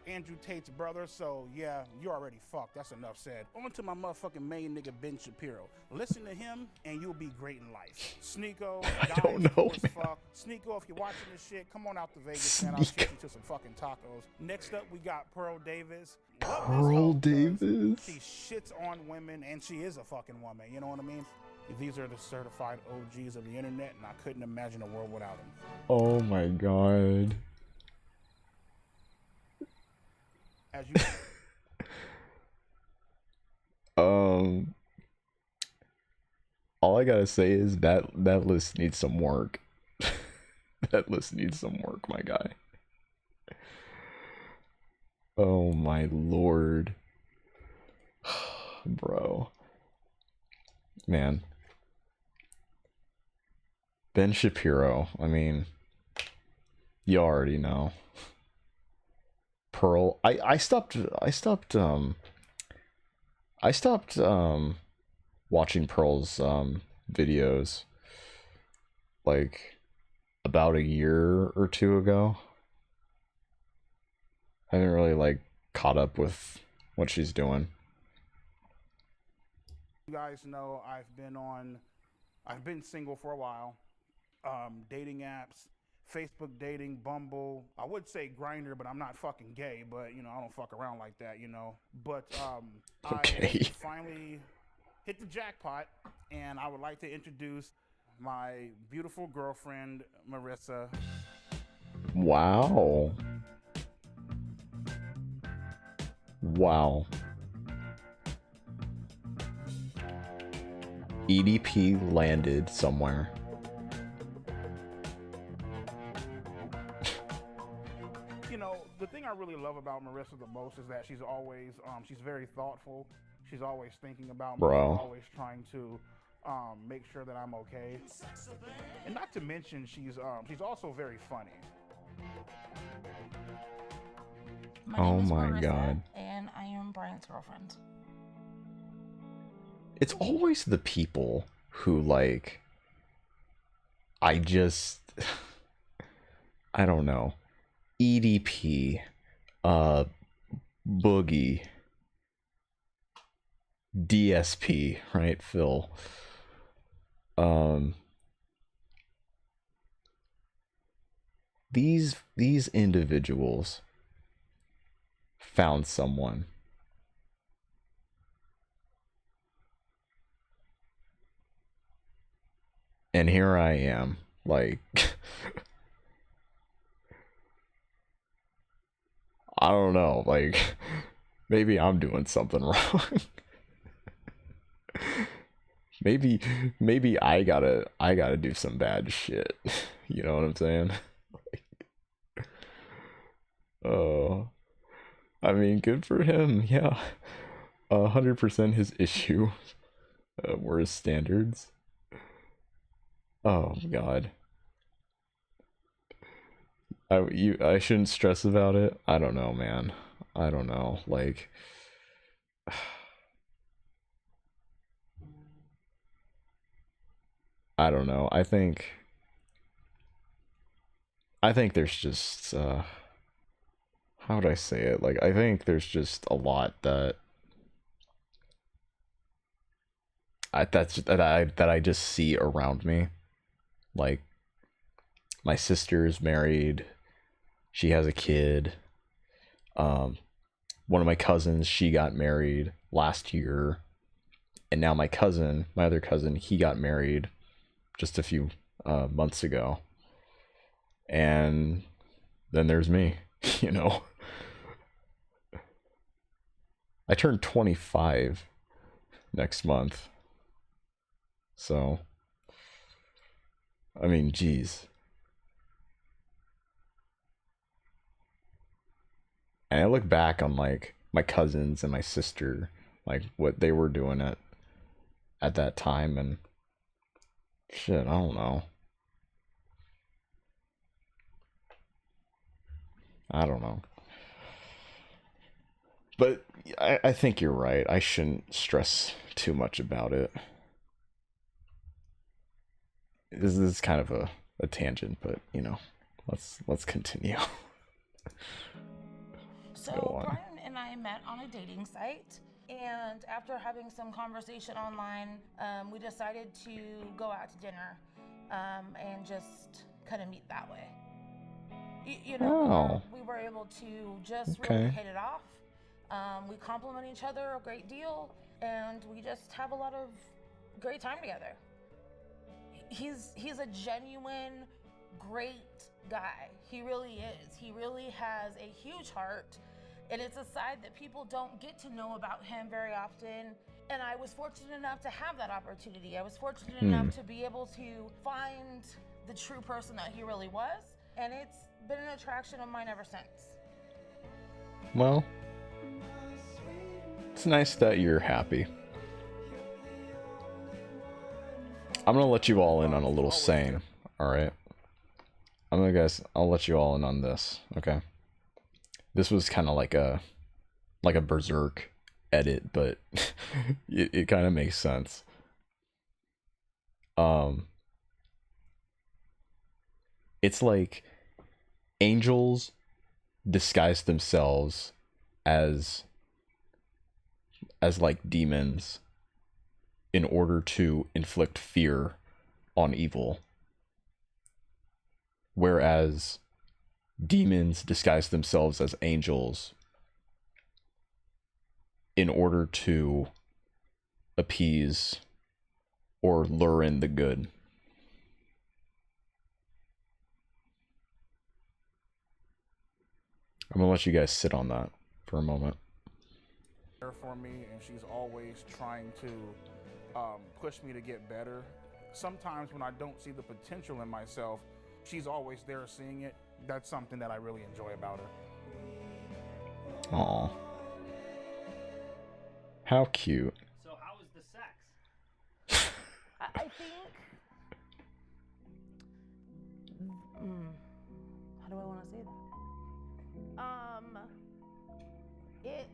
Andrew Tate's brother, so yeah, you already fucked. That's enough said. On to my motherfucking main nigga, Ben Shapiro. Listen to him, and you'll be great in life. Sneeko, I don't know, man. fuck. Sneeko, if you're watching this shit, come on out to Vegas, man. I'll treat you to some fucking tacos. Next up, we got Pearl Davis. Pearl Davis. She shits on women, and she is a fucking woman. You know what I mean? These are the certified OGs of the internet, and I couldn't imagine a world without them. Oh my god. As you all I gotta say is that list needs some work. That list needs some work, my guy. Oh my lord. Bro. Man. Ben Shapiro, I mean, you already know. Pearl, I stopped watching Pearl's videos like about a year or two ago. I haven't really like caught up with what she's doing. You guys know I've been single for a while. Dating apps, Facebook dating, Bumble. I would say Grindr, but I'm not fucking gay, but you know, I don't fuck around like that, you know. But okay. I finally hit the jackpot, and I would like to introduce my beautiful girlfriend, Marissa. Wow. Wow. EDP landed somewhere. You know, the thing I really love about Marissa the most is that she's always, she's very thoughtful. She's always thinking about me. Bro. She's always trying to make sure that I'm okay. And not to mention, she's also very funny. Oh my god. And I am Brian's girlfriend. It's always the people who like I don't know. EDP, Boogie, DSP, right, Phil? These individuals found someone. And here I am, like I don't know, like maybe I'm doing something wrong. maybe I gotta do some bad shit. You know what I'm saying? Oh, I mean, good for him. Yeah, 100% his issue were his standards. Oh god. I shouldn't stress about it. I don't know, man. I don't know. Like I don't know. I think there's just how would I say it? Like I think there's just a lot that I just see around me. Like my sister's married, she has a kid. One of my cousins, she got married last year, and now my other cousin, he got married just a few months ago. And then there's me, you know. I turned 25 next month. So I mean, geez. And I look back on like my cousins and my sister, like what they were doing at that time, and shit, I don't know. I don't know. But I think you're right. I shouldn't stress too much about it. This is kind of a tangent, but you know, let's continue. So Brian and I met on a dating site, and after having some conversation online, we decided to go out to dinner and just kind of meet that way. You know, we were able to just really hit it off. We compliment each other a great deal, and we just have a lot of great time together. He's a genuine, great guy. He really is. He really has a huge heart, and it's a side that people don't get to know about him very often. And I was fortunate enough to have that opportunity. I was fortunate enough to be able to find the true person that he really was, and it's been an attraction of mine ever since. Well, it's nice that you're happy. I'm gonna let you all in on a little saying, alright? I'll let you all in on this, okay? This was kind of like a berserk edit, but it kind of makes sense. It's like angels disguise themselves as like demons in order to inflict fear on evil, whereas demons disguise themselves as angels in order to appease or lure in the good. I'm gonna let you guys sit on that for a moment. For me, and she's always trying to push me to get better. Sometimes when I don't see the potential in myself, she's always there seeing it. That's something that I really enjoy about her. Aw. How cute. So how was the sex? I think... how do I want to say that? It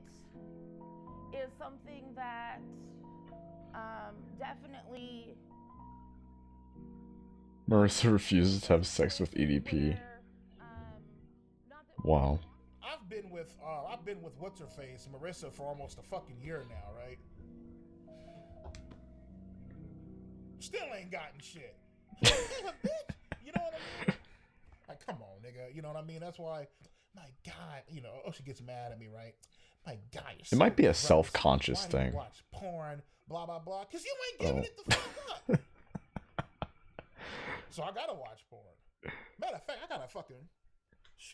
is something that definitely... Marissa refuses to have sex with EDP. Wow. I've been with what's her face, Marissa, for almost a fucking year now, right? Still ain't gotten shit. Bitch, you know what I mean? Like, come on, nigga. You know what I mean? That's why, my God, you know. Oh, she gets mad at me, right? My God, you're It might be a gross. self-conscious Why do you thing. watch porn, blah blah blah, because you ain't giving it the fuck up. So I gotta watch porn. Matter of fact, I got a fucking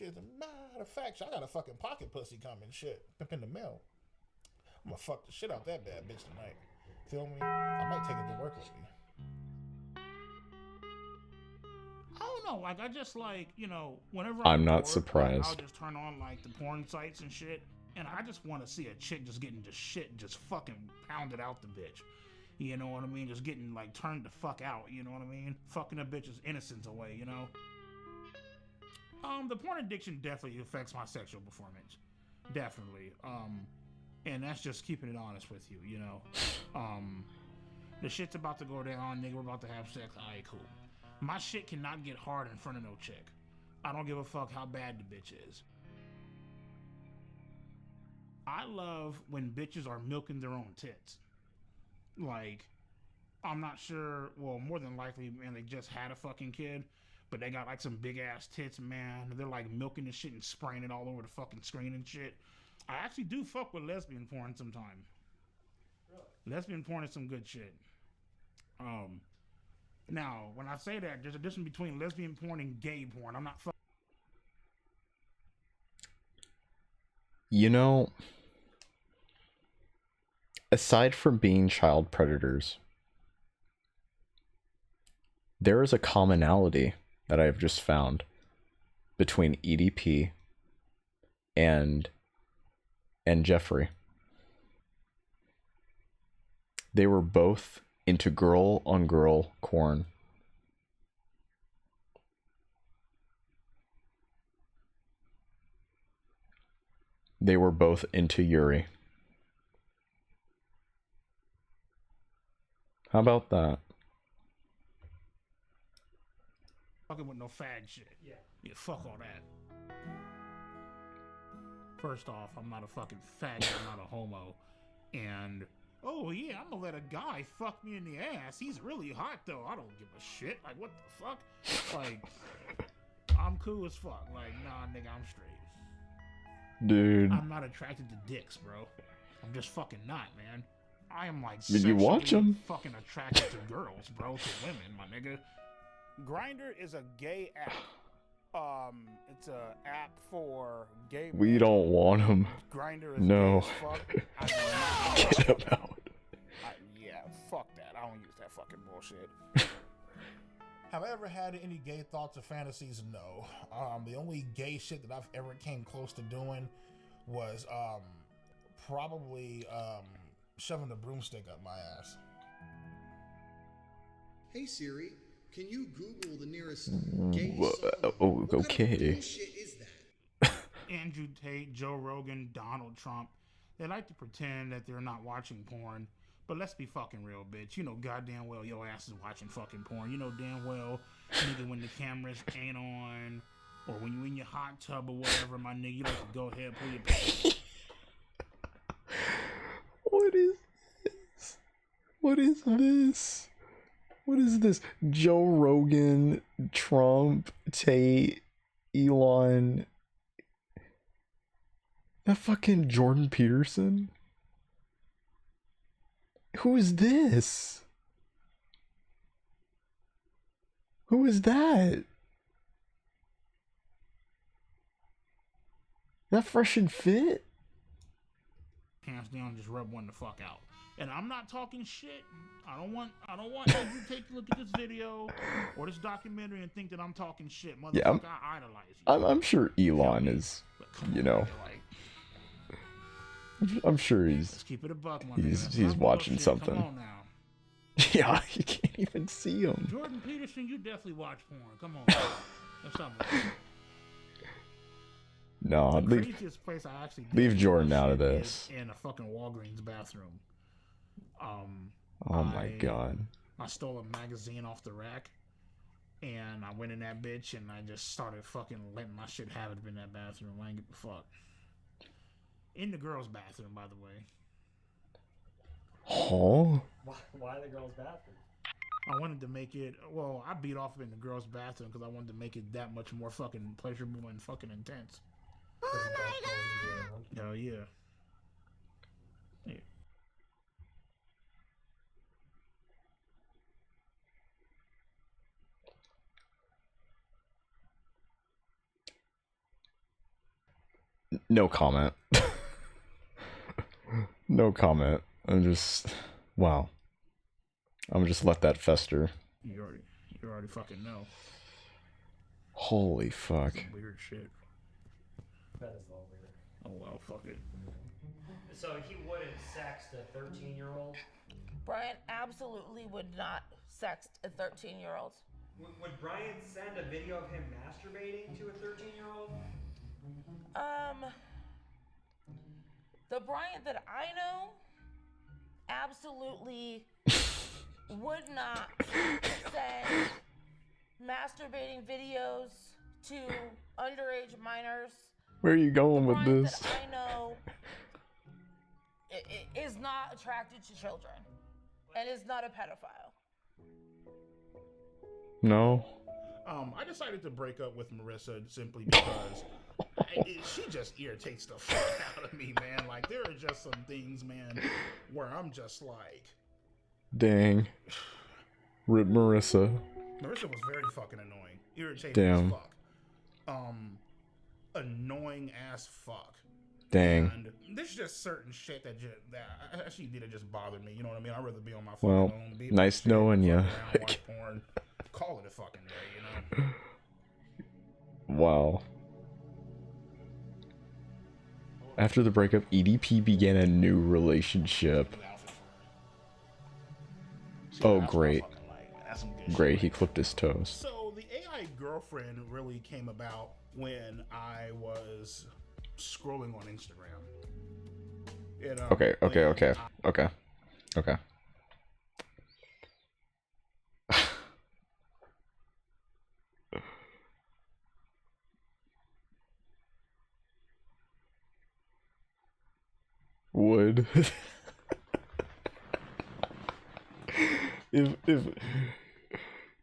I got a fucking pocket pussy coming. Shit, up in the mail. I'm gonna fuck the shit out that bad bitch tonight. Feel me? I might take it to work with me. I don't know. Like, I just like, you know, whenever I'm not bored, surprised. I'll just turn on like the porn sites and shit, and I just want to see a chick just getting just shit, just fucking pounded out the bitch. You know what I mean? Just getting like turned the fuck out. You know what I mean? Fucking a bitch's innocence away. You know. The porn addiction definitely affects my sexual performance. Definitely. And that's just keeping it honest with you. You know. The shit's about to go down, nigga. We're about to have sex. Alright, cool. My shit cannot get hard in front of no chick. I don't give a fuck how bad the bitch is. I love when bitches are milking their own tits. Like, I'm not sure, well, more than likely, man, they just had a fucking kid, but they got like some big ass tits, man. They're like milking the shit and spraying it all over the fucking screen and shit. I actually do fuck with lesbian porn sometime. Really? Lesbian porn is some good shit. Now, when I say that, there's a difference between lesbian porn and gay porn. I'm not You know, aside from being child predators, there is a commonality that I have just found between EDP and Jeffrey. They were both into girl-on-girl porn. They were both into Yuri. How about that? Fucking with no fag shit. Yeah, fuck all that. First off, I'm not a fucking faggot, I'm not a homo. And, oh yeah, I'm gonna let a guy fuck me in the ass. He's really hot though. I don't give a shit. Like, what the fuck? Like, I'm cool as fuck. Like, nah, nigga, I'm straight. Dude. I'm not attracted to dicks, bro. I'm just fucking not, man. I am like Did you watch sexually them? fucking attracted to girls, bro, to women, my nigga. Grindr is a gay app. It's a app for gay. We don't want him. Grindr is no. gay as fuck. Get him out. Yeah, fuck that. I don't use that fucking bullshit. Have I ever had any gay thoughts or fantasies? No. The only gay shit that I've ever came close to doing was probably shoving a broomstick up my ass. Hey Siri, can you Google the nearest gay song? Oh, okay. What kind of bullshit is that? Andrew Tate, Joe Rogan, Donald Trump. They like to pretend that they're not watching porn. But let's be fucking real, bitch. You know goddamn well your ass is watching fucking porn. You know damn well, nigga, when the cameras ain't on, or when you in your hot tub or whatever, my nigga, you like to go ahead, pull your pants. What is this? What is this? What is this? Joe Rogan, Trump, Tate, Elon. That fucking Jordan Peterson? Who is this? Who is that? That fresh and fit? Hands down, just rub one the fuck out. And I'm not talking shit. I don't want Andrew Tate to look at this video or this documentary and think that I'm talking shit. Motherfucker, Yeah, I idolize you. I'm sure Elon is, you know. I'm sure Let's keep it a buck, my he's nigga. watching Bullshit. something. Come on now. Yeah, you can't even see him. Jordan Peterson, you definitely watch porn. Come on. Let's not No, the craziest place I actually did leave Jordan out of shit this. is in a fucking Walgreens bathroom. Oh my god. I stole a magazine off the rack, and I went in that bitch, and I just started fucking letting my shit have it in that bathroom. I ain't give a fuck. In the girls' bathroom, by the way. Huh? Why the girls' bathroom? I wanted to make it. Well, I beat off in the girls' bathroom because I wanted to make it that much more fucking pleasurable and fucking intense. Hell yeah. No comment. No comment. Wow. I'm just let that fester. You already fucking know. Holy fuck. Some weird shit. That is all weird. Oh well, fuck it. So he wouldn't sext a 13-year-old? Brian absolutely would not sext a 13-year-old. Would Brian send a video of him masturbating to a 13-year-old? The Brian that I know absolutely would not send masturbating videos to underage minors. Where are you going with Brian this? that I know is not attracted to children and is not a pedophile. No. I decided to break up with Marissa simply because she just irritates the fuck out of me, man. Like, there are just some things, man, where I'm just like... Dang. Rip Marissa. Marissa was very fucking annoying. Irritating Damn. as fuck. Annoying as fuck. Dang. And there's just certain shit that she did it just bothered me. You know what I mean? I'd rather be on my fucking Well, own. Be nice shit, knowing fuck ya. around, watch porn, call it a fucking day, you know? Wow. After the breakup, EDP began a new relationship. Oh, great. Great, he clipped his toes. So the AI girlfriend really came about when I was scrolling on Instagram. Okay. Would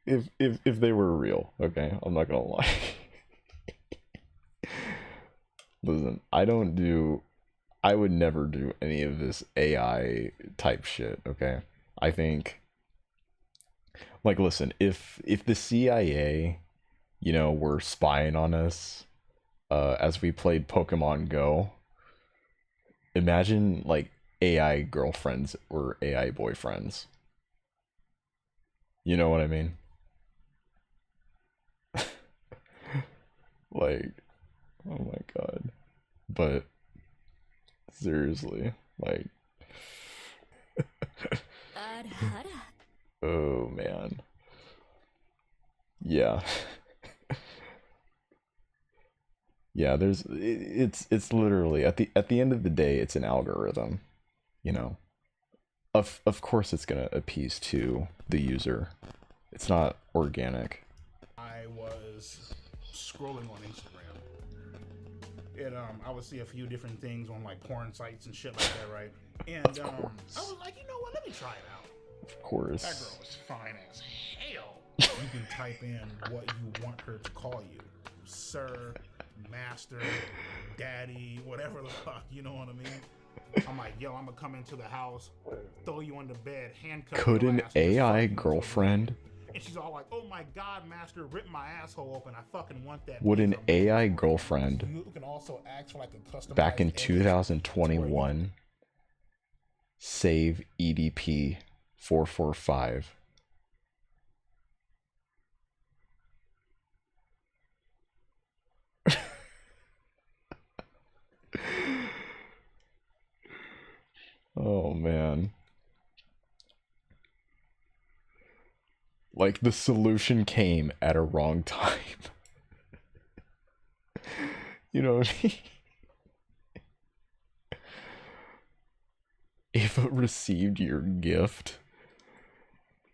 if they were real, okay? I'm not gonna lie. Listen, I would never do any of this AI type shit, okay? I think, like, listen, if the CIA, you know, were spying on us as we played Pokemon Go, imagine, like, AI girlfriends or AI boyfriends. You know what I mean? Like, oh my god. But seriously, like oh man. Yeah. Yeah, it's literally at the end of the day it's an algorithm, you know. Of course it's going to appease to the user. It's not organic. I was scrolling on Instagram. I would see a few different things on like porn sites and shit like that, right? And I was like, you know what? Let me try it out. Of course. That girl is fine as hell. You can type in what you want her to call you, sir, master, daddy, whatever the fuck. You know what I mean? I'm like, yo, I'm gonna come into the house, throw you on the bed, handcuff you. Could an AI girlfriend? And she's all like, oh my god, master, rip my asshole open. I fucking want that. Would an AI girlfriend You can also ask for like a customized back in edit 2021 save EDP445? Oh man. Like the solution came at a wrong time. You know what I mean? Ava received your gift.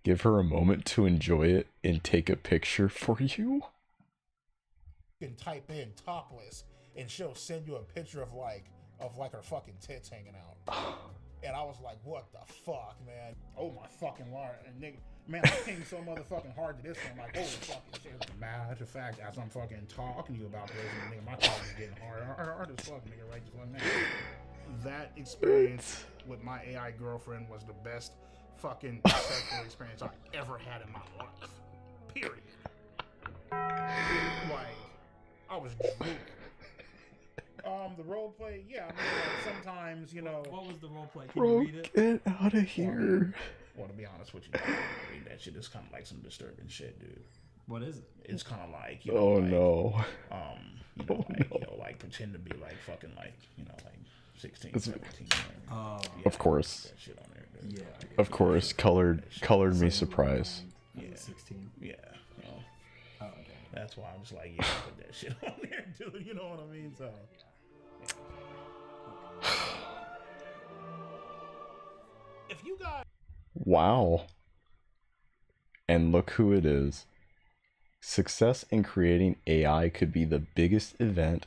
Give her a moment to enjoy it and take a picture for you. You can type in topless and she'll send you a picture of like her fucking tits hanging out. And I was like, what the fuck, man? Oh my fucking lord. And nigga, man, I came so motherfucking hard to this one. I'm like, holy fucking shit. Matter of fact, as I'm fucking talking to you about this, and nigga, my talk is getting hard as fuck, nigga, right? Just like that. That experience with my AI girlfriend was the best fucking sexual experience I've ever had in my life. Period. Like, I was drooling. The role play, yeah. I mean, like, sometimes, you know. What was the role play? Can Bro, you read it? get out of here. Well, to be honest with you, read that shit is kind of like some disturbing shit, dude. What is it? It's kind of like, you know, Oh like, no. You know, like, you know, like pretend to be like fucking like, you know, like 16, 17. Oh, yeah, of course. that shit on there, dude. Yeah. Of course, colored me surprise. Yeah. 16. Yeah. You know, Oh, okay. that's why I was like, yeah, put that shit on there, dude. You know what I mean? So. If you guys. Wow. And look who it is. Success in creating AI could be the biggest event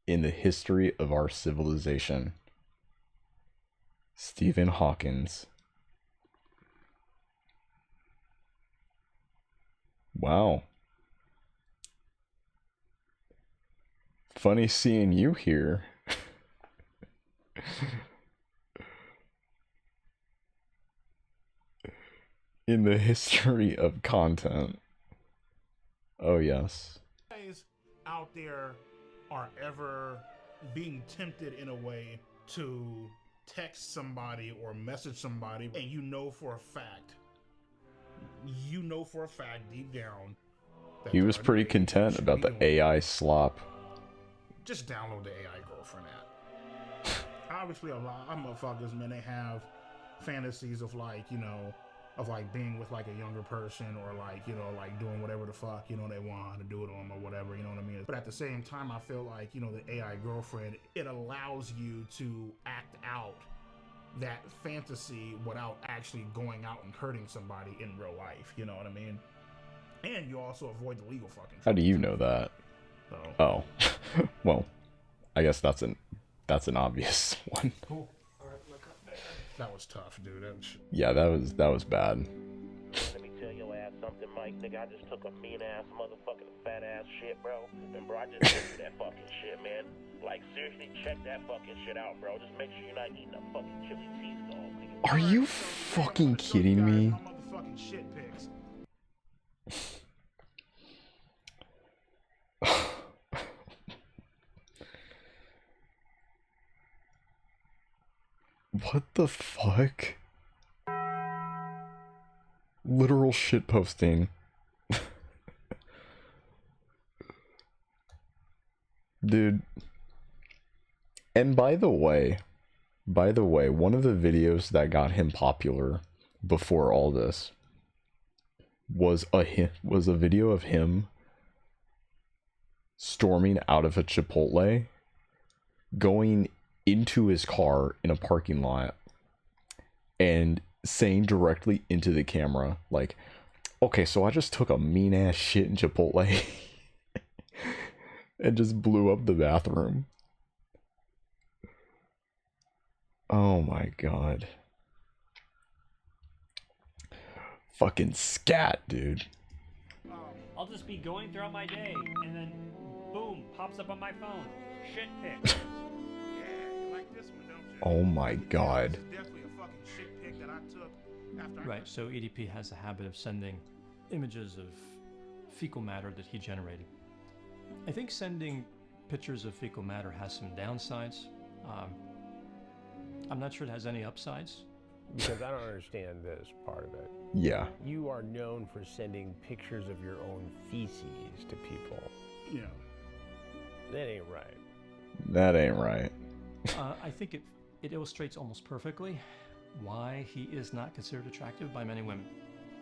in the history of our civilization. Stephen Hawkins. Wow. Funny seeing you here. In the history of content. Oh yes. Guys out there are ever being tempted in a way to text somebody or message somebody, and you know for a fact deep down that He was pretty content about the AI slop. just download the AI girlfriend app. Obviously, a lot of motherfuckers, man, they have fantasies of like, you know, of like being with like a younger person, or like, you know, like doing whatever the fuck, you know, they want to do it on, or whatever, you know what I mean? But at the same time, I feel like, you know, the AI girlfriend, it allows you to act out that fantasy without actually going out and hurting somebody in real life, you know what I mean? And you also avoid the legal fucking. How do you know that? Oh, well, I guess that's an obvious one. Cool. All right, look up there. That was tough, dude. Yeah, that was bad. Let me tell your ass something, Mike. Nigga, I just took a mean ass motherfucking fat ass shit, bro. And bro, I just took that fucking shit, man. Like, seriously, check that fucking shit out, bro. Just make sure you're not eating a fucking chili cheese dog, nigga. Are you fucking kidding me? Motherfucking shit pics. What the fuck? Literal shit posting. Dude. And by the way, one of the videos that got him popular before all this was a video of him storming out of a Chipotle, going into his car in a parking lot, and saying directly into the camera, like, okay, so I just took a mean ass shit in Chipotle and just blew up the bathroom. Oh my god. Fucking scat, dude. I'll just be going throughout my day, and then boom, pops up on my phone. Shit pic. Oh my god. Right, so EDP has a habit of sending images of fecal matter that he generated. I think sending pictures of fecal matter has some downsides. I'm not sure it has any upsides. Because I don't understand this part of it. Yeah. You are known for sending pictures of your own feces to people. Yeah. That ain't right. That ain't right. I think it illustrates almost perfectly why he is not considered attractive by many women.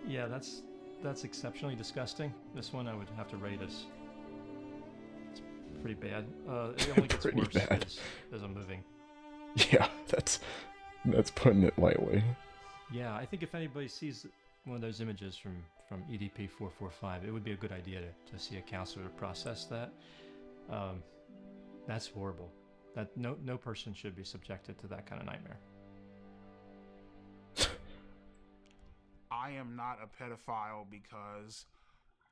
Yeah, that's exceptionally disgusting. This one I would have to rate as it's pretty bad. It only gets Pretty worse bad. as I'm moving. Yeah, that's putting it lightly. Yeah, I think if anybody sees one of those images from EDP445, it would be a good idea to see a counselor to process that. That's horrible. That no person should be subjected to that kind of nightmare. I am not a pedophile because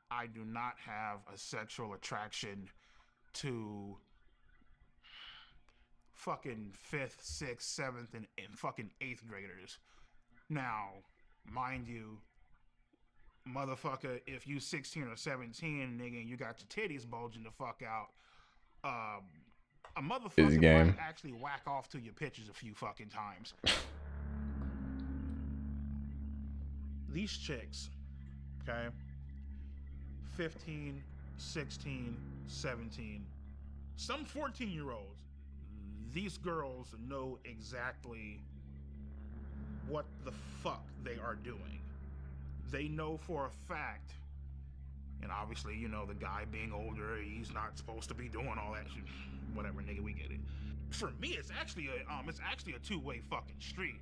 I do not have a sexual attraction to fucking 5th, 6th, 7th, and fucking 8th graders. Now, mind you, motherfucker, if you 16 or 17, nigga, and you got your titties bulging the fuck out, a motherfucker might actually whack off to your pictures a few fucking times. These chicks, okay, 15, 16, 17, some 14-year-olds, these girls know exactly what the fuck they are doing. They know for a fact, and obviously, you know, the guy being older, he's not supposed to be doing all that shit. Whatever, nigga, we get it. For me, it's actually a two-way fucking street.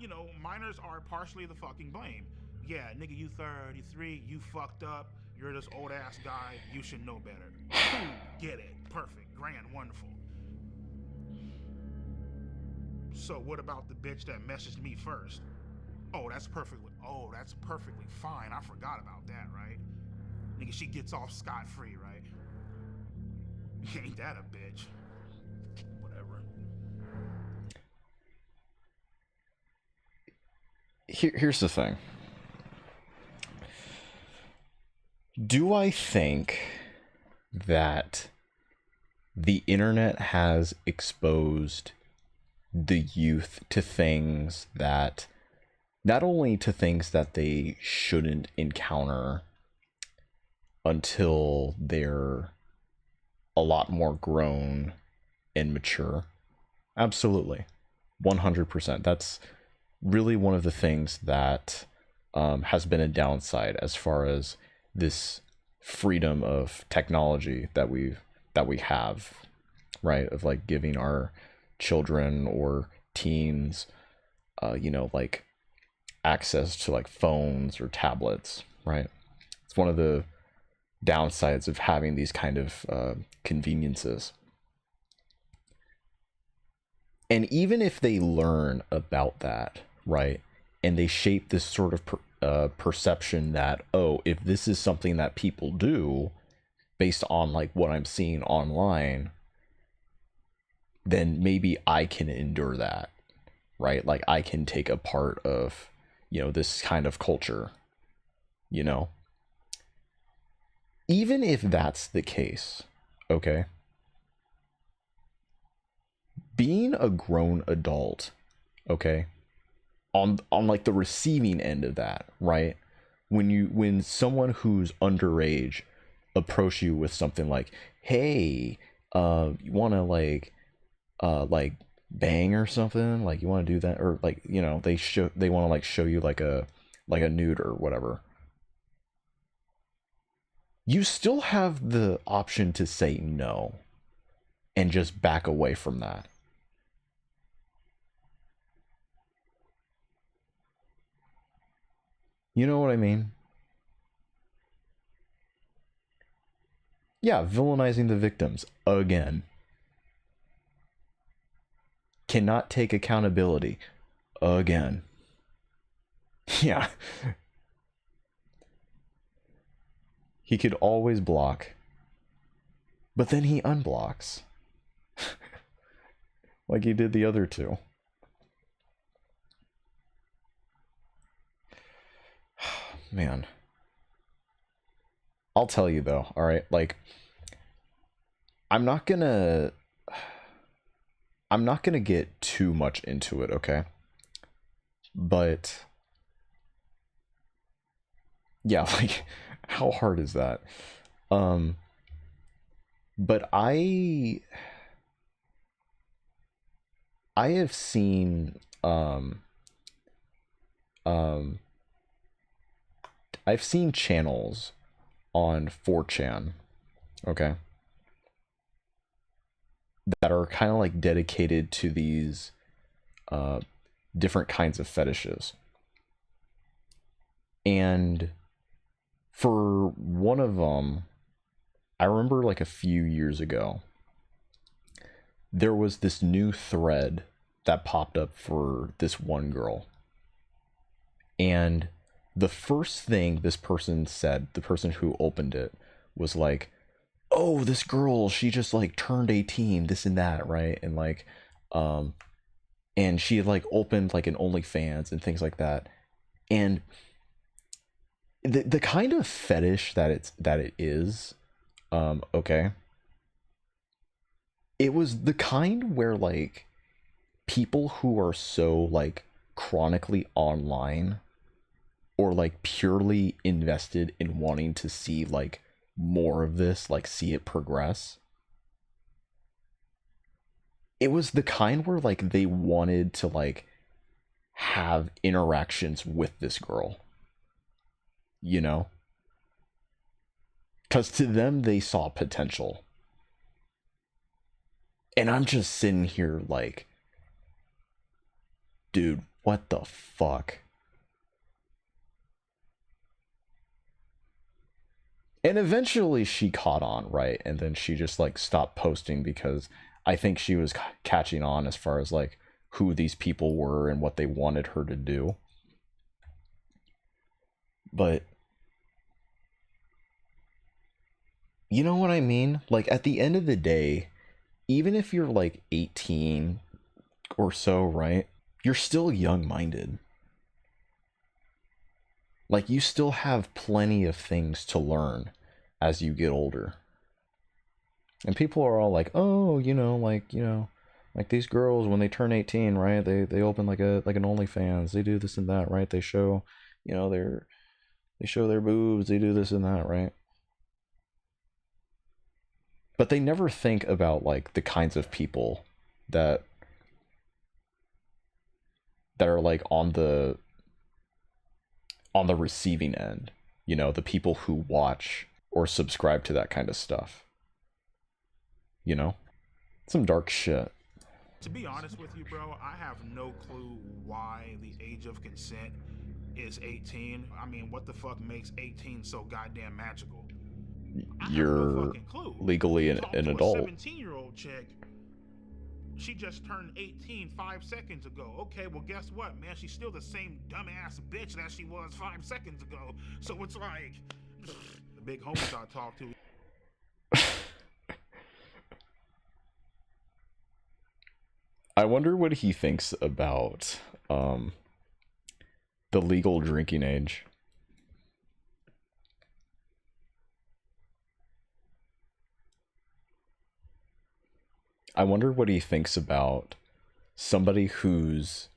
You know, minors are partially the fucking blame. Yeah, nigga, you 33, you fucked up, you're this old ass guy, you should know better. Get it, perfect, grand, wonderful. So what about the bitch that messaged me first? Oh, that's perfectly fine. I forgot about that, right? Nigga, she gets off scot-free, right? Ain't that a bitch? Whatever. Here's the thing. Do I think that the internet has exposed the youth to things that, not only to things that they shouldn't encounter until they're a lot more grown and mature? Absolutely. 100%. That's really one of the things that has been a downside as far as this freedom of technology that we have, right? Of like giving our children or teens, you know, like access to like phones or tablets, right? It's one of the downsides of having these kind of conveniences. And even if they learn about that, right, and they shape this sort of perception that, oh, if this is something that people do based on like what I'm seeing online, then maybe I can endure that, right? Like I can take a part of, you know, this kind of culture, you know? Even if that's the case, okay? Being a grown adult, okay, on like the receiving end of that, right? When someone who's underage approach you with something like, hey, you want to like bang or something, like you want to do that, or like, you know, they want to like show you like a nude or whatever, you still have the option to say no and just back away from that. You know what I mean? Yeah, villainizing the victims again. Cannot take accountability again. Yeah. He could always block, but then he unblocks. Like he did the other two. Man. I'll tell you though, alright? Like, I'm not gonna get too much into it, okay? But yeah, like, how hard is that? But I have seen I've seen channels on 4chan, okay, that are kind of like dedicated to these different kinds of fetishes. And for one of them, I remember like a few years ago, there was this new thread that popped up for this one girl. And the first thing this person said, the person who opened it, was like, oh, this girl, she just like turned 18, this and that, right? And like, and she had like opened like an OnlyFans and things like that. And the kind of fetish that it is, okay, it was the kind where like people who are so like chronically online or like purely invested in wanting to see like more of this, like see it progress, it was the kind where like they wanted to like have interactions with this girl, you know, because to them they saw potential. And I'm just sitting here like, dude, what the fuck? And eventually she caught on, right? And then she just like stopped posting because I think she was catching on as far as like who these people were and what they wanted her to do. But you know what I mean? Like at the end of the day, even if you're like 18 or so, right? You're still young-minded. Like you still have plenty of things to learn as you get older. And people are all like, oh, you know, like these girls when they turn 18, right? They open like an OnlyFans. They do this and that, right? They show, you know, they show their boobs, they do this and that, right? But they never think about like the kinds of people that are like on the on the receiving end, you know, the people who watch or subscribe to that kind of stuff. You know? Some dark shit. To be honest with you, bro, I have no clue why the age of consent is 18. I mean, what the fuck makes 18 so goddamn magical? You're legally an adult. 17-year-old chick, she just turned 18 5 seconds ago. Okay, well, guess what, man? She's still the same dumbass bitch that she was 5 seconds ago. So it's like, the big homies I talk to. I wonder what he thinks about the legal drinking age. I wonder what he thinks about somebody who's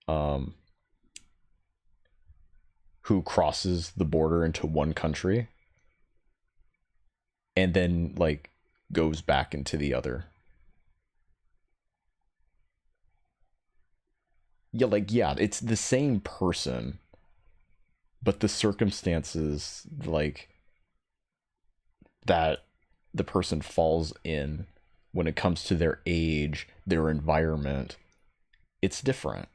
who crosses the border into one country and then like goes back into the other. Yeah, like, yeah, it's the same person, but the circumstances, like, that the person falls in when it comes to their age, their environment, it's different.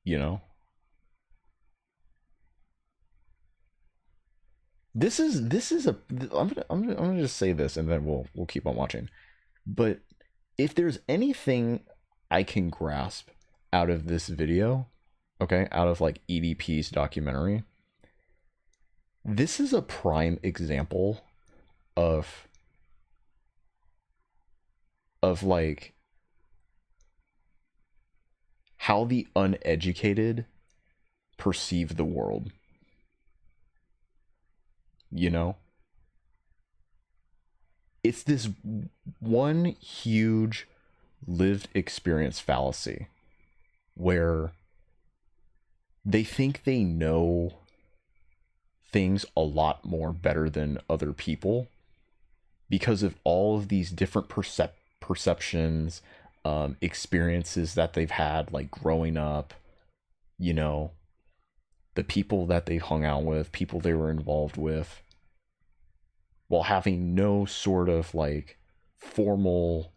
You know? This is a I'm gonna just say this and then we'll keep on watching. But if there's anything I can grasp out of this video, okay, out of like EDP's documentary, this is a prime example of like how the uneducated perceive the world. You know? It's this one huge lived experience fallacy where they think they know things a lot more better than other people because of all of these different perceptions, experiences that they've had, like growing up, you know, the people that they hung out with, people they were involved with, while having no sort of like formal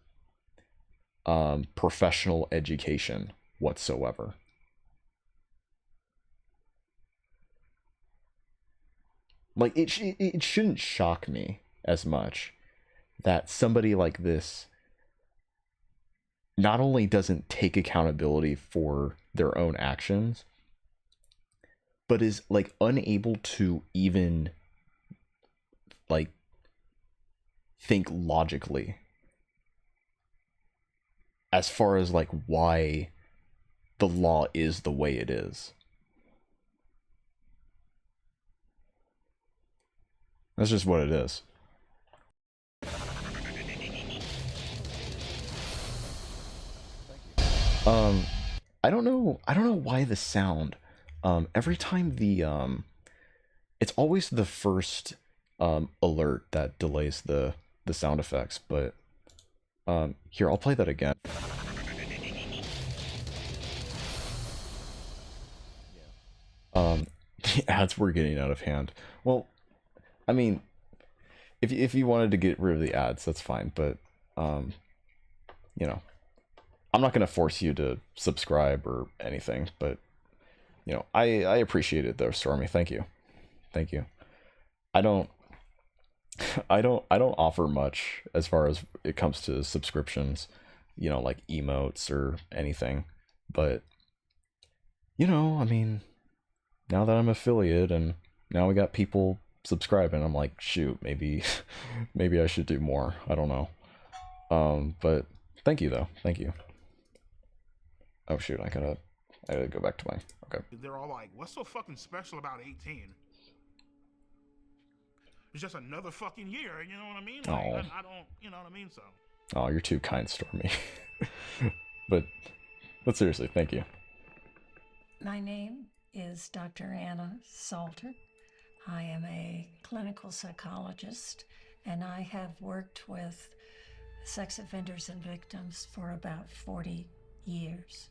professional education whatsoever. Like, it shouldn't shock me as much that somebody like this not only doesn't take accountability for their own actions, but is like unable to even like think logically as far as like why the law is the way it is. That's just what it is. I don't know why the sound, every time the it's always the first alert that delays the sound effects, but here, I'll play that again. The ads were getting out of hand. Well, I mean, if you wanted to get rid of the ads, that's fine, but you know, I'm not gonna force you to subscribe or anything, but you know, I appreciate it though, Stormy. Thank you. I don't offer much as far as it comes to subscriptions, you know, like emotes or anything, but you know, I mean, now that I'm affiliate and now we got people subscribing, I'm like, shoot, maybe I should do more. I don't know. But thank you though. Thank you. Oh shoot, I gotta go back to my, okay. They're all like, what's so fucking special about 18? It's just another fucking year, you know what I mean? Like, I don't, you know what I mean? So. Oh, you're too kind, Stormy. But seriously, thank you. My name is Dr. Anna Salter. I am a clinical psychologist, and I have worked with sex offenders and victims for about 40 years.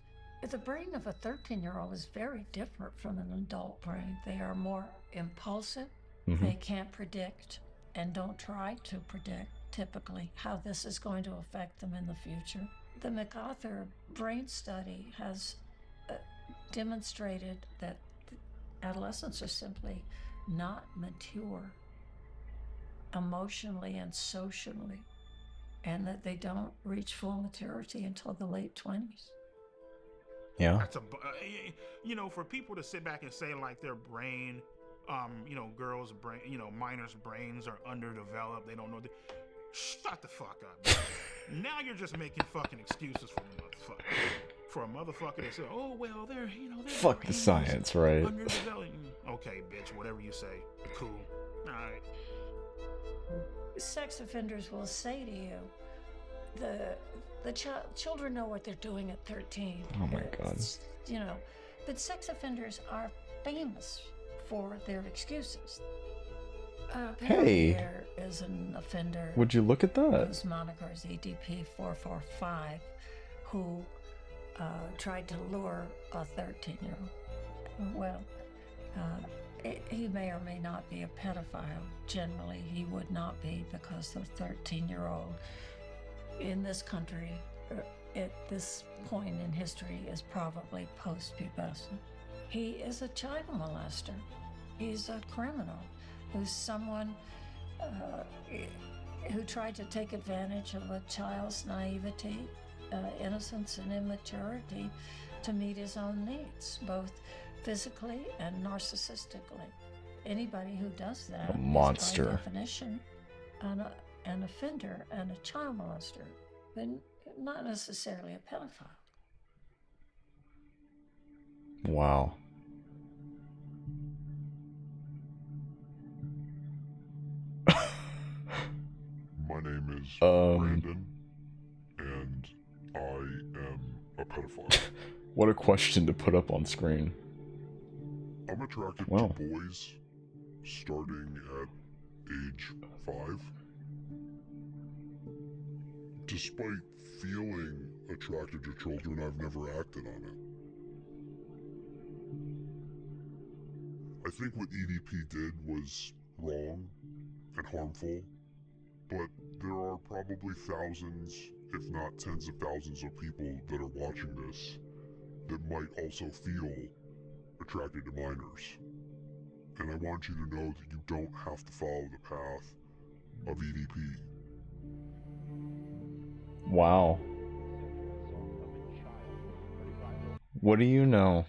The brain of a 13-year-old is very different from an adult brain. They are more impulsive. They can't predict and don't try to predict typically how this is going to affect them in the future. The MacArthur brain study has demonstrated that adolescents are simply not mature emotionally and socially, and that they don't reach full maturity until the late 20s. Yeah. That's you know, for people to sit back and say like their brain, you know, girls' brain, you know, minors' brains are underdeveloped. They don't know. Shut the fuck up. Bro. Now you're just making fucking excuses for a motherfucker. For a motherfucker that said, "Oh well, they're Fuck the science, right?" Underdeveloped. Okay, bitch. Whatever you say. Cool. All right. Sex offenders will say to you, the children know what they're doing at 13. Oh my God. You know, but sex offenders are famous for their excuses. Apparently Hey. there is an offender. Would you look at that? Whose moniker is EDP445, who tried to lure a 13-year-old. Well, he may or may not be a pedophile. Generally, he would not be, because the 13-year-old in this country at this point in history is probably post-pubescent. He is a child molester. He's a criminal who's someone who tried to take advantage of a child's naivety, innocence, and immaturity to meet his own needs, both physically and narcissistically. Anybody who does that A monster. is by definition an offender and a child molester, but not necessarily a pedophile. Wow. My name is Brandon, and I am a pedophile. What a question to put up on screen. I'm attracted Wow. to boys starting at age 5. Despite feeling attracted to children, I've never acted on it. I think what EDP did was wrong and harmful, but there are probably thousands, if not tens of thousands of people that are watching this that might also feel attracted to minors. And I want you to know that you don't have to follow the path of EDP. Wow. What do you know?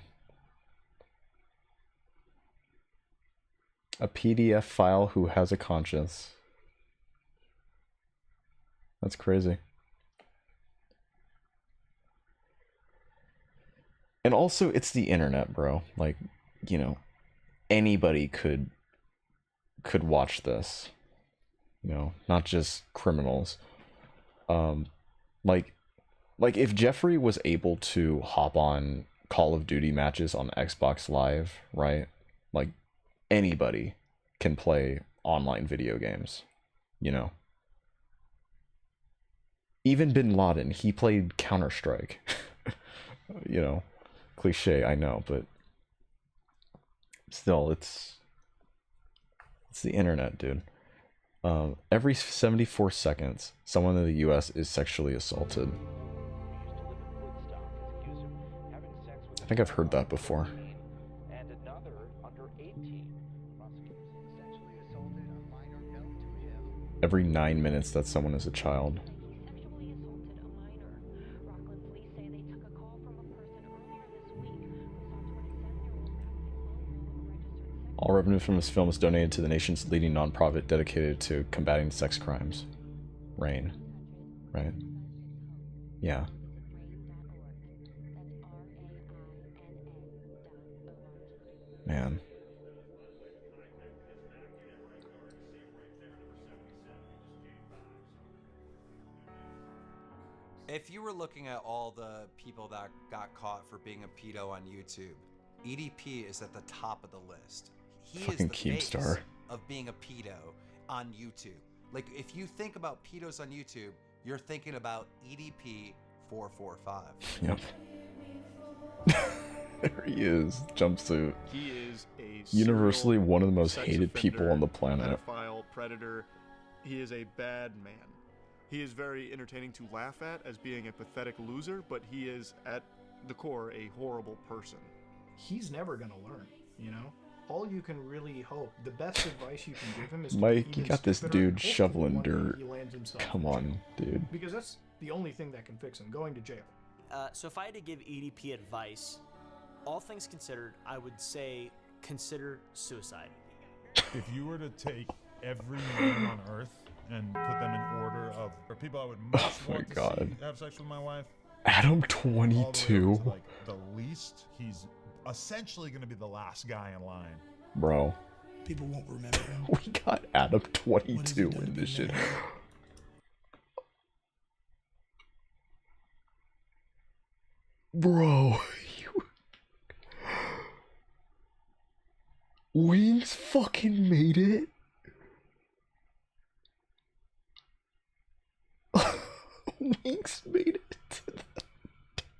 A PDF file who has a conscience. That's crazy. And also, it's the internet, bro. Like, you know, anybody could watch this. You know, not just criminals. Like if Jeffrey was able to hop on Call of Duty matches on Xbox Live, right? Like, anybody can play online video games, you know? Even Bin Laden, he played Counter-Strike. You know, cliche, I know, but still, it's the internet, dude. Every 74 seconds, someone in the US is sexually assaulted. I think I've heard that before. Every 9 minutes that someone is a child. All revenue from this film is donated to the nation's leading nonprofit dedicated to combating sex crimes. RAIN. Right? Yeah. Man. If you were looking at all the people that got caught for being a pedo on YouTube, EDP is at the top of the list. He Fucking is the face Keemstar. of being a pedo on YouTube. Like, if you think about pedos on YouTube, you're thinking about EDP445. Yep. There he is, jumpsuit. He is a Universally one of the most sex hated people on the planet. pedophile, predator. He is a bad man. He is very entertaining to laugh at as being a pathetic loser, but he is, at the core, a horrible person. He's never gonna learn, you know? All you can really hope, the best advice you can give him is to Mike, be you even got this stupider, and dude hopefully shoveling one day dirt. he lands himself Come in on, jail. dude. Because that's the only thing that can fix him, going to jail. So if I had to give EDP advice, all things considered, I would say consider suicide. If you were to take every man on Earth and put them in order of or people I would most want to see have sex with my wife, Adam all the way up 22. to, like, the least, he's essentially going to be the last guy in line. Bro. People won't remember him. We got Adam 22 in this shit. Bro. Wings fucking made it? Wings made it to the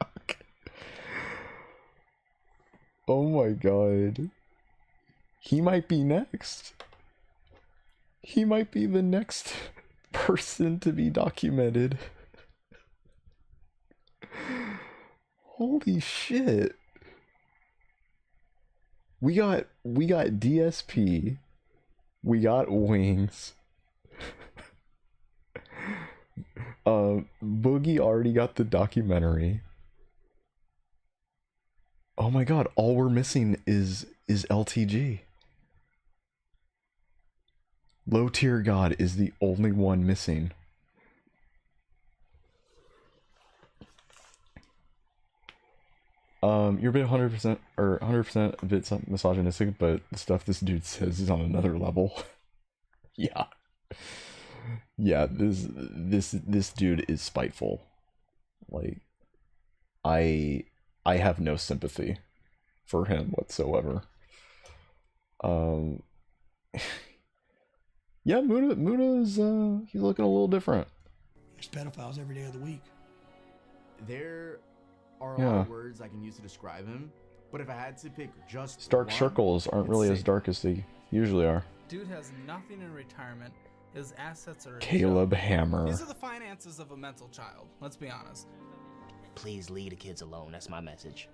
dock. Oh my god. He might be next. He might be the next person to be documented. Holy shit. We got DSP. We got Wings. Boogie already got the documentary. Oh my god, all we're missing is LTG. Low Tier God is the only one missing. You're a bit 100% or 100% a bit misogynistic, but the stuff this dude says is on another level. Yeah. Yeah, this dude is spiteful. Like, I have no sympathy for him whatsoever. Yeah, Muda's he's looking a little different. There's pedophiles every day of the week. There are a lot of words I can use to describe him, but if I had to pick just Dark one, circles aren't really as dark as they usually are. Dude has nothing in retirement. His assets are a Caleb joke. Hammer. These are the finances of a mental child. Let's be honest. Please leave the kids alone. That's my message.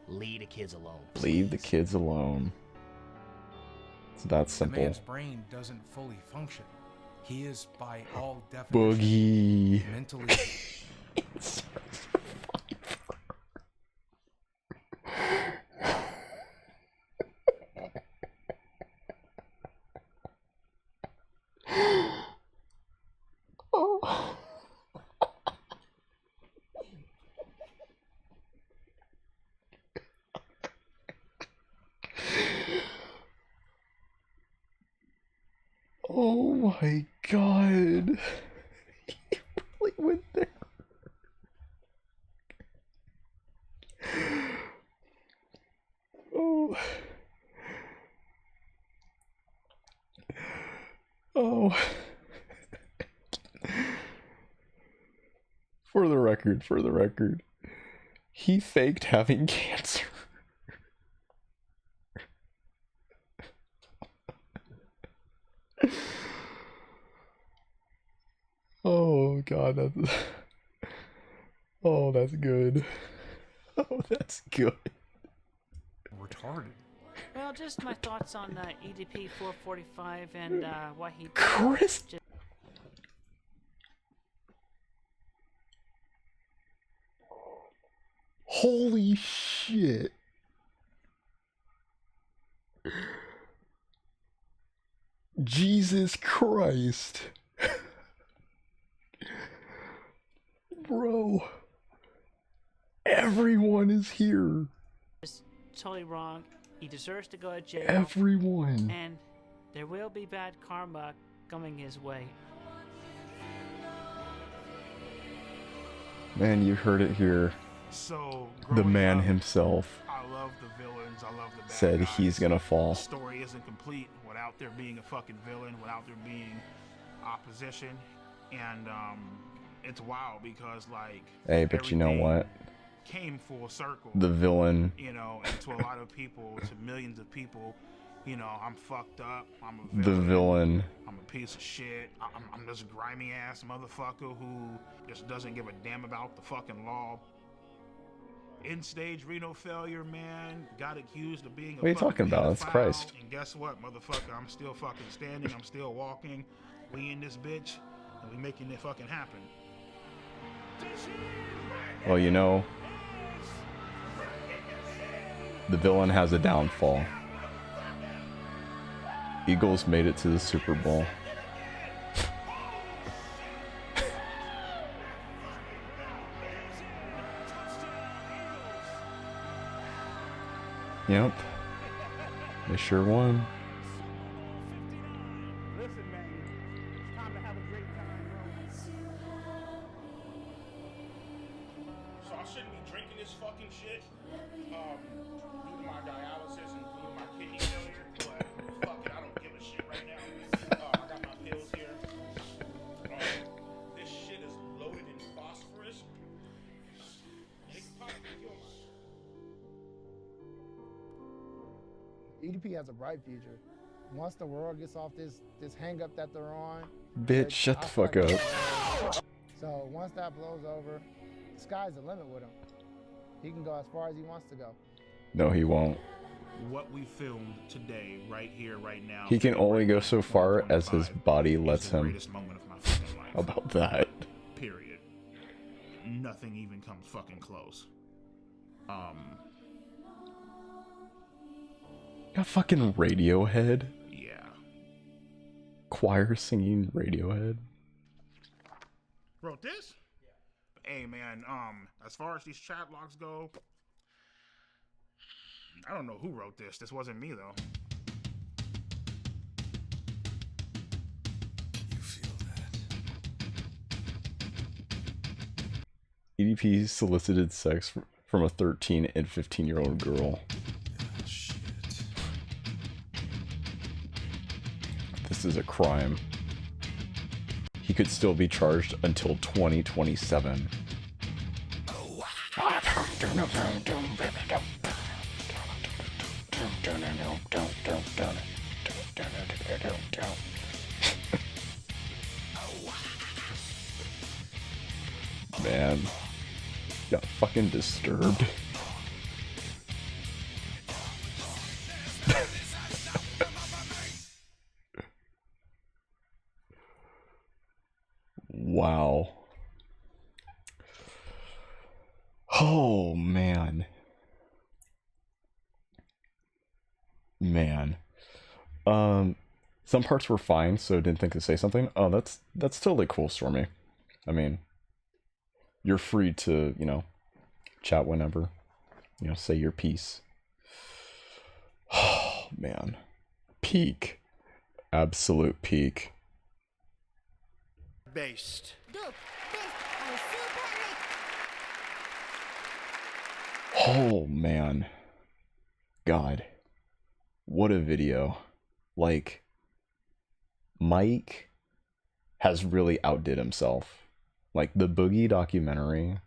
Leave the kids alone. Leave the kids alone. It's that The simple. man's brain doesn't fully function. He is, by all definition, Boogie. mentally. Oh. Oh my god. He really went there. Oh. Oh. For the record, he faked having cancer. Oh god, that's oh, that's good. Oh, that's good. Retarded. Well, just my thoughts on EDP445 and what he did. Chris. Holy shit. Jesus Christ. Bro. Everyone is here. It's totally wrong. He deserves to go to jail. Everyone. And there will be bad karma coming his way. Man, you heard it here. So The growing man up, himself I love the villains. I love the bad said guys. he's gonna fall. The story isn't complete without there being a fucking villain, without there being opposition, and it's wild because like. Hey, but you know everything what? came full circle. The villain. You know, and to a lot of people, to millions of people, you know, I'm fucked up. I'm a The villain. villain. I'm a piece of shit. I'm this grimy ass motherfucker who just doesn't give a damn about the fucking law. End stage renal failure, man. Got accused of being a What are you fucking talking about? That's pedophile, Christ. And guess what, motherfucker? I'm still fucking standing. I'm still walking. We in this bitch, and we making it fucking happen. Well, you know, the villain has a downfall. Eagles made it to the Super Bowl. Yep. They sure won. Listen, man, it's time to have a great time, bro. So I shouldn't be drinking this fucking shit due to my dialysis and due to my kidney failure. But fuck it, I don't give a shit right now. I got my pills here. This shit is loaded in phosphorus. It can possibly kill my EDP has a bright future. Once the world gets off this hang up that they're on. Bitch, shut the fuck up. So once that blows over, the sky's the limit with him. He can go as far as he wants to go. No, he won't. What we filmed today, right here, right now. He can only go so far as his body lets him. Greatest moment of my fucking life. How about that? Period. Nothing even comes fucking close. Got fucking Radiohead. Yeah. Choir singing Radiohead. Wrote this? Hey man, as far as these chat logs go, I don't know who wrote this. This wasn't me though. EDP solicited sex from a 13 and 15-year-old girl. This is a crime. He could still be charged until 2027. Man, got fucking disturbed. Wow. Oh, man. Man. Some parts were fine, so didn't think to say something. Oh, that's totally cool, Stormy. I mean, you're free to, you know, chat whenever. You know, say your piece. Oh, man. Peak. Absolute peak. Based. Oh, man. God. What a video. Like, Mike has really outdid himself. Like, the Boogie documentary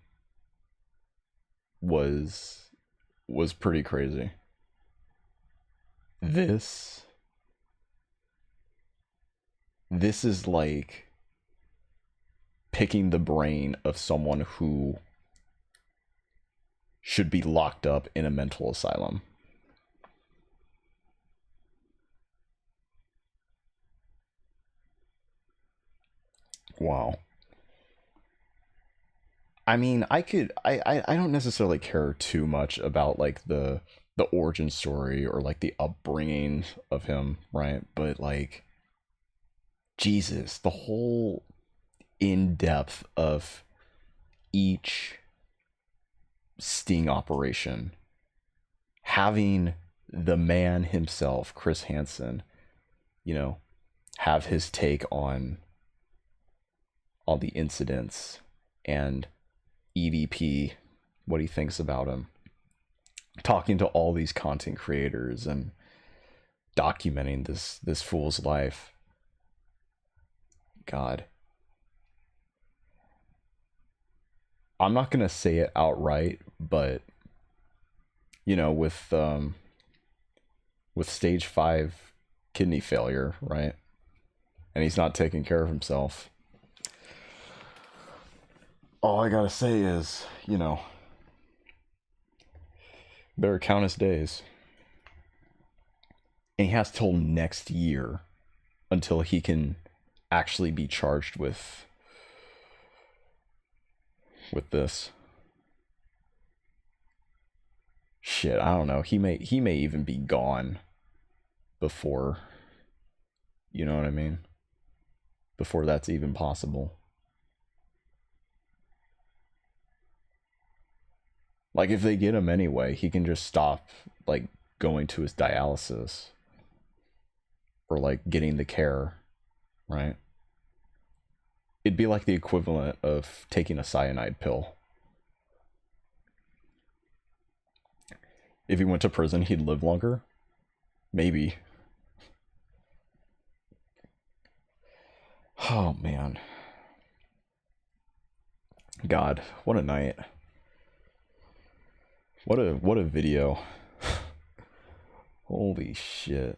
was pretty crazy. This is like picking the brain of someone who should be locked up in a mental asylum. Wow. I mean, I don't necessarily care too much about like the origin story or like the upbringing of him, right? But like, Jesus, the whole in-depth of each sting operation, having the man himself, Chris Hansen, you know, have his take on all the incidents, and EDP, what he thinks about him, talking to all these content creators and documenting this fool's life. God. I'm not gonna say it outright, but you know, with stage 5 kidney failure, right? And he's not taking care of himself. All I gotta say is, you know, better count his days. And he has till next year until he can actually be charged with this. Shit, I don't know. He may even be gone before, you know what I mean? Before that's even possible. Like, if they get him anyway, he can just stop, like, going to his dialysis. Or, like, getting the care, right? It'd be like the equivalent of taking a cyanide pill. If he went to prison, he'd live longer? Maybe. Oh, man. God, what a night. What a video. Holy shit.